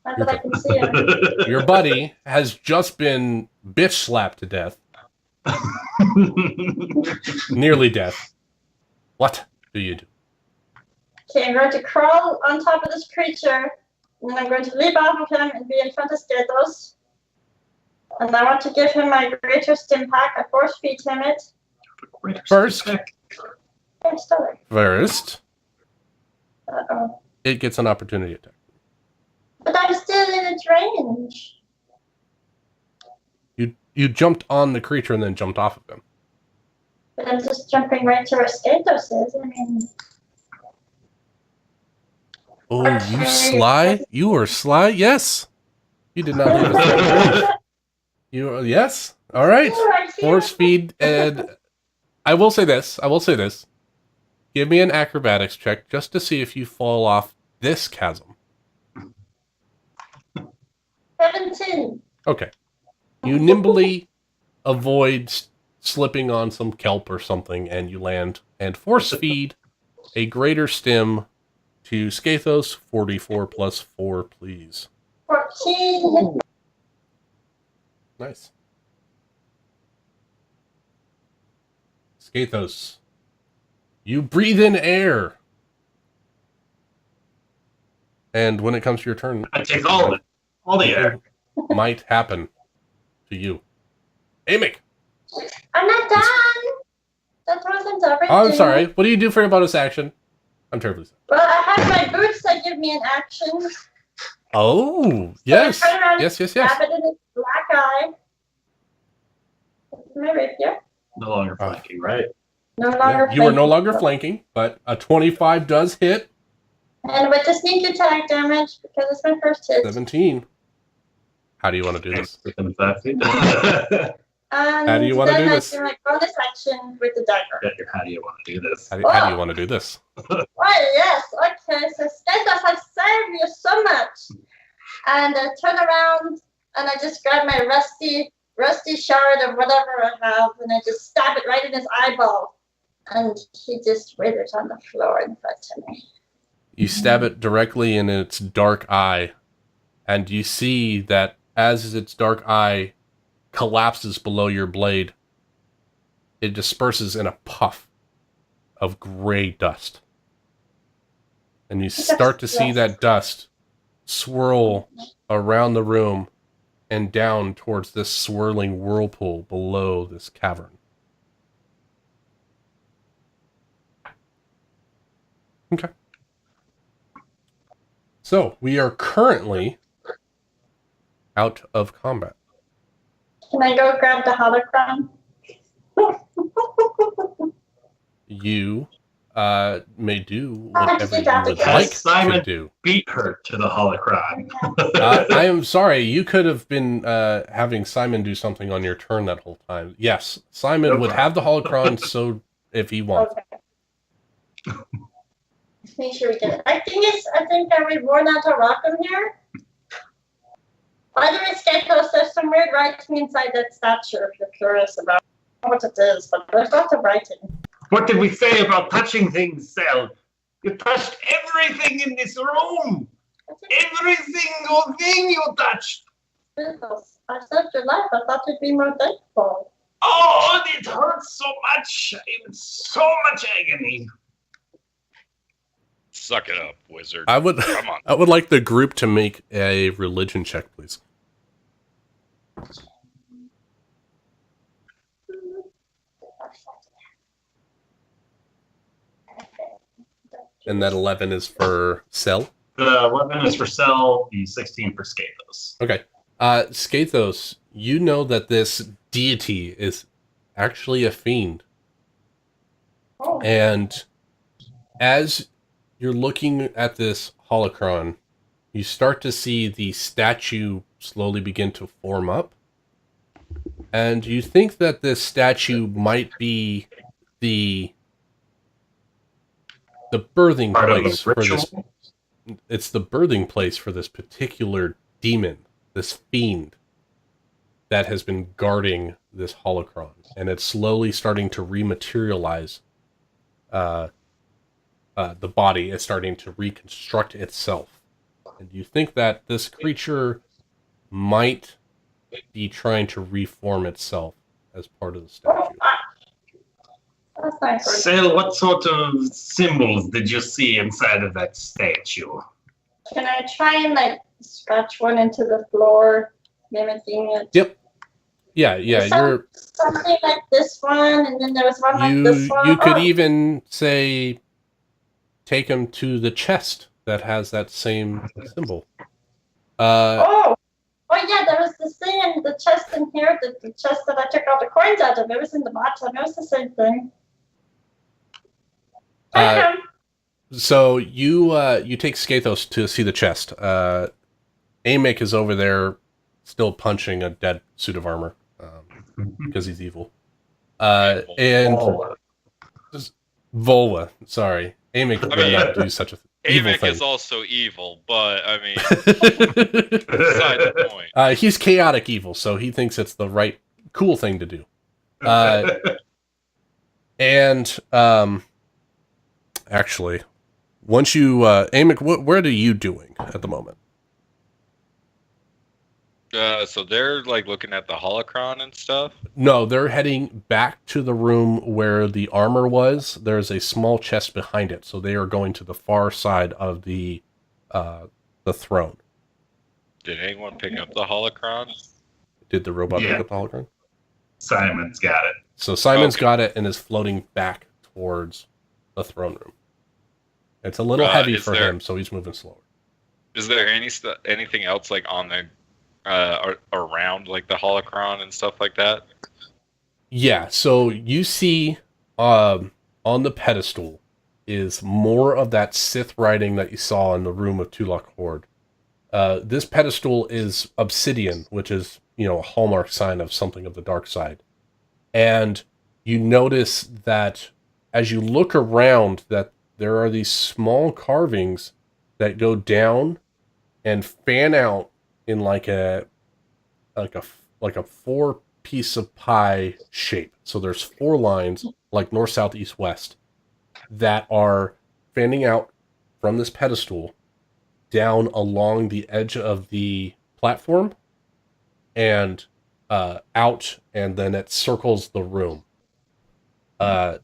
Not that I can see him. Your buddy has just been bitch slapped to death. Nearly death. What do you do? Okay, I'm going to crawl on top of this creature, and then I'm going to leap off of him and be in front of Scathos. And I want to give him my greater stim pack. I force feed him it. First, I'm still there. first, Uh-oh. it gets an opportunity attack. But I'm still in its range. You jumped on the creature and then jumped off of him. But I'm just jumping right to where Scathos is. I mean... Oh, you sly? You are sly? Yes. You did not leave us. Yes. All right. Force feed, and I will say this. Give me an acrobatics check just to see if you fall off this chasm. 17. Okay. You nimbly avoid slipping on some kelp or something, and you land and force feed a greater stim to Scathos. 44 plus 4, please. 14. Nice. Scathos, you breathe in air. And when it comes to your turn, I take all of it. All the air. might happen to you. Amick! I'm not done. That wasn't everything. Oh, I'm sorry. What do you do for your bonus action? I'm terribly sorry. Well, I have my boots that give me an action. Oh, yes. So I turn around Yes. and stab it in its black eye. My rapier. No longer flanking, right? No longer You are no flanking. longer flanking, but a 25 does hit. And with the sneak attack damage, because it's my first hit. 17. How do you want to do this? How do you wanna do this? I do my bonus action with the dagger. How do you want to do this? How do you want to do this? Well, yes, okay. So Sketos, I serve you so much. And I turn around and I just grab my rusty shard of whatever I have, and I just stab it right in his eyeball. And he just withers on the floor in front of me. You stab it directly in its dark eye, and you see that as its dark eye collapses below your blade, it disperses in a puff of gray dust. And you start to see that dust swirl around the room and down towards this swirling whirlpool below this cavern. Okay. So, we are currently out of combat. Can I go grab the holocron? You may do whatever you would Has like Simon to do. beat her to the holocron? I am sorry, you could have been having Simon do something on your turn that whole time. Yes, Simon would have the holocron so if he wants. Okay. Let's make sure we get it. I think we worn out a rock in here. By the way, Sketos, there's some weird writing inside that statue if you're curious about what it is, but there's lots of writing. What did we say about touching things, Sel? You touched everything in this room! Every single thing you touched! Sketos, I saved your life. I thought you'd be more thankful. Oh, it hurts so much! In so much agony! Suck it up, wizard. I would Come on. I would like the group to make a religion check, please. And that 11 is for Cell. The 11 is for Cell, the 16 for Sketos. Okay. Sketos, you know that this deity is actually a fiend. Oh. And as you're looking at this holocron, you start to see the statue slowly begin to form up. And you think that this statue might be the birthing Part of place the for this. ritual? It's the birthing place for this particular demon, this fiend that has been guarding this holocron, and it's slowly starting to rematerialize. The body is starting to reconstruct itself, and you think that this creature might be trying to reform itself as part of the statue. That's nice. Sel, what sort of symbols did you see inside of that statue? Can I try and scratch one into the floor, mimicking it? Yep. Yeah. You're something like this one, and then there was one like this one. You could even say, take him to the chest that has that same symbol. Oh yeah, there was this thing in the chest in here, the chest that I took all the coins out of. It was in the bottom. It was the same thing. So you take Sketos to see the chest. Amick is over there still punching a dead suit of armor because he's evil. And Volwa, sorry. Amick would not do such a evil Amick thing. is also evil, but I mean, beside the point. He's chaotic evil, so he thinks it's the right, cool thing to do. Actually, once you, Amick, what are you doing at the moment? So they're looking at the holocron and stuff. No, they're heading back to the room where the armor was. There's a small chest behind it, so they are going to the far side of the throne. Did anyone pick up the holocron? Did the robot pick up the holocron? Simon's got it. So Simon's got it and is floating back towards the throne room. It's a little heavy for him, so he's moving slower. Is there anything else on the around the holocron and stuff like that? Yeah, so you see on the pedestal is more of that Sith writing that you saw in the room of Tulak Horde. This pedestal is obsidian, which is, a hallmark sign of something of the dark side. And you notice that as you look around, that there are these small carvings that go down and fan out in like a 4-piece of pie shape. So there's 4 lines, like north, south, east, west, that are fanning out from this pedestal down along the edge of the platform and out, and then it circles the room.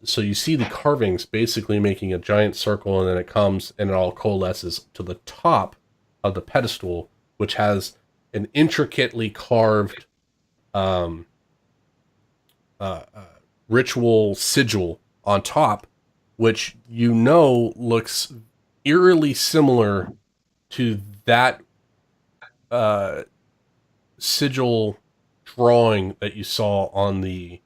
So you see the carvings basically making a giant circle, and then it comes and it all coalesces to the top of the pedestal, which has an intricately carved ritual sigil on top, which looks eerily similar to that sigil drawing that you saw on the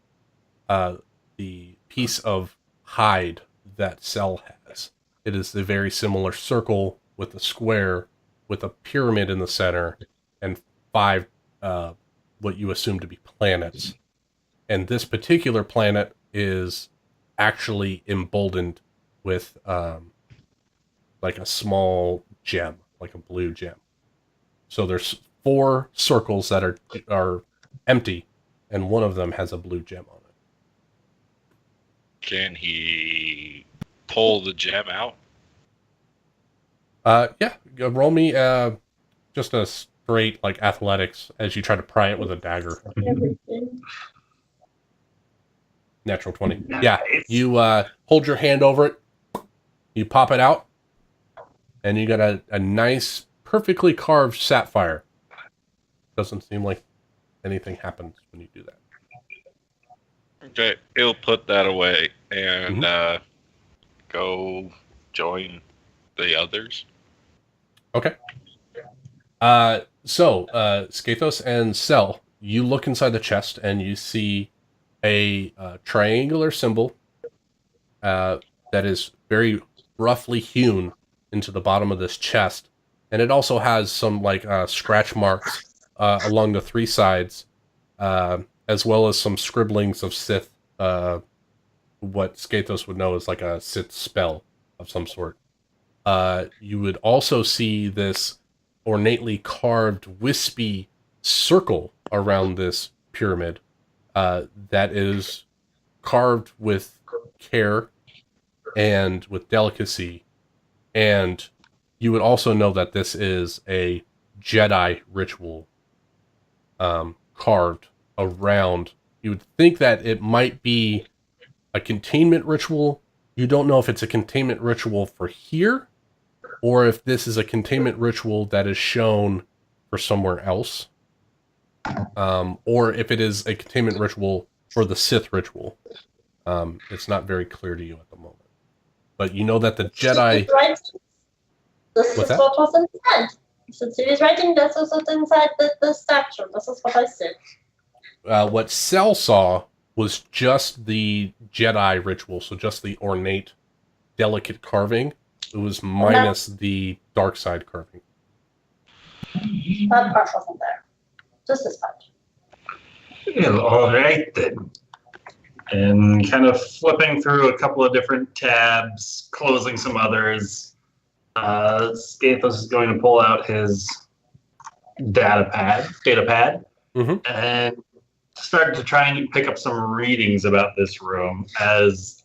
piece of hide that Cell has. It is a very similar circle with a square with a pyramid in the center and 5 what you assume to be planets. And this particular planet is actually emboldened with like a small gem, like a blue gem. So there's 4 circles that are empty, and one of them has a blue gem on it. Can he pull the gem out? Yeah. Roll me just a straight like athletics as you try to pry it with a dagger. Natural 20. Nice. Yeah. You hold your hand over it. You pop it out, and you got a nice, perfectly carved sapphire. Doesn't seem like anything happens when you do that. Okay, he'll put that away and go join the others. Okay. So, Skathos and Cell, you look inside the chest and you see a triangular symbol that is very roughly hewn into the bottom of this chest. And it also has some like scratch marks along the 3 sides, as well as some scribblings of Sith, what Skathos would know is like a Sith spell of some sort. You would also see this ornately carved wispy circle around this pyramid that is carved with care and with delicacy. And you would also know that this is a Jedi ritual carved around. You would think that it might be a containment ritual. You don't know if it's a containment ritual for here, or if this is a containment ritual that is shown for somewhere else, or if it is a containment ritual for the Sith ritual. It's not very clear to you at the moment. But you know that the Jedi... This What's is that? what was inside. Since he was writing, this was what's inside the statue. This is what I said. What Cell saw was just the Jedi ritual, so just the ornate, delicate carving. It was minus the dark side carving. That part wasn't there. Just this part. Yeah, all right then. And kind of flipping through a couple of different tabs, closing some others, Skathos is going to pull out his data pad, and start to try and pick up some readings about this room as,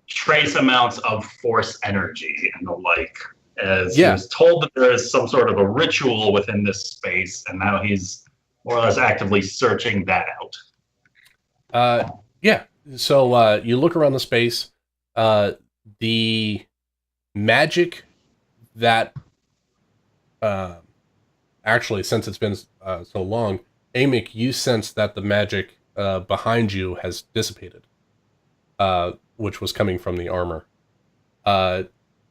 trace amounts of force energy and the like. As he was told that there is some sort of a ritual within this space, and now he's more or less actively searching that out. So you look around the space. The magic that actually, since it's been so long, Amik, you sense that the magic behind you has dissipated, which was coming from the armor.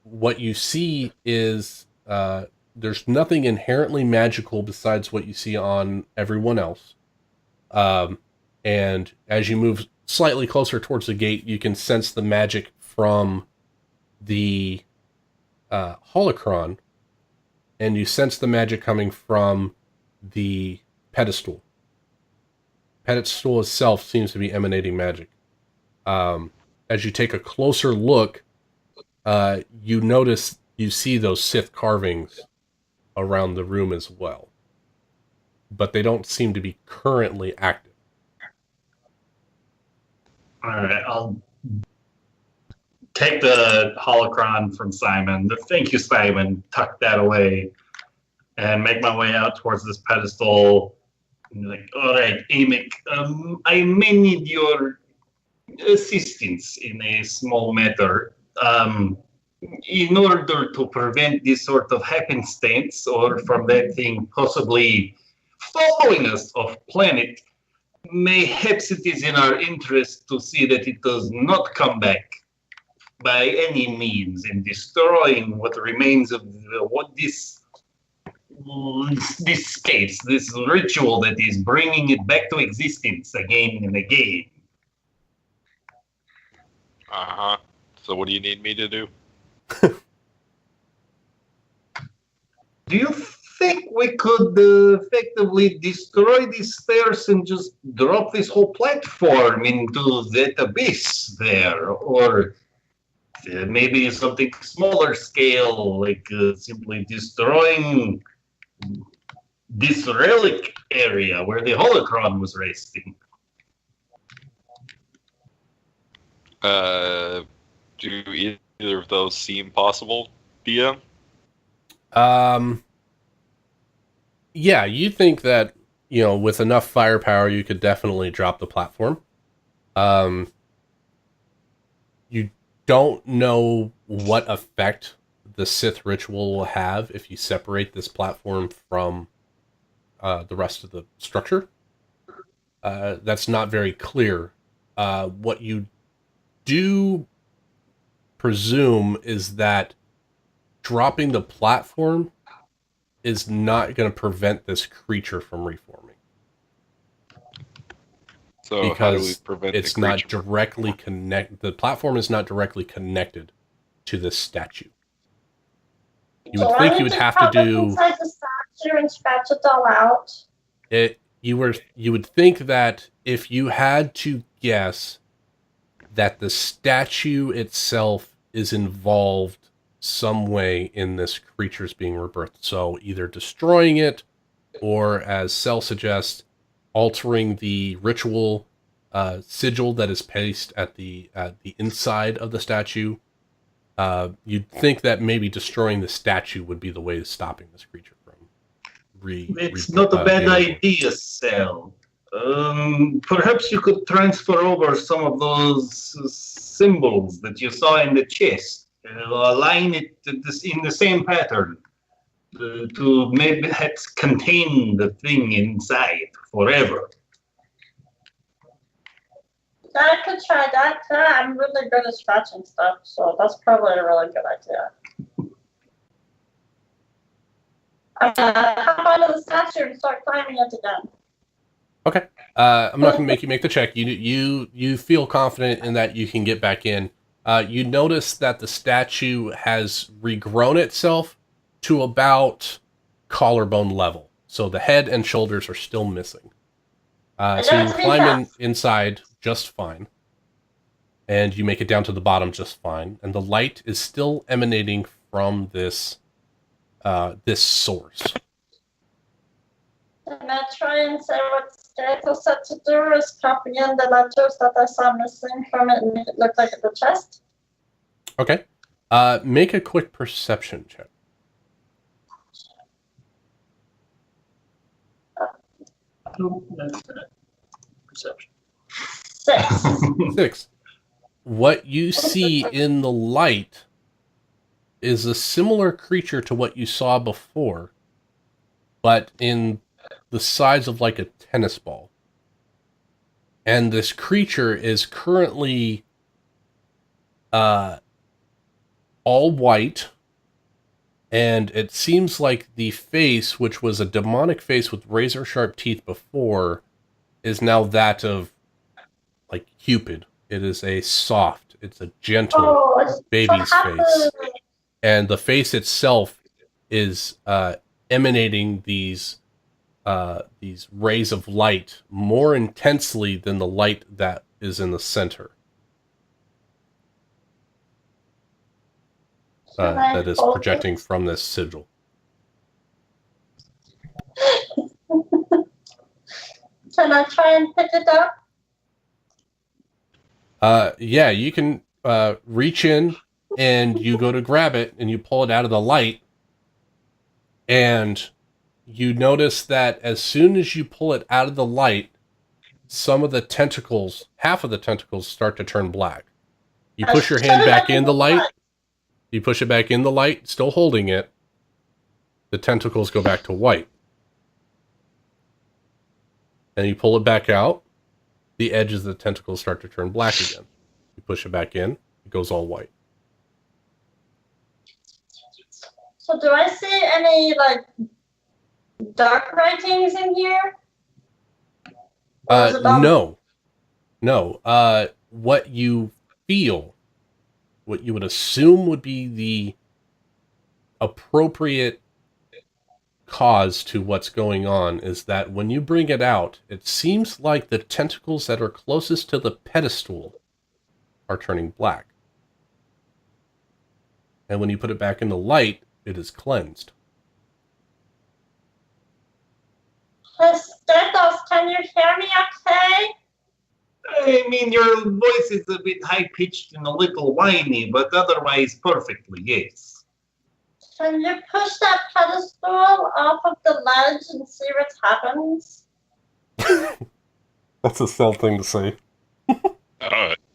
What you see is there's nothing inherently magical besides what you see on everyone else. And as you move slightly closer towards the gate, you can sense the magic from the holocron, and you sense the magic coming from the pedestal. Pedestal itself seems to be emanating magic. As you take a closer look, you see those Sith carvings around the room as well, but they don't seem to be currently active. All right, I'll take the holocron from Simon. Thank you, Simon. Tuck that away and make my way out towards this pedestal. And like, all right, Amic, I may need your assistance in a small matter. In order to prevent this sort of happenstance or from that thing possibly following us off planet, mayhaps it is in our interest to see that it does not come back by any means in destroying what remains of what this states, this ritual that is bringing it back to existence again and again. Uh-huh. So what do you need me to do? Do you think we could effectively destroy these stairs and just drop this whole platform into that abyss there? Or maybe something smaller scale, like simply destroying this relic area where the holocron was resting? Do either of those seem possible, DM? Yeah, you think that, with enough firepower, you could definitely drop the platform. You don't know what effect the Sith ritual will have if you separate this platform from the rest of the structure. That's not very clear. What you do presume is that dropping the platform is not going to prevent this creature from reforming. So because how do we prevent it's the not creature directly connected. The platform is not directly connected to this statue. You would think you would have to do inside the statue and scratch it all out. it. You would think that if you had to guess that the statue itself is involved some way in this creature's being rebirthed. So either destroying it, or as Cell suggests, altering the ritual sigil that is pasted at the inside of the statue. You'd think that maybe destroying the statue would be the way to stopping this creature from It's not a bad idea, Cell. Perhaps you could transfer over some of those symbols that you saw in the chest, align it in the same pattern to maybe contain the thing inside forever. I could try that. I'm really good at scratching stuff, so that's probably a really good idea. I'm gonna hop onto the statue and start climbing it again. Okay. I'm not going to make you make the check. You feel confident in that you can get back in. You notice that the statue has regrown itself to about collarbone level. So the head and shoulders are still missing. So you can climb inside just fine. And you make it down to the bottom just fine. And the light is still emanating from this source. And I try and say what Stato said to do is copy in the letters that I saw missing from it and make it look like the chest. Okay. Make a quick perception check. Perception. 6. 6. What you see in the light is a similar creature to what you saw before, but in the size of like a tennis ball. And this creature is currently all white, and it seems like the face, which was a demonic face with razor sharp teeth before, is now that of like Cupid. It is a soft It's a gentle Oh, it's baby's so face. happy. And the face itself is emanating these rays of light more intensely than the light that is in the center. That is projecting from this sigil. Can I try and pick it up? Yeah, you can reach in and you go to grab it and you pull it out of the light, and you notice that as soon as you pull it out of the light, some of the tentacles, half of the tentacles, start to turn black. You push your hand back in the light. You push it back in the light, still holding it. The tentacles go back to white. And you pull it back out. The edges of the tentacles start to turn black again. You push it back in. It goes all white. So do I see any like dark writings in here? Or is it all- No. What you feel, what you would assume would be the appropriate cause to what's going on is that when you bring it out, it seems like the tentacles that are closest to the pedestal are turning black. And when you put it back in the light, it is cleansed. Stathos, can you hear me okay? I mean, your voice is a bit high-pitched and a little whiny, but otherwise perfectly, yes. Can you push that pedestal off of the ledge and see what happens? That's a stealth thing to say.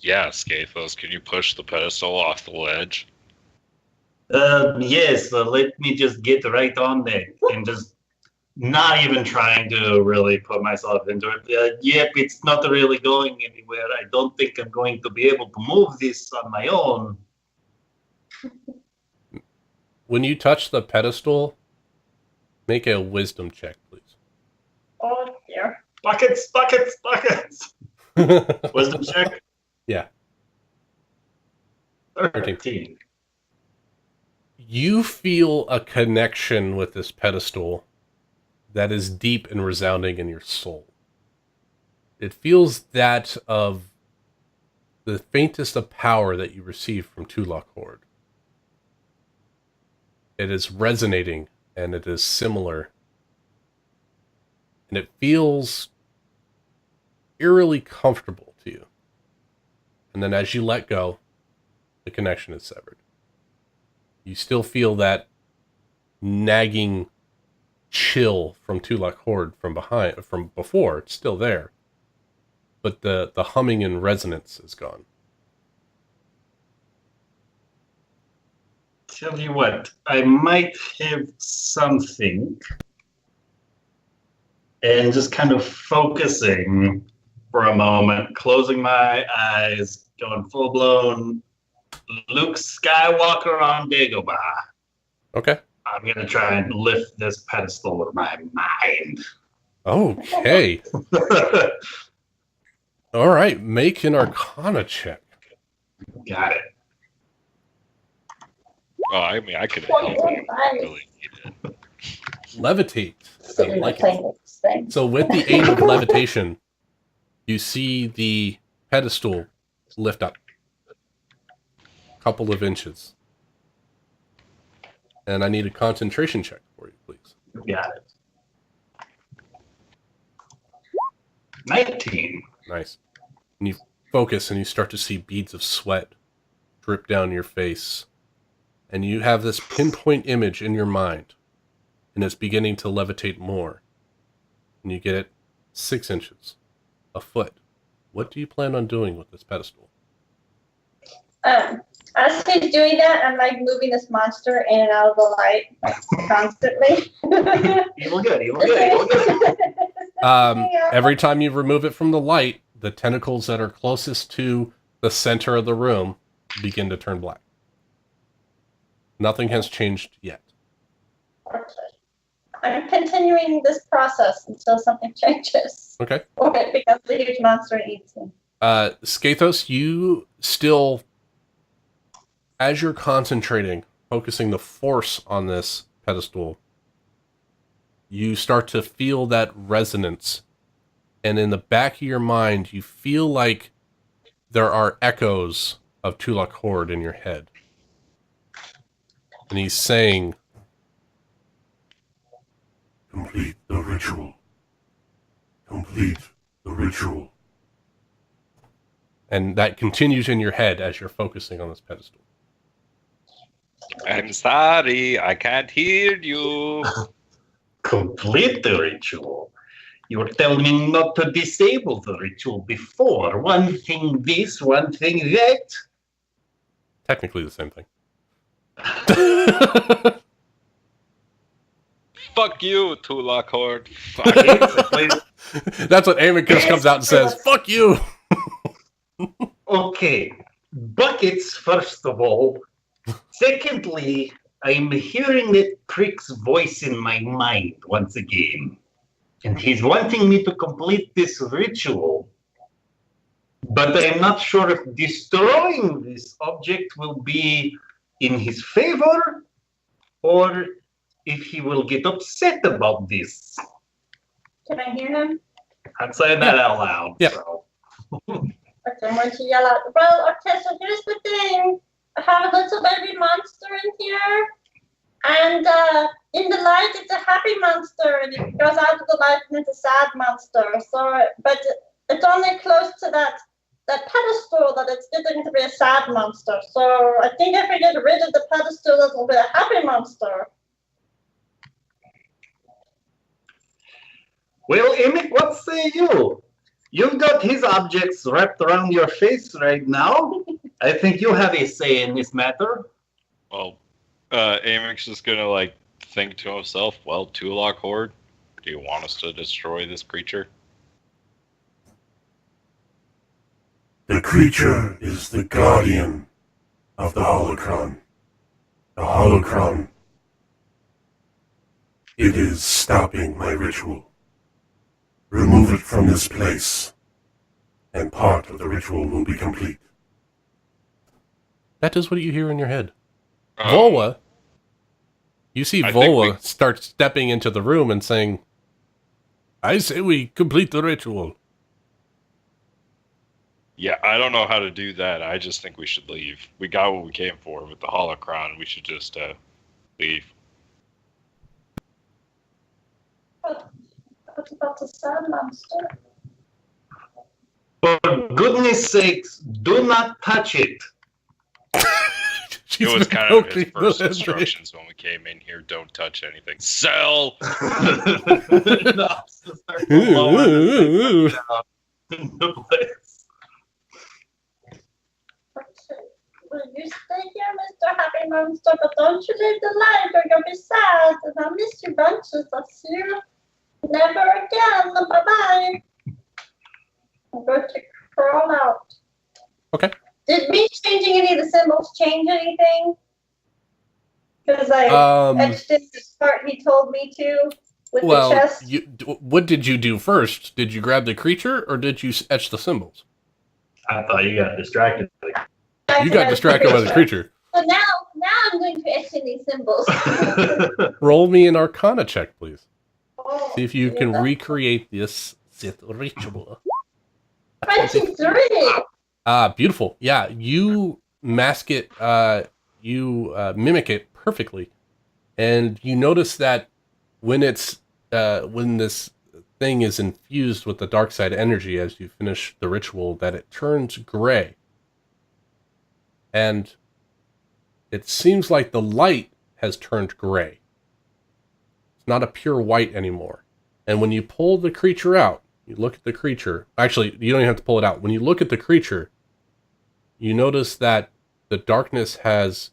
Yeah, Scathos, can you push the pedestal off the ledge? Yes, let me just get right on there and just not even trying to really put myself into it. Yep, it's not really going anywhere. I don't think I'm going to be able to move this on my own. When you touch the pedestal, make a wisdom check, please. Oh dear. Buckets! Wisdom check? Yeah. 13. You feel a connection with this pedestal that is deep and resounding in your soul. It feels that of the faintest of power that you receive from Tulak Horde. It is resonating, and it is similar. And it feels eerily comfortable to you. And then as you let go, the connection is severed. You still feel that nagging chill from Tulak Horde from before. It's still there. But the humming and resonance is gone. Tell you what, I might have something. And just kind of focusing for a moment, closing my eyes, going full-blown Luke Skywalker on Dagobah. Okay. I'm going to try and lift this pedestal with my mind. Okay. All right. Make an Arcana check. Got it. Oh, I mean, I could help you. Really needed. Levitate. I like it. So with the aid of levitation, you see the pedestal lift up a couple of inches. And I need a concentration check for you, please. Got it. 19. Nice. And you focus and you start to see beads of sweat drip down your face. And you have this pinpoint image in your mind. And it's beginning to levitate more. And you get it 6 inches, a foot. What do you plan on doing with this pedestal? As he's doing that, I'm like moving this monster in and out of the light constantly. Evil good, evil good, evil good. Every time you remove it from the light, the tentacles that are closest to the center of the room begin to turn black. Nothing has changed yet. Okay. I'm continuing this process until something changes. Okay. Okay, because the huge monster eats me. Scathos, you still as you're concentrating, focusing the force on this pedestal, you start to feel that resonance. And in the back of your mind, you feel like there are echoes of Tulak Horde in your head. And he's saying, Complete the ritual. Complete the ritual. and that continues in your head as you're focusing on this pedestal. I'm sorry, I can't hear you. Complete the ritual. You're telling me not to disable the ritual before. One thing this, one thing that. Technically the same thing. Fuck you, Tulak Horde. Fuck. Basically, That's what Amicus comes out and says, fuck you! okay, buckets first of all. Secondly, I'm hearing that prick's voice in my mind once again. And he's wanting me to complete this ritual. But I'm not sure if destroying this object will be in his favor or if he will get upset about this. Can I hear him? I'm saying that out loud. Yeah. So. Okay, I'm going to yell out. Well, okay, so here's the thing. I have a little baby monster in here. And in the light, it's a happy monster. And it goes out of the light and it's a sad monster. So, but it's only close to that pedestal that it's getting to be a sad monster. So I think if we get rid of the pedestal, it will be a happy monster. Well, Emmett, what say you? You've got his objects wrapped around your face right now. I think you have a say in this matter. Well, Amic's just gonna think to himself, well, Tulak Horde, do you want us to destroy this creature? The creature is the guardian of the holocron. The holocron. It is stopping my ritual. Remove it from this place, and part of the ritual will be complete. That is what you hear in your head. Um, Vola, you see I Vola think start stepping into the room and saying, I say we complete the ritual. Yeah, I don't know how to do that. I just think we should leave. We got what we came for with the holocron. We should just leave. What about the sad monster? For goodness sakes, do not touch it. She's It was been kind of his poking first the- instructions when we came in here. Don't touch anything. Sell! No, so start to lower this thing down into place. Okay. Will you stay here, Mr. Happy Monster? But don't you leave the light or you'll be sad. And I'll miss you bunches. I'll see you never again. Bye-bye. I'm going to crawl out. Okay. Did me changing any of the symbols change anything? Because I etched in this part he told me to with the chest. What did you do first? Did you grab the creature or did you etch the symbols? I thought you got distracted. You got distracted by the creature. So now I'm going to etch in these symbols. Roll me an Arcana check, please. Oh, See if you can yeah. recreate this Sith ritual. 23. Beautiful. Yeah, you mask it, you mimic it perfectly. And you notice that when this thing is infused with the dark side energy as you finish the ritual, that it turns gray. And it seems like the light has turned gray. It's not a pure white anymore. And when you pull the creature out, you look at the creature. Actually, you don't even have to pull it out. When you look at the creature, you notice that the darkness has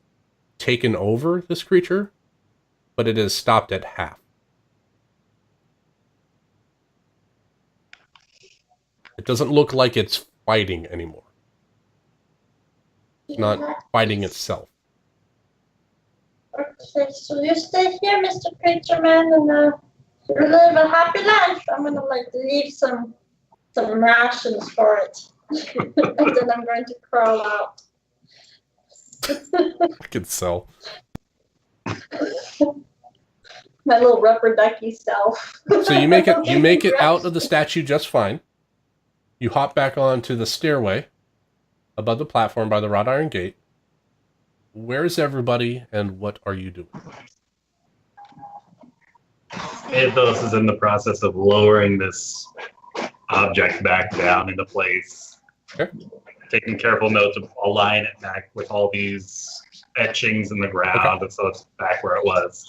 taken over this creature, but it has stopped at half. It doesn't look like it's fighting anymore. It's not fighting itself. Okay, so you stay here, Mr. Creature Man, and you live a happy life. I'm gonna leave some rations for it. And then I'm going to crawl out. I could sell. My little rubber ducky self. So you make it out of the statue just fine. You hop back onto the stairway above the platform by the wrought iron gate. Where's everybody and what are you doing? Athos is in the process of lowering this object back down into place. Okay. Taking careful note to align it back with all these etchings in the ground, and so it's back where it was.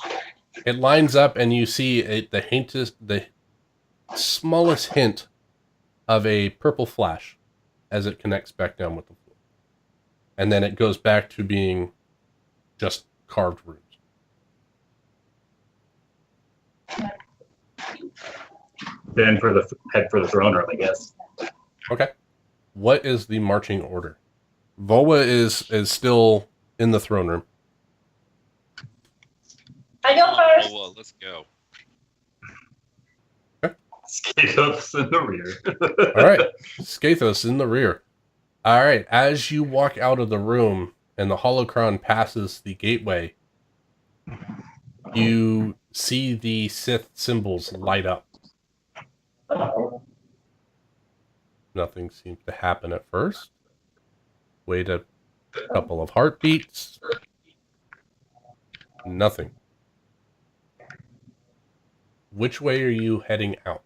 It lines up, and you see the smallest hint of a purple flash as it connects back down with the floor. And then it goes back to being just carved runes. Then head for the throne room, I guess. Okay. What is the marching order? Voa is still in the throne room. I go first. Well, let's go. Skatos in the rear. All right. Skathos in the rear. All right. As you walk out of the room and the holocron passes the gateway, you see the Sith symbols light up. Nothing seems to happen at first. Wait a couple of heartbeats. Nothing. Which way are you heading out?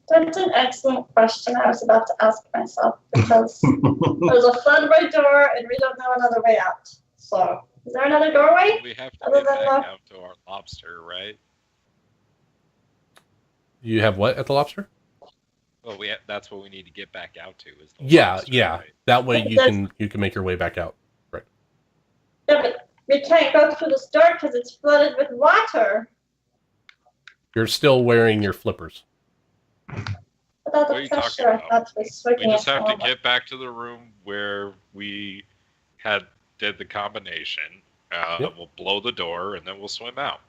That's an excellent question I was about to ask myself, because there's a floodway door and we don't know another way out. So, is there another doorway? We have to Other get than back the- out to our lobster, right? You have what at the lobster? Well, that's what we need to get back out to. Is the Yeah, lobster, yeah. right? That way you can make your way back out. Yeah, but we can't go through this door because it's flooded with water. You're still wearing your flippers. Without What are the you talking pressure, I about? thought we was We swinging just it have to over. get back to the room where we did the combination. Yep. We'll blow the door and then we'll swim out.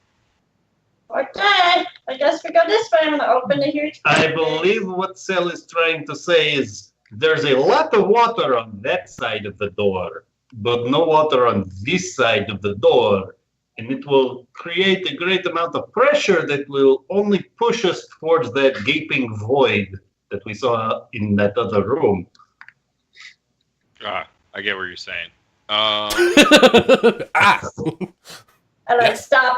Okay, I guess we go this way. I'm gonna open the huge. I believe what Cell is trying to say is there's a lot of water on that side of the door, but no water on this side of the door. And it will create a great amount of pressure that will only push us towards that gaping void that we saw in that other room. I get what you're saying. Ah! And I Yes. stop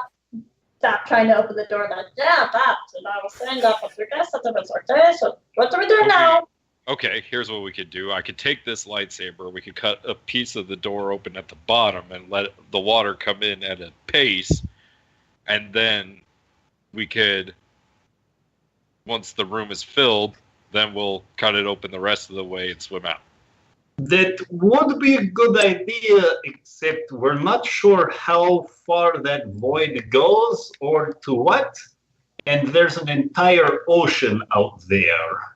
trying to open the door. Like, yeah, that. And I was saying that, but we guess that was okay. So what do we do now? Okay, here's what we could do. I could take this lightsaber. We could cut a piece of the door open at the bottom and let the water come in at a pace. And then we could, once the room is filled, then we'll cut it open the rest of the way and swim out. That would be a good idea, except we're not sure how far that void goes or to what. And there's an entire ocean out there.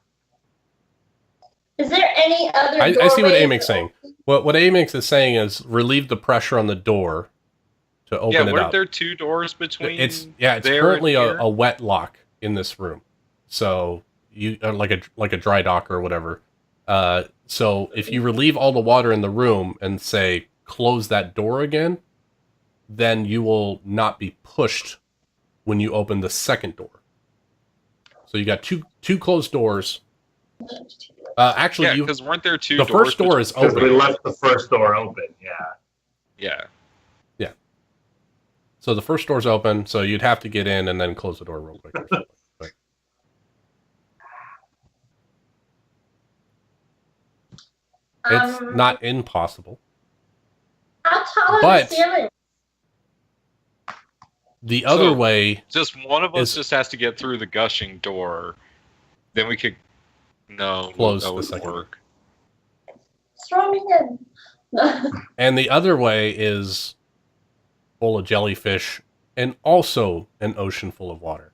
Is there any other? I see what doorways Amic's saying. What Amix is saying is relieve the pressure on the door to open Yeah, it weren't up. there two doors between? It's there currently and here? a wet lock in this room. So you like a dry dock or whatever. So if you relieve all the water in the room and say close that door again, then you will not be pushed when you open the second door. So you got two closed doors. Actually, Yeah, because weren't there two the doors? first door is Because we open. left the first door open, yeah. Yeah. So the first door's open, so you'd have to get in and then close the door real quick. But it's not impossible. How tall are but- the ceilings? The other way, Just one of us Is- just has to get through the gushing door. Then we could. No, Close that the wouldn't second work. Throw me in. and the other way is full of jellyfish and also an ocean full of water.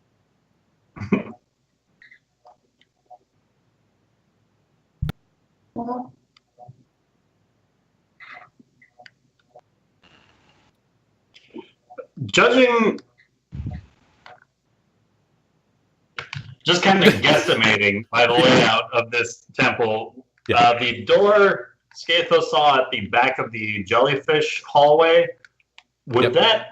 Judging, just kind of guesstimating by the layout of this temple, Yeah. the door Scathos saw at the back of the jellyfish hallway, would Yep. that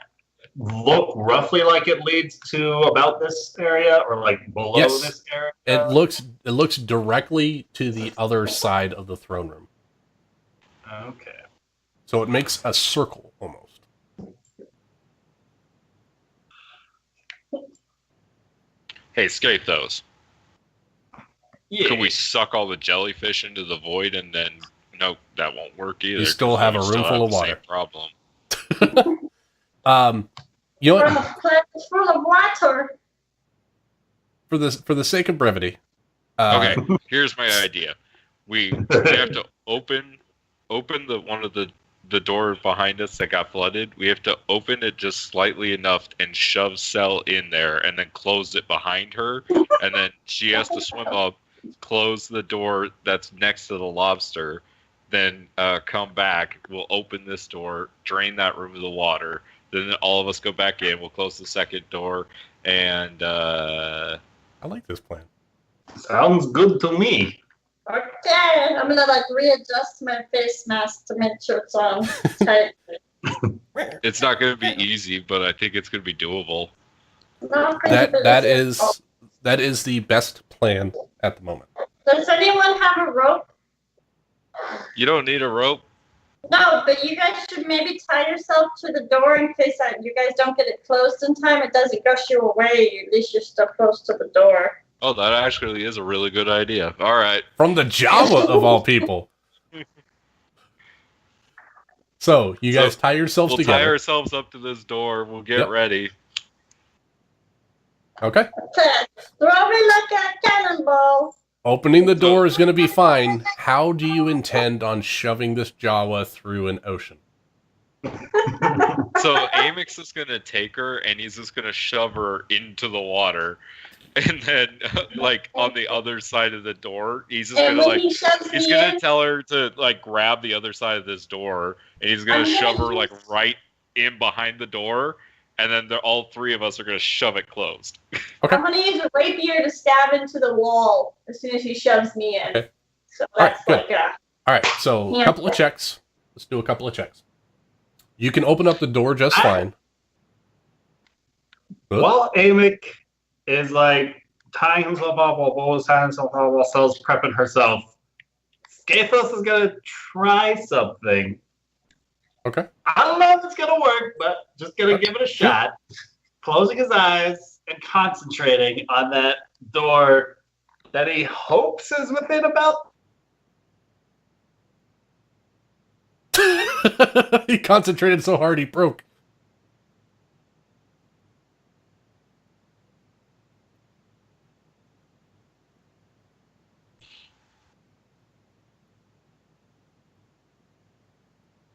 look roughly like it leads to about this area or like below Yes. this area? It looks directly to the other side of the throne room. Okay. So it makes a circle almost. Hey, Scathos. Yeah. Could we suck all the jellyfish into the void and then... Nope, that won't work either. You still 'cause have then a you room still full have of the same water. problem. You know From what? a plant full of water. For the sake of brevity. Okay, here's my idea. We have to open one of the doors behind us that got flooded. We have to open it just slightly enough and shove Cell in there, and then close it behind her, and then she has to swim up, close the door that's next to the lobster, then come back. We'll open this door, drain that room of the water. Then all of us go back in. We'll close the second door, and I like this plan. Sounds good to me. Okay, I'm gonna like readjust my face mask to make sure it's on tight. it's not going to be easy, but I think it's going to be doable. Not crazy, but That it's- is the best plan at the moment. Does anyone have a rope? You don't need a rope. No, but you guys should maybe tie yourself to the door in case you guys don't get it closed in time. It doesn't gush you away. At least you're still close to the door. Oh, that actually is a really good idea. All right. From the Java of all people. So you guys tie yourselves We'll tie together. ourselves up to this door. We'll get Yep. ready. Okay. Okay, throw me like a cannonball. Opening the door is going to be fine. How do you intend on shoving this Jawa through an ocean? So Amix is going to take her, and he's just going to shove her into the water. And then, like, on the other side of the door, he's just And going to, when like... he shoves He's me gonna in, tell her to like grab the other side of this door, and he's gonna I'm gonna shove her like use- right in behind the door, and then all three of us are gonna shove it closed. Okay. I'm gonna use a rapier to stab into the wall as soon as he shoves me in. Okay. So All right, that's good. like a All right. So Yeah. a couple of checks. Let's do a couple of checks. You can open up the door just fine. Good. While Amic is like tying himself up while Bo is tying himself up while Cell's prepping herself, Scathos is gonna try something. Okay. I don't know if it's gonna work, but just gonna give it a shot. Closing his eyes and concentrating on that door that he hopes is within about. He concentrated so hard he broke.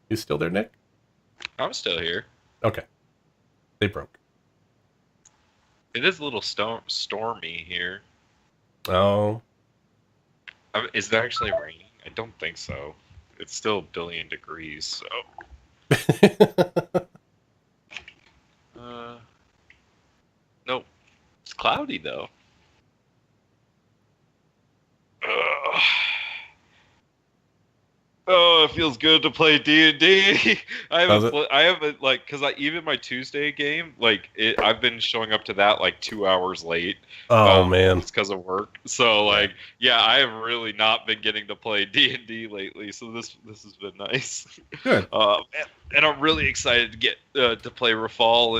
You still there, Nick? I'm still here. Okay. They broke. It is a little stormy here. Oh. Is it actually raining? I don't think so. It's still a billion degrees. So. Nope. It's cloudy though. Ugh. Oh, it feels good to play D&D. I haven't like, because even my Tuesday game, like, I've been showing up to that like 2 hours late. Oh, man. It's because of work. So like, yeah, I have really not been getting to play D&D lately. So this has been nice. Good. And I'm really excited to get to play Rafal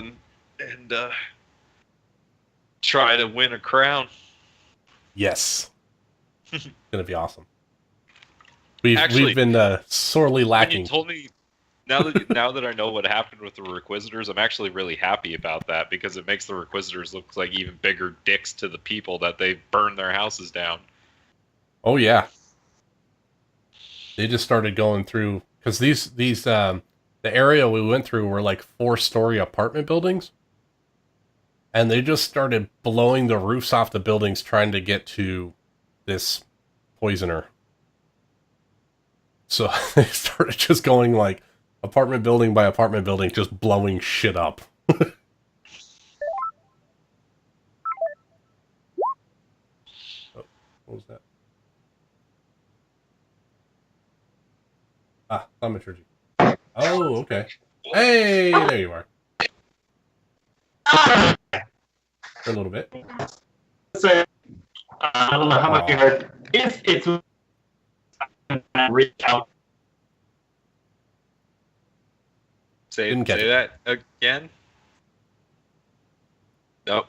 and try to win a crown. Yes. It's gonna be awesome. We've Actually, been sorely When lacking. you told me now that I know what happened with the Requisitors, I'm actually really happy about that because it makes the Requisitors look like even bigger dicks to the people that they burned their houses down. Oh yeah. They just started going through because these the area we went through were like 4-story apartment buildings, and they just started blowing the roofs off the buildings trying to get to this poisoner. So they started just going like apartment building by apartment building, just blowing shit up. Oh, what was that? Thaumaturgy. Oh, okay. Hey, there you are. For a little bit. So, I don't know how much you heard. If it's reach out. Say Didn't catch it. that again. Nope.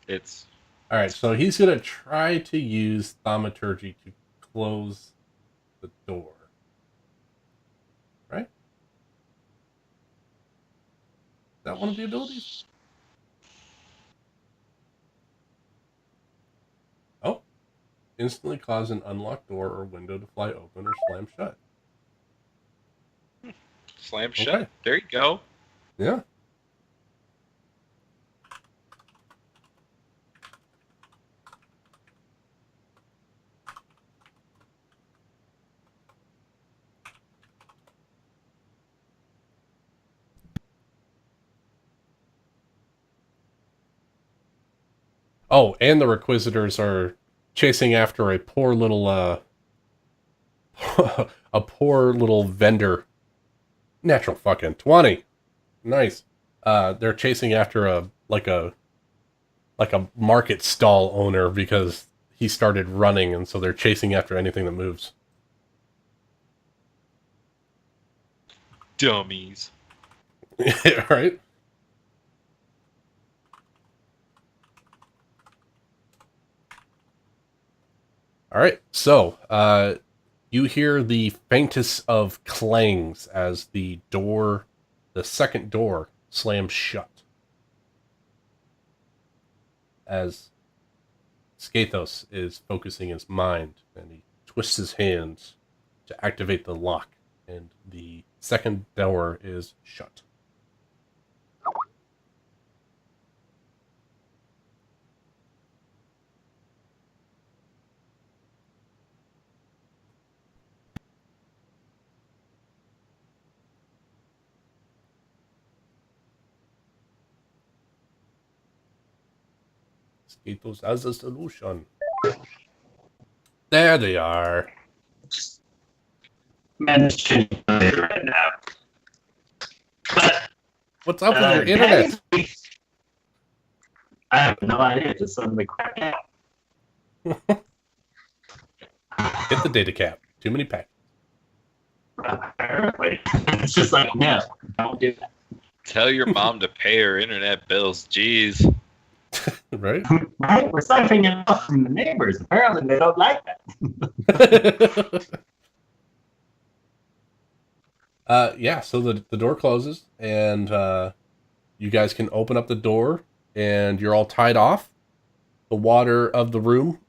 It's All right, so he's going to try to use Thaumaturgy to close the door. Right? Is that one of the abilities? Oh. Instantly cause an unlocked door or window to fly open or slam shut. slam shut. Okay. There you go. Yeah. Oh, and the Requisitors are chasing after a poor little a poor little vendor. Natural fucking 20. Nice. They're chasing after a market stall owner because he started running, and so they're chasing after anything that moves. Dummies. Right? All right. So, you hear the faintest of clangs as the second door slams shut. As Skathos is focusing his mind, and he twists his hands to activate the lock, and the second door is shut. Skathos has a solution. There they are. Managed to right now. But What's up with your internet? I have no idea. Just suddenly cracked out. Hit the data cap. Too many packets. Apparently, it's just like no, don't do that. Tell your mom to pay her internet bills. Jeez. Right? Right? We're siphoning it off from the neighbors. Apparently, they don't like that. Yeah, so the door closes, and you guys can open up the door, and you're all tied off. The water of the room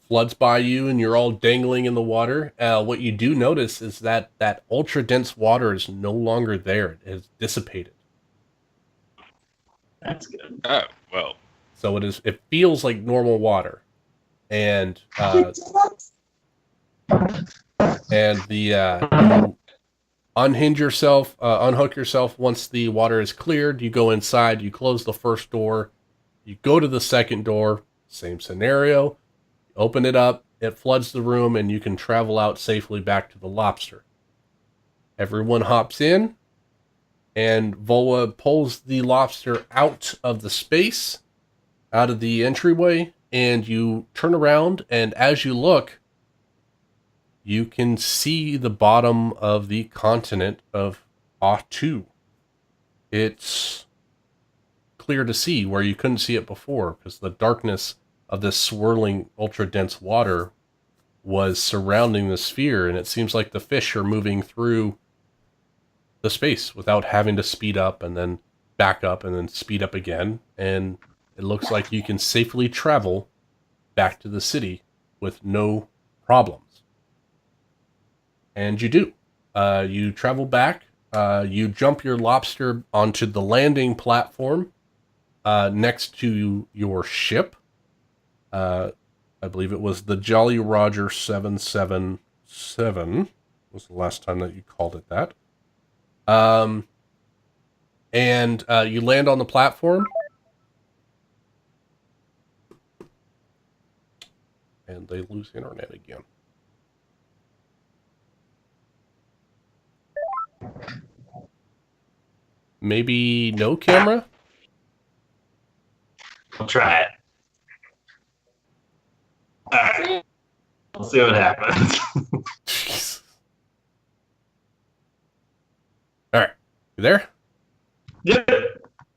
floods by you, and you're all dangling in the water. What you do notice is that ultra dense water is no longer there. It has dissipated. That's good. Oh well. So it feels like normal water. And you unhook yourself once the water is cleared. You go inside, you close the first door, you go to the second door, same scenario, open it up, it floods the room, and you can travel out safely back to the lobster. Everyone hops in, and Vola pulls the lobster out of the space, out of the entryway, and you turn around, and as you look, you can see the bottom of the continent of Atu. It's clear to see where you couldn't see it before, because the darkness of this swirling, ultra-dense water was surrounding the sphere, and it seems like the fish are moving through the space without having to speed up and then back up and then speed up again, and it looks like you can safely travel back to the city with no problems. And you do. You travel back. You jump your lobster onto the landing platform next to your ship. I believe it was the Jolly Roger 777 was the last time that you called it that. And you land on the platform. And they lose internet again. Maybe no camera? I'll try it. Alright. We'll see what happens. Jeez. All right. You there? Yep.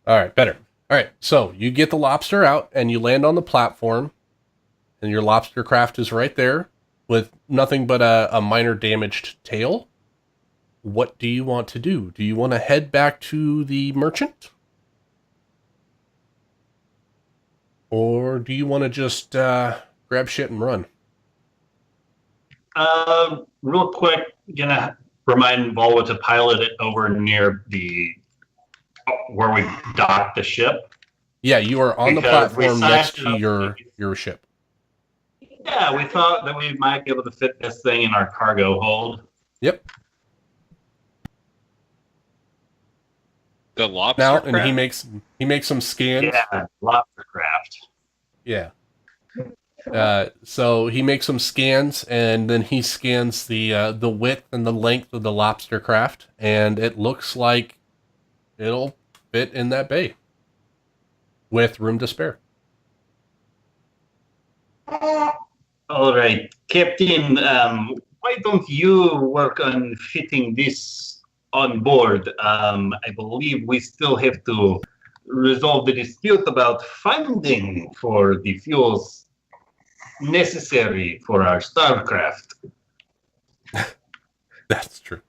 All right, better. All right, so you get the lobster out and you land on the platform, and your lobster craft is right there with nothing but a minor damaged tail. What do you want to do? Do you want to head back to the merchant? Or do you want to just grab shit and run? Real quick, gonna remind Volwa to pilot it over near the where we docked the ship. Yeah, you are on the Because we platform next sized to it up. your ship. Yeah, we thought that we might be able to fit this thing in our cargo hold. Yep. The lobster Now, and he craft? makes some scans. Yeah, lobster craft. Yeah. So he makes some scans, and then he scans the width and the length of the lobster craft, and it looks like it'll fit in that bay with room to spare. All right, Captain. Why don't you work on fitting this on board? I believe we still have to resolve the dispute about funding for the fuels necessary for our starcraft, That's true.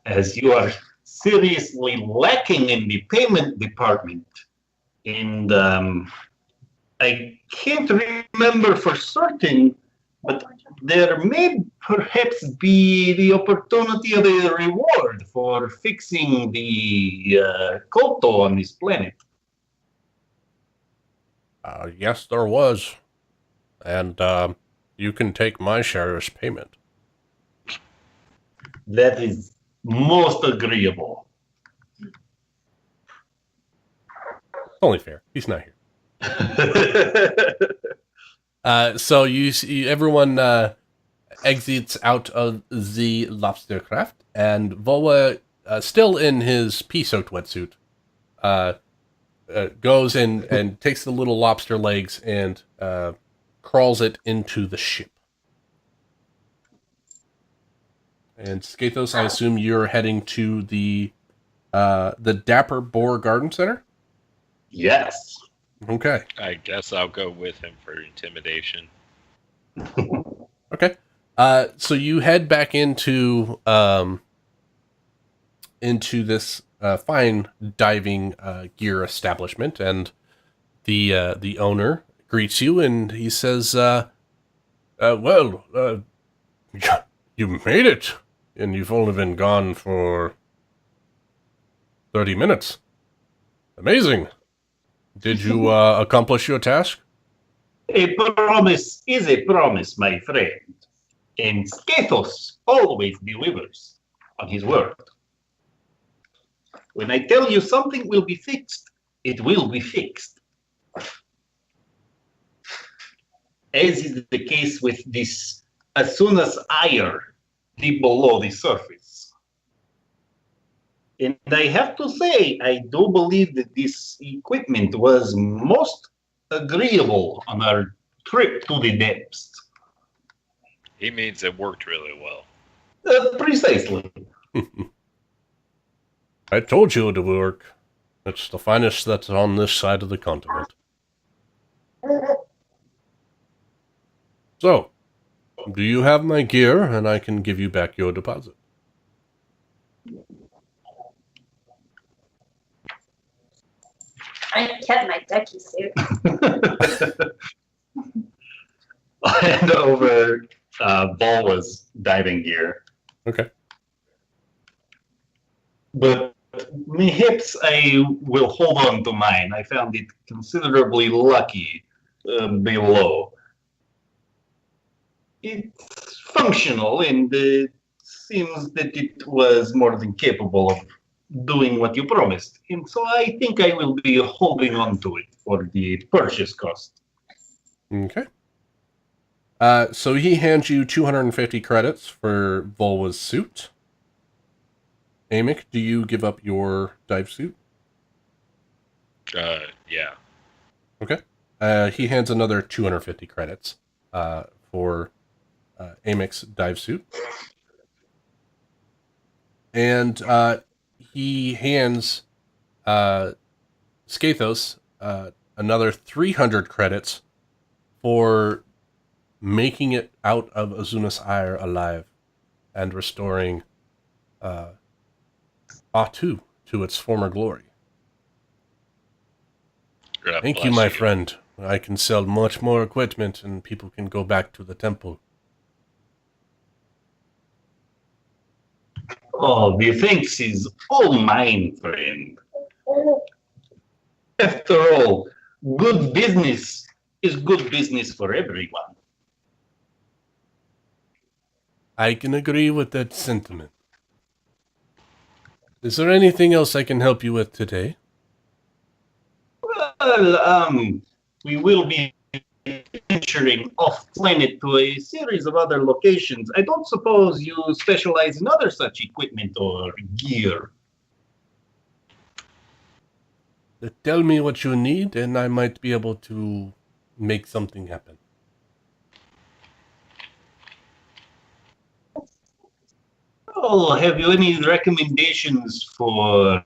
as you are seriously lacking in the payment department. And I can't remember for certain, but there may perhaps be the opportunity of a reward for fixing the Koto on this planet. Yes, there was. And you can take my share as payment. That is most agreeable. Only fair. He's not here. So you see everyone exits out of the lobster craft, and Volwa, still in his pea-soaked wetsuit, goes and takes the little lobster legs and crawls it into the ship. And Skathos, I assume you're heading to the Dapper Boar Garden Center? Yes. Okay. I guess I'll go with him for intimidation. Okay. So you head back into this fine diving gear establishment, and the owner greets you, and he says, "Well, you made it, and you've only been gone for 30 minutes. Amazing. Did you accomplish your task?" A promise is a promise, my friend. And Skathos always delivers on his word. When I tell you something will be fixed, it will be fixed. As is the case with this as soon as ire deep below the surface. And I have to say, I do believe that this equipment was most agreeable on our trip to the depths. He means it worked really well. Precisely. I told you it would work. It's the finest that's on this side of the continent. So, do you have my gear, and I can give you back your deposit? I kept my ducky suit. I'll hand over Volwa's diving gear. Okay. But perhaps I will hold on to mine. I found it considerably lucky below. It's functional, and it seems that it was more than capable of doing what you promised. And so I think I will be holding on to it for the purchase cost. Okay. So he hands you 250 credits for Volwa's suit. Amick, do you give up your dive suit? Yeah. Okay. He hands another 250 credits for Amick's dive suit. And he hands Skathos another 300 credits for making it out of Azunas Ire alive and restoring Batu to its former glory. God Thank you, bless my friend. I can sell much more equipment and people can go back to the temple. Oh, the thanks is all mine, friend. After all, good business is good business for everyone. I can agree with that sentiment. Is there anything else I can help you with today? Well, we will be venturing off planet to a series of other locations. I don't suppose you specialize in other such equipment or gear. Tell me what you need and I might be able to make something happen. Oh, have you any recommendations for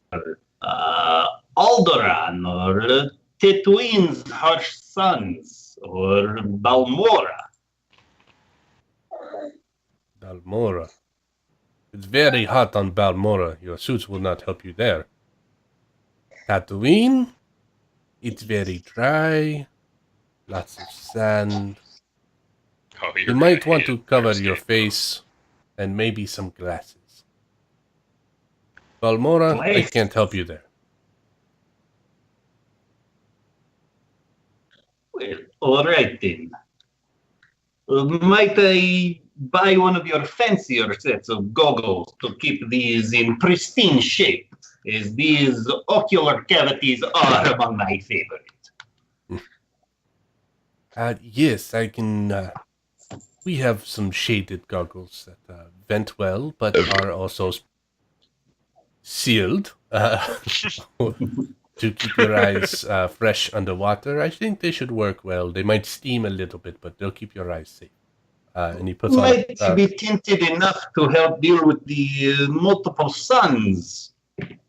Alderaan or Tatooine's harsh suns or Balmora? Balmora. It's very hot on Balmora. Your suits will not help you there. Tatooine. It's very dry. Lots of sand. Oh, You might want to cover your face and maybe some glasses. Balmora, I can't help you there. Well, all right then. Might I buy one of your fancier sets of goggles to keep these in pristine shape, as these ocular cavities are among my favorite? Yes, I can. We have some shaded goggles that vent well, but are also sealed to keep your eyes fresh underwater. I think they should work well. They might steam a little bit, but they'll keep your eyes safe. And he puts Might on. be tinted enough to help deal with the multiple suns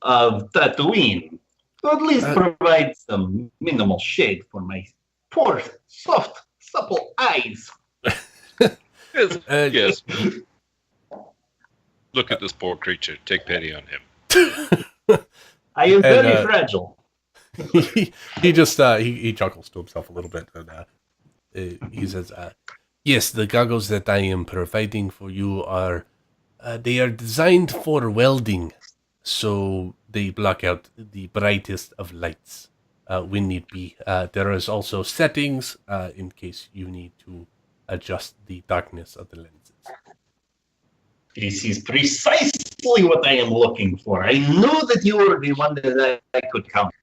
of Tatooine. To at least provide some minimal shade for my poor, soft, supple eyes. Yes. Look at this poor creature. Take pity on him. I am very fragile. he just he chuckles to himself a little bit and he says, "Yes, the goggles that I am providing for you are they are designed for welding, so they block out the brightest of lights when need be. There is also settings in case you need to adjust the darkness of the lenses." This is precisely what I am looking for. I knew that you were the one that I could count.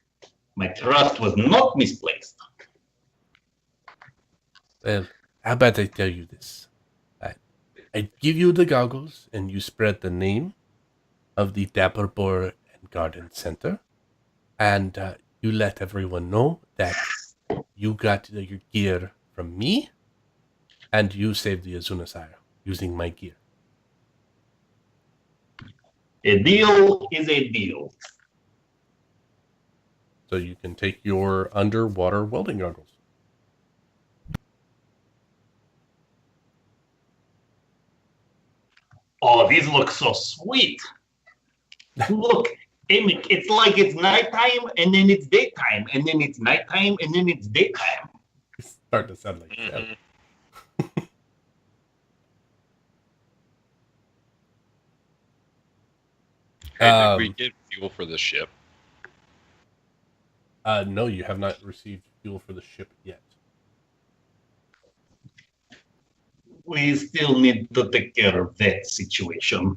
My trust was not misplaced. Well, how about I tell you this? I give you the goggles, and you spread the name of the Dapper Boar and Garden Center, and you let everyone know that you got your gear from me, and you saved the Azunas Ire using my gear. A deal is a deal. So you can take your underwater welding goggles. Oh, these look so sweet. Look, Amy, it's like it's nighttime and then it's daytime and then it's nighttime and then it's daytime. It's starting to sound like that. Hey, did we get fuel for the ship? No, you have not received fuel for the ship yet. We still need to take care of that situation.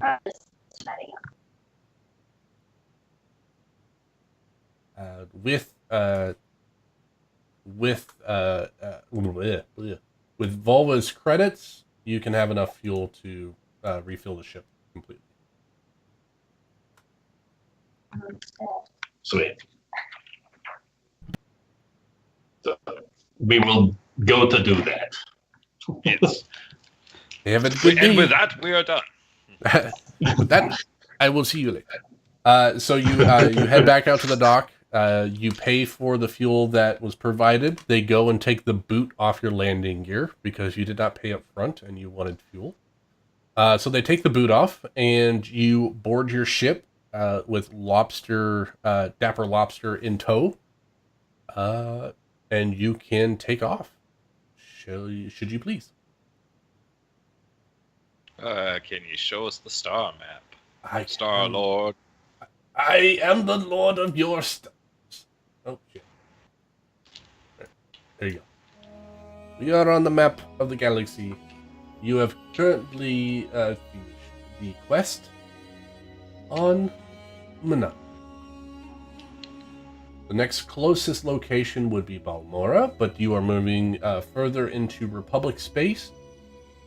With Volva's credits, you can have enough fuel to refill the ship completely. Sweet. So we will go to do that. Yes. Have a good And day. with that, we are done. With that, I will see you later. So you head back out to the dock. You pay for the fuel that was provided. They go and take the boot off your landing gear because you did not pay up front and you wanted fuel. So they take the boot off and you board your ship with Dapper Lobster in tow. And you can take off. Should you please? Can you show us the star map? Star Star-Lord. I am the Lord of your stars. Oh, shit. There you go. We are on the map of the galaxy. You have currently finished the quest on Mana. The next closest location would be Balmora, but you are moving further into Republic space.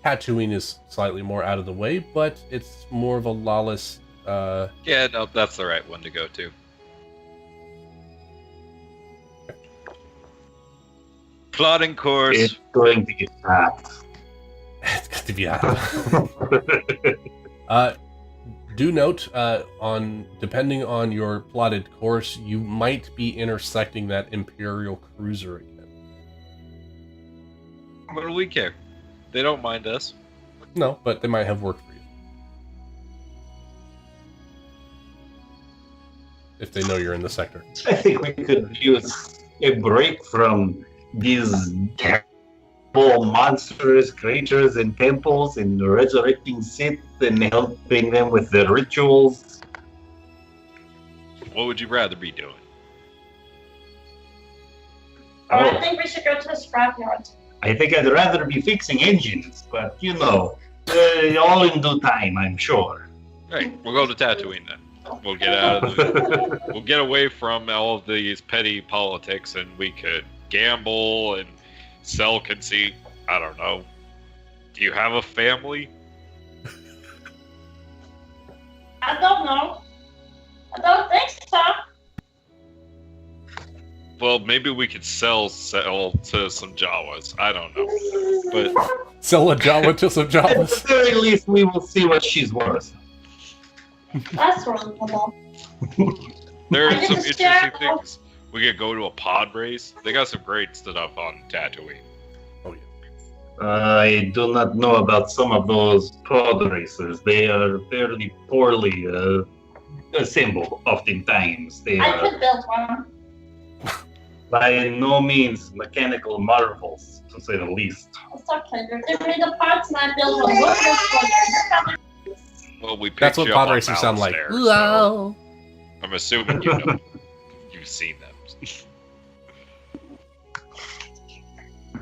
Tatooine is slightly more out of the way, but it's more of a lawless... Yeah, no, that's the right one to go to. Plotting course. It's going to get hot. It's got to be out. Do note, depending on your plotted course, you might be intersecting that Imperial cruiser again. What do we care? They don't mind us. No, but they might have work for you. If they know you're in the sector. I think we could use a break from these terrible monstrous creatures in temples and resurrecting Sith and helping them with their rituals. What would you rather be doing? I think we should go to the scrapyard. I think I'd rather be fixing engines, but you know, all in due time, I'm sure. Right, we'll go to Tatooine then. We'll get out of we'll get away from all of these petty politics, and we could gamble and sell conceit. I don't know. Do you have a family? I don't know. I don't think so. Well, maybe we could sell to some Jawas. I don't know. But Sell a Jawa to some At Jawas. the very least, we will see what she's worth. That's reasonable. there I are get some to interesting share- things. We could go to a pod race. They got some great stuff on Tatooine. Oh, yeah. I do not know about some of those pod racers. They are fairly poorly assembled oftentimes. They I are could build one. by no means mechanical marvels, to say the least. It's okay. You're giving me the parts and I build one. What is for you? Well, we picked That's what you up pod on racers sound like. Malastare, so Wow. I'm assuming you know. You've seen them.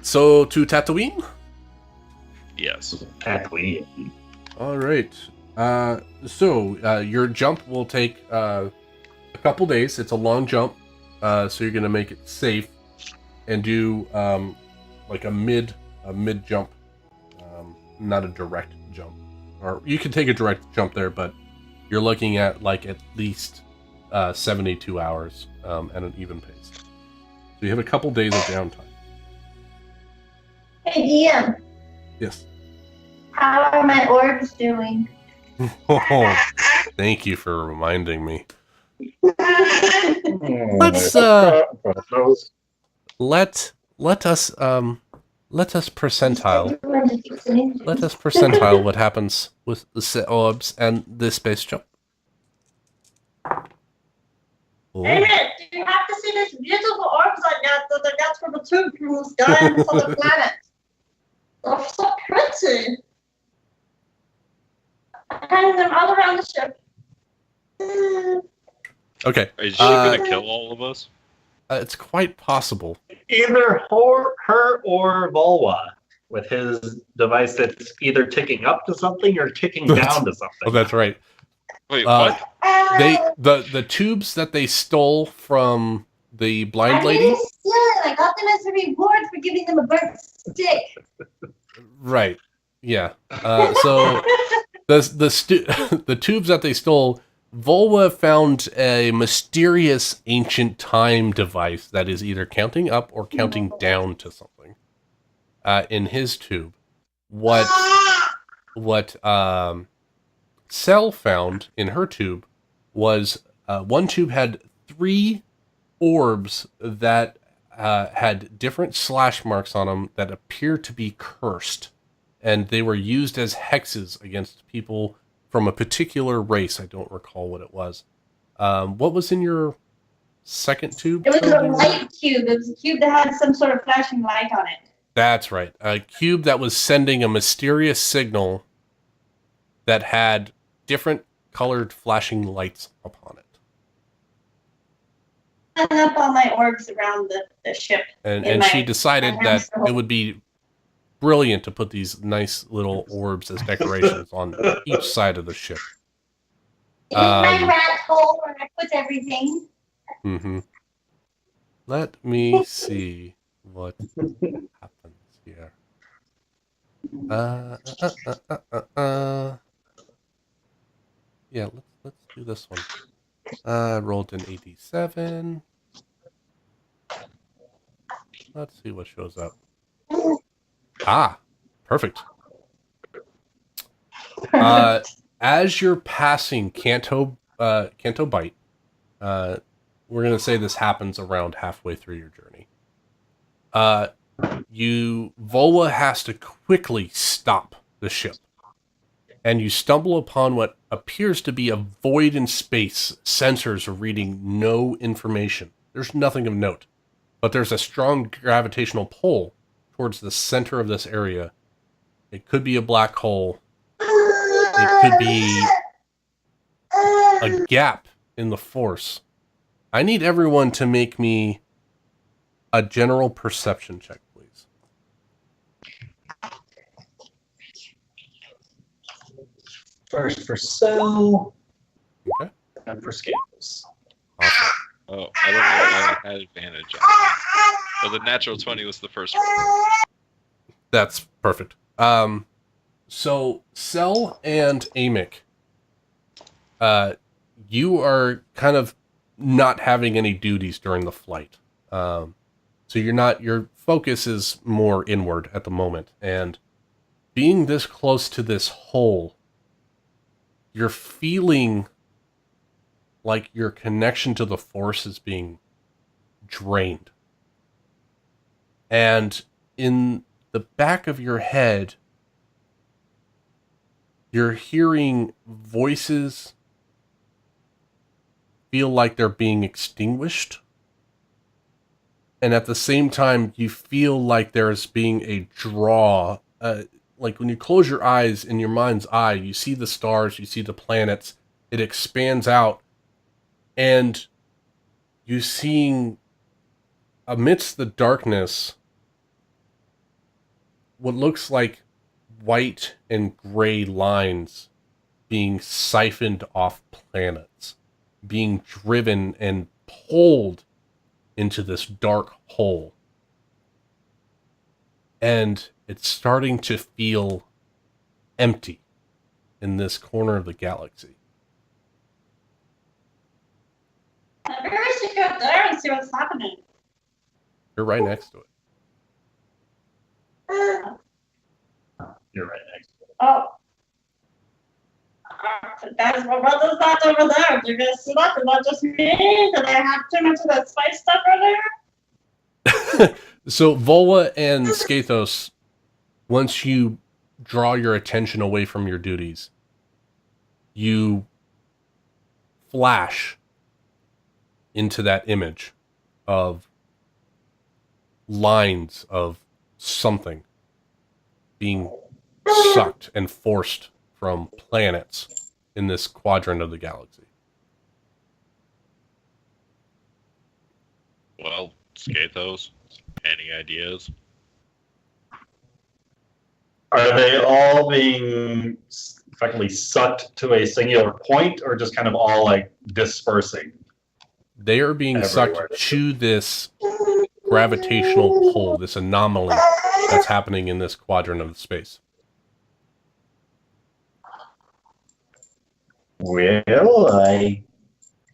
So, to Tatooine? Yes. Tatooine. All right. Your jump will take a couple days. It's a long jump, so you're gonna make it safe and do like a mid jump, not a direct jump. Or you can take a direct jump there, but you're looking at like at least 72 hours at an even pace. So you have a couple days of downtime. Hey, DM. Yes. How are my orbs doing? Oh, thank you for reminding me. Let's Let us percentile. Let us percentile what happens with the set orbs and the space jump. Oh. David, do you have to see these beautiful orbs I got that I got from the tube from the sky and from the planet? They're so pretty. I hang them all around the ship. Okay, Is she gonna kill all of us? it's quite possible. Either her or Volwa with his device that's either ticking up to something or ticking down to something. Oh, that's right. Wait, Uh, what? The tubes that they stole from the blind I lady. didn't steal it. I got them as a reward for giving them a burnt stick. Right. Yeah. So the tubes that they stole Volwa found a mysterious ancient time device that is either counting up or counting down to something in his tube. What Cell found in her tube was one tube had 3 orbs that had different slash marks on them that appear to be cursed, and they were used as hexes against people from a particular race. I don't recall what it was. What was in your second tube? It was a light cube. It was a cube that had some sort of flashing light on it. That's right. A cube that was sending a mysterious signal that had different colored flashing lights upon it. And up all my orbs around the ship. And she decided that it would be brilliant to put these nice little orbs as decorations on each side of the ship. In my rat hole where I put everything. Mm-hmm. Let me see what happens here. Yeah, let's do this one. I rolled an 87. Let's see what shows up. Ah, perfect. As you're passing Canto Bite, we're gonna say this happens around halfway through your journey. Volwa has to quickly stop the ship, and you stumble upon what appears to be a void in space. Sensors are reading no information. There's nothing of note, but there's a strong gravitational pull towards the center of this area. It could be a black hole. It could be a gap in the force. I need everyone to make me a general perception check, please. First for Cell. Okay. And for Scales. Awesome. Oh, I don't know if I had advantage on that. So the natural 20 was the first one. That's perfect. So Cell and Amic, you are kind of not having any duties during the flight. So your focus is more inward at the moment, and being this close to this hole, you're feeling like your connection to the Force is being drained. And in the back of your head, you're hearing voices feel like they're being extinguished. And at the same time, you feel like there's being a draw. Like when you close your eyes, in your mind's eye, you see the stars, you see the planets. It expands out. And you're seeing, amidst the darkness, what looks like white and gray lines being siphoned off planets, being driven and pulled into this dark hole. And it's starting to feel empty in this corner of the galaxy. Maybe we should go up there and see what's happening. You're right next to it. You're right next to it. Oh. Guys, my brother's not over there. They're gonna sit up and not just me. Do they have too much of that spice stuff over there? So Volwa and Skathos, once you draw your attention away from your duties, you flash into that image of lines of something being sucked and forced from planets in this quadrant of the galaxy. Well, Skathos, any ideas? Are they all being effectively sucked to a singular point, or just kind of all like dispersing? They are being Everywhere. sucked to this gravitational pull, this anomaly that's happening in this quadrant of space. Well, I'm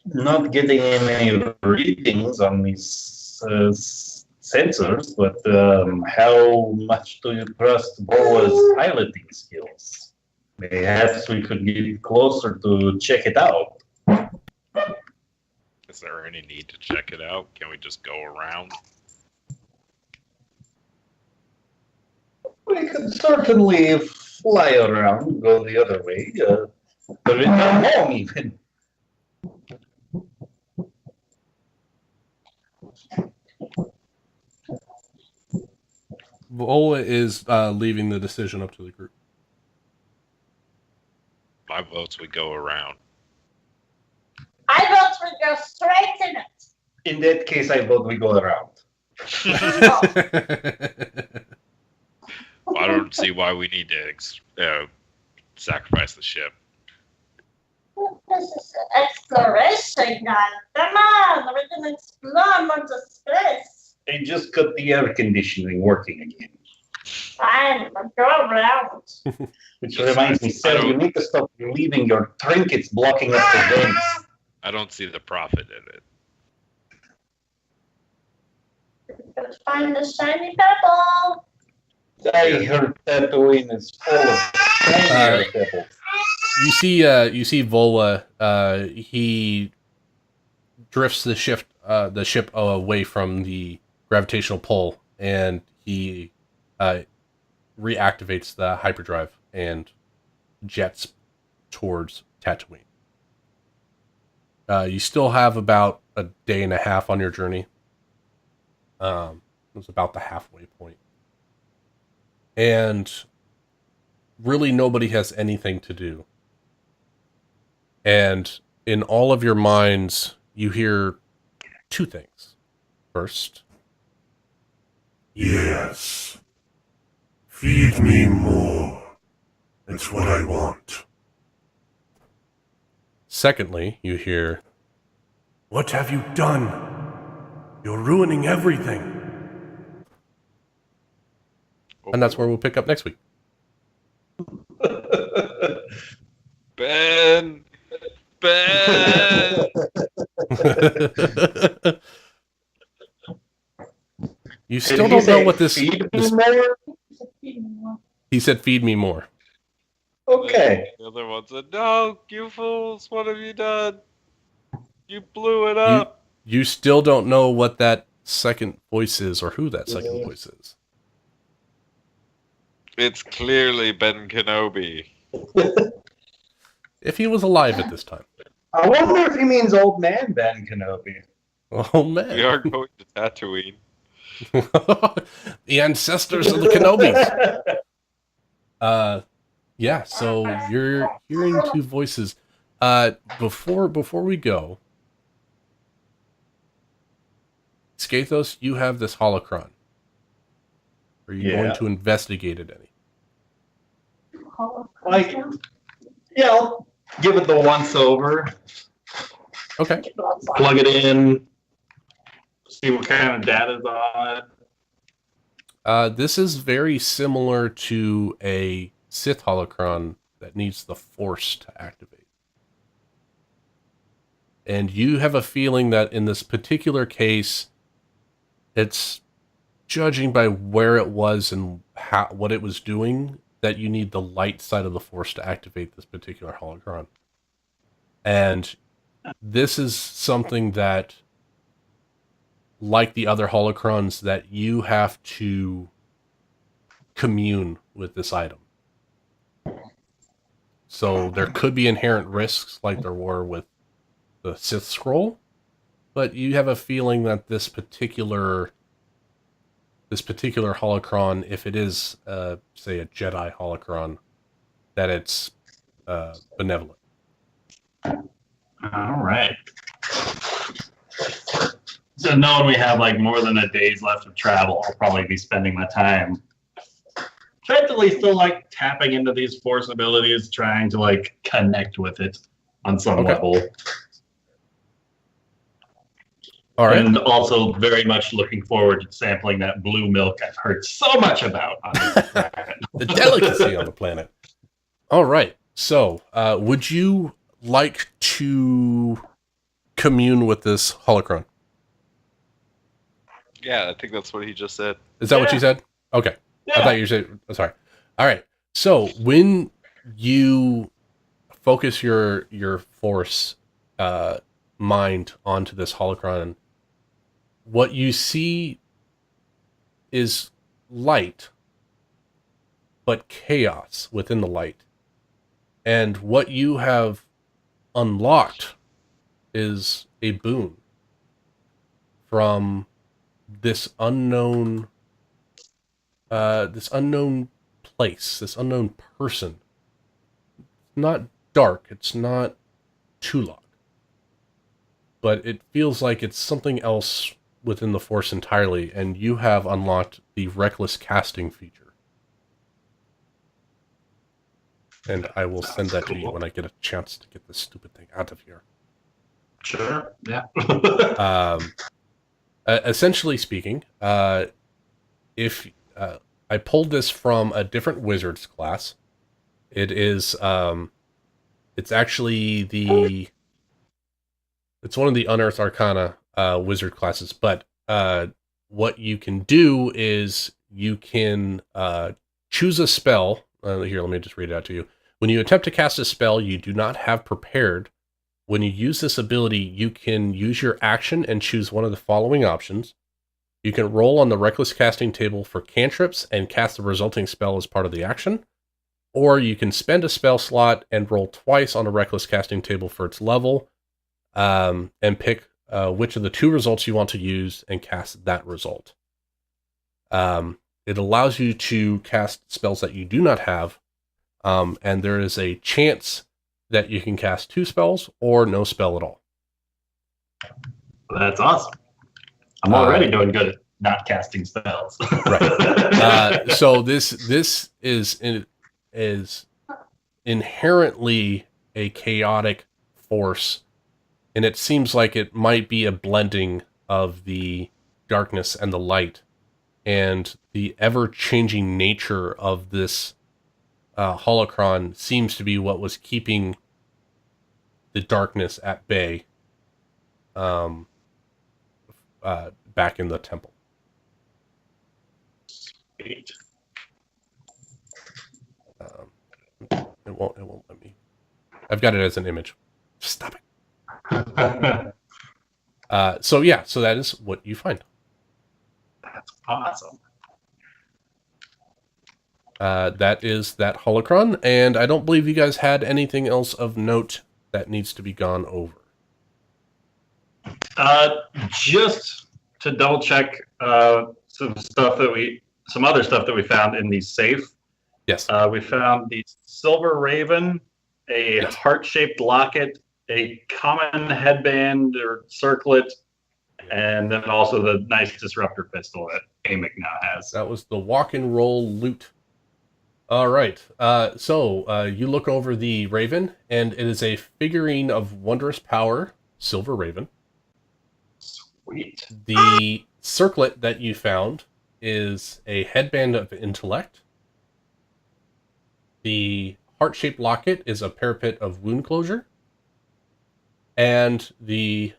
not getting any readings on these sensors, but how much do you trust Boa's piloting skills? Perhaps we could get closer to check it out. Is there any need to check it out? Can we just go around? We could certainly fly around, go the other way, but return home even. Vola is leaving the decision up to the group. My votes we go around. I vote we go straight in it. In that case, I vote we go around. I don't see why we need to sacrifice the ship. This is exploration, guys. Come on, we can explore much of space. They just got the air conditioning working again. Fine, we'll go around. Which reminds me, Sarah, you need to stop leaving your trinkets blocking up the vents. I don't see the profit in it. Let's find the shiny pebble. I heard Tatooine is full of shiny pebbles. You see Vola. He drifts the ship away from the gravitational pull, and he reactivates the hyperdrive and jets towards Tatooine. You still have about a day and a half on your journey. It was about the halfway point. And really nobody has anything to do. And in all of your minds, you hear two things. First, Yes. Feed me more. It's what I want. secondly, you hear, What have you done? You're ruining everything. and that's where we'll pick up next week. Ben! You still don't know what this... Feed me this more? he said, feed me more. Okay. The other one said, no, you fools, what have you done? You blew it up. You still don't know what that second voice is or who that second voice is. It's clearly Ben Kenobi. If he was alive at this time. I wonder if he means old man Ben Kenobi. Oh, man. We are going to Tatooine. The ancestors of the Kenobis. Yeah, so you're hearing two voices. Before we go, Skathos, you have this holocron. Are you going to investigate it any? Like, yeah, I'll give it the once over. Okay. Plug it in. See what kind of data's on it. This is very similar to a Sith holocron that needs the Force to activate. And you have a feeling that in this particular case, it's judging by where it was and what it was doing, that you need the light side of the Force to activate this particular holocron. And this is something that, like the other holocrons, that you have to commune with this item. So there could be inherent risks like there were with the Sith Scroll, but you have a feeling that this particular holocron, if it is, say, a Jedi holocron, that it's benevolent. All right. So knowing we have like more than a day's left of travel, I'll probably be spending my time effectively still like tapping into these Force abilities, trying to like connect with it on some level. All right. And also very much looking forward to sampling that blue milk I've heard so much about on this planet. The delicacy on the planet. All right. So, would you like to commune with this holocron? Yeah, I think that's what he just said. Is that what you said? Okay. Yeah. I thought you said, oh, sorry. All right. So when you focus your force mind onto this holocron, what you see is light, but chaos within the light. And what you have unlocked is a boon from this unknown place, this unknown person. It's not dark, it's not Tulok, but it feels like it's something else within the Force entirely, and you have unlocked the reckless casting feature. And I will send that to you when I get a chance to get this stupid thing out of here. Sure. Yeah. Essentially speaking, if I pulled this from a different wizard's class, it is it's actually it's one of the Unearthed Arcana wizard classes. But what you can do is you can choose a spell. Here, let me just read it out to you. When you attempt to cast a spell you do not have prepared, when you use this ability, you can use your action and choose one of the following options. You can roll on the Reckless Casting table for cantrips and cast the resulting spell as part of the action. Or you can spend a spell slot and roll twice on the Reckless Casting table for its level, and pick which of the two results you want to use and cast that result. It allows you to cast spells that you do not have, and there is a chance that you can cast 2 spells or no spell at all. That's awesome. I'm already doing good at not casting spells. Right. So this is inherently a chaotic force, and it seems like it might be a blending of the darkness and the light, and the ever-changing nature of this holocron seems to be what was keeping the darkness at bay back in the temple. Sweet. It won't let me. I've got it as an image. Stop it. So that is what you find. That's awesome. That is that holocron, and I don't believe you guys had anything else of note that needs to be gone over. Just to double check some other stuff that we found in the safe. Yes. We found the silver raven, a Yes. heart-shaped locket, a common headband or circlet, and then also the nice disruptor pistol that Amic now has. That was the walk and roll loot. All right. So you look over the raven, and it is a figurine of wondrous power, silver raven. Sweet. The circlet that you found is a headband of intellect. The heart-shaped locket is a parapet of wound closure. And the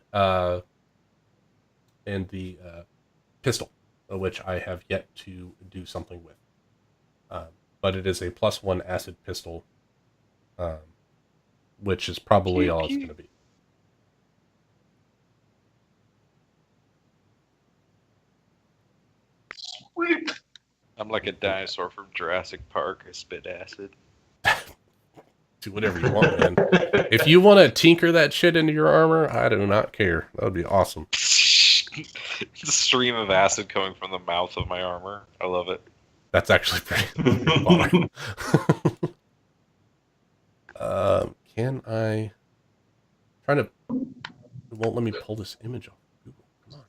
pistol, which I have yet to do something with. But it is a +1 acid pistol, which is probably all it's going to be. Sweet. I'm like a dinosaur from Jurassic Park. I spit acid. Do whatever you want, man. If you want to tinker that shit into your armor, I do not care. That would be awesome. The stream of acid coming from the mouth of my armor. I love it. That's actually pretty fun. Can I... Trying to... It won't let me pull this image off Google. Come on.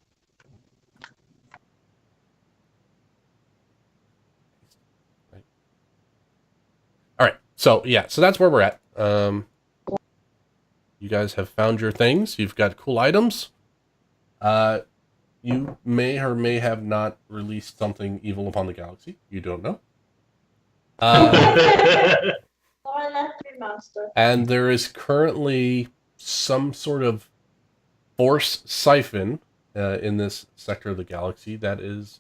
Right. All right. So, yeah. So that's where we're at. You guys have found your things. You've got cool items. You may or may have not released something evil upon the galaxy. You don't know. Lauren, Master. And there is currently some sort of force siphon in this sector of the galaxy that is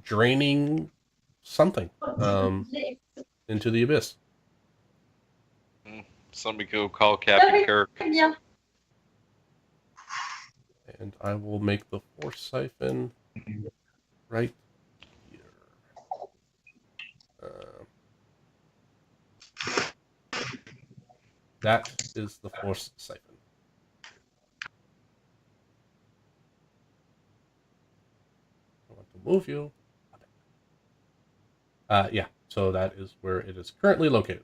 draining something into the abyss. Somebody go call Captain Kirk. Yeah. And I will make the force siphon right here. That is the force siphon. I want to move you. Yeah, so that is where it is currently located.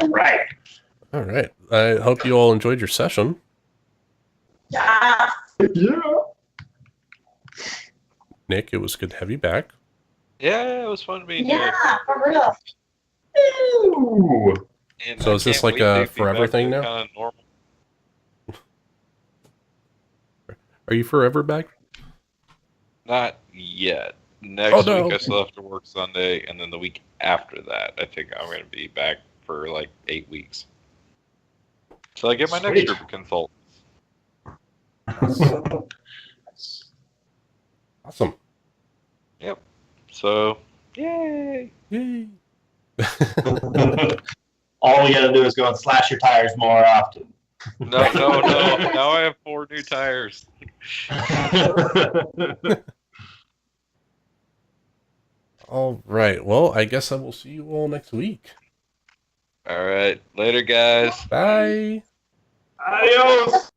Right. All right. I hope you all enjoyed your session. Yeah. Yeah. Nick, it was good to have you back. Yeah, it was fun being here. Yeah, for real. Ooh. And So I is this can't like wait a to be forever back thing to now? kinda normal. Are you forever back? Not yet. Next no. week I still have to work Sunday, and then the week after that, I think I'm going to be back for like 8 weeks. So I get my next Sweet. group of consultants. Awesome. Yep. So, yay! Yay. All we gotta do is go and slash your tires more often. No. Now I have 4 new tires. All right. Well, I guess I will see you all next week. All right. Later, guys. Bye. Adios.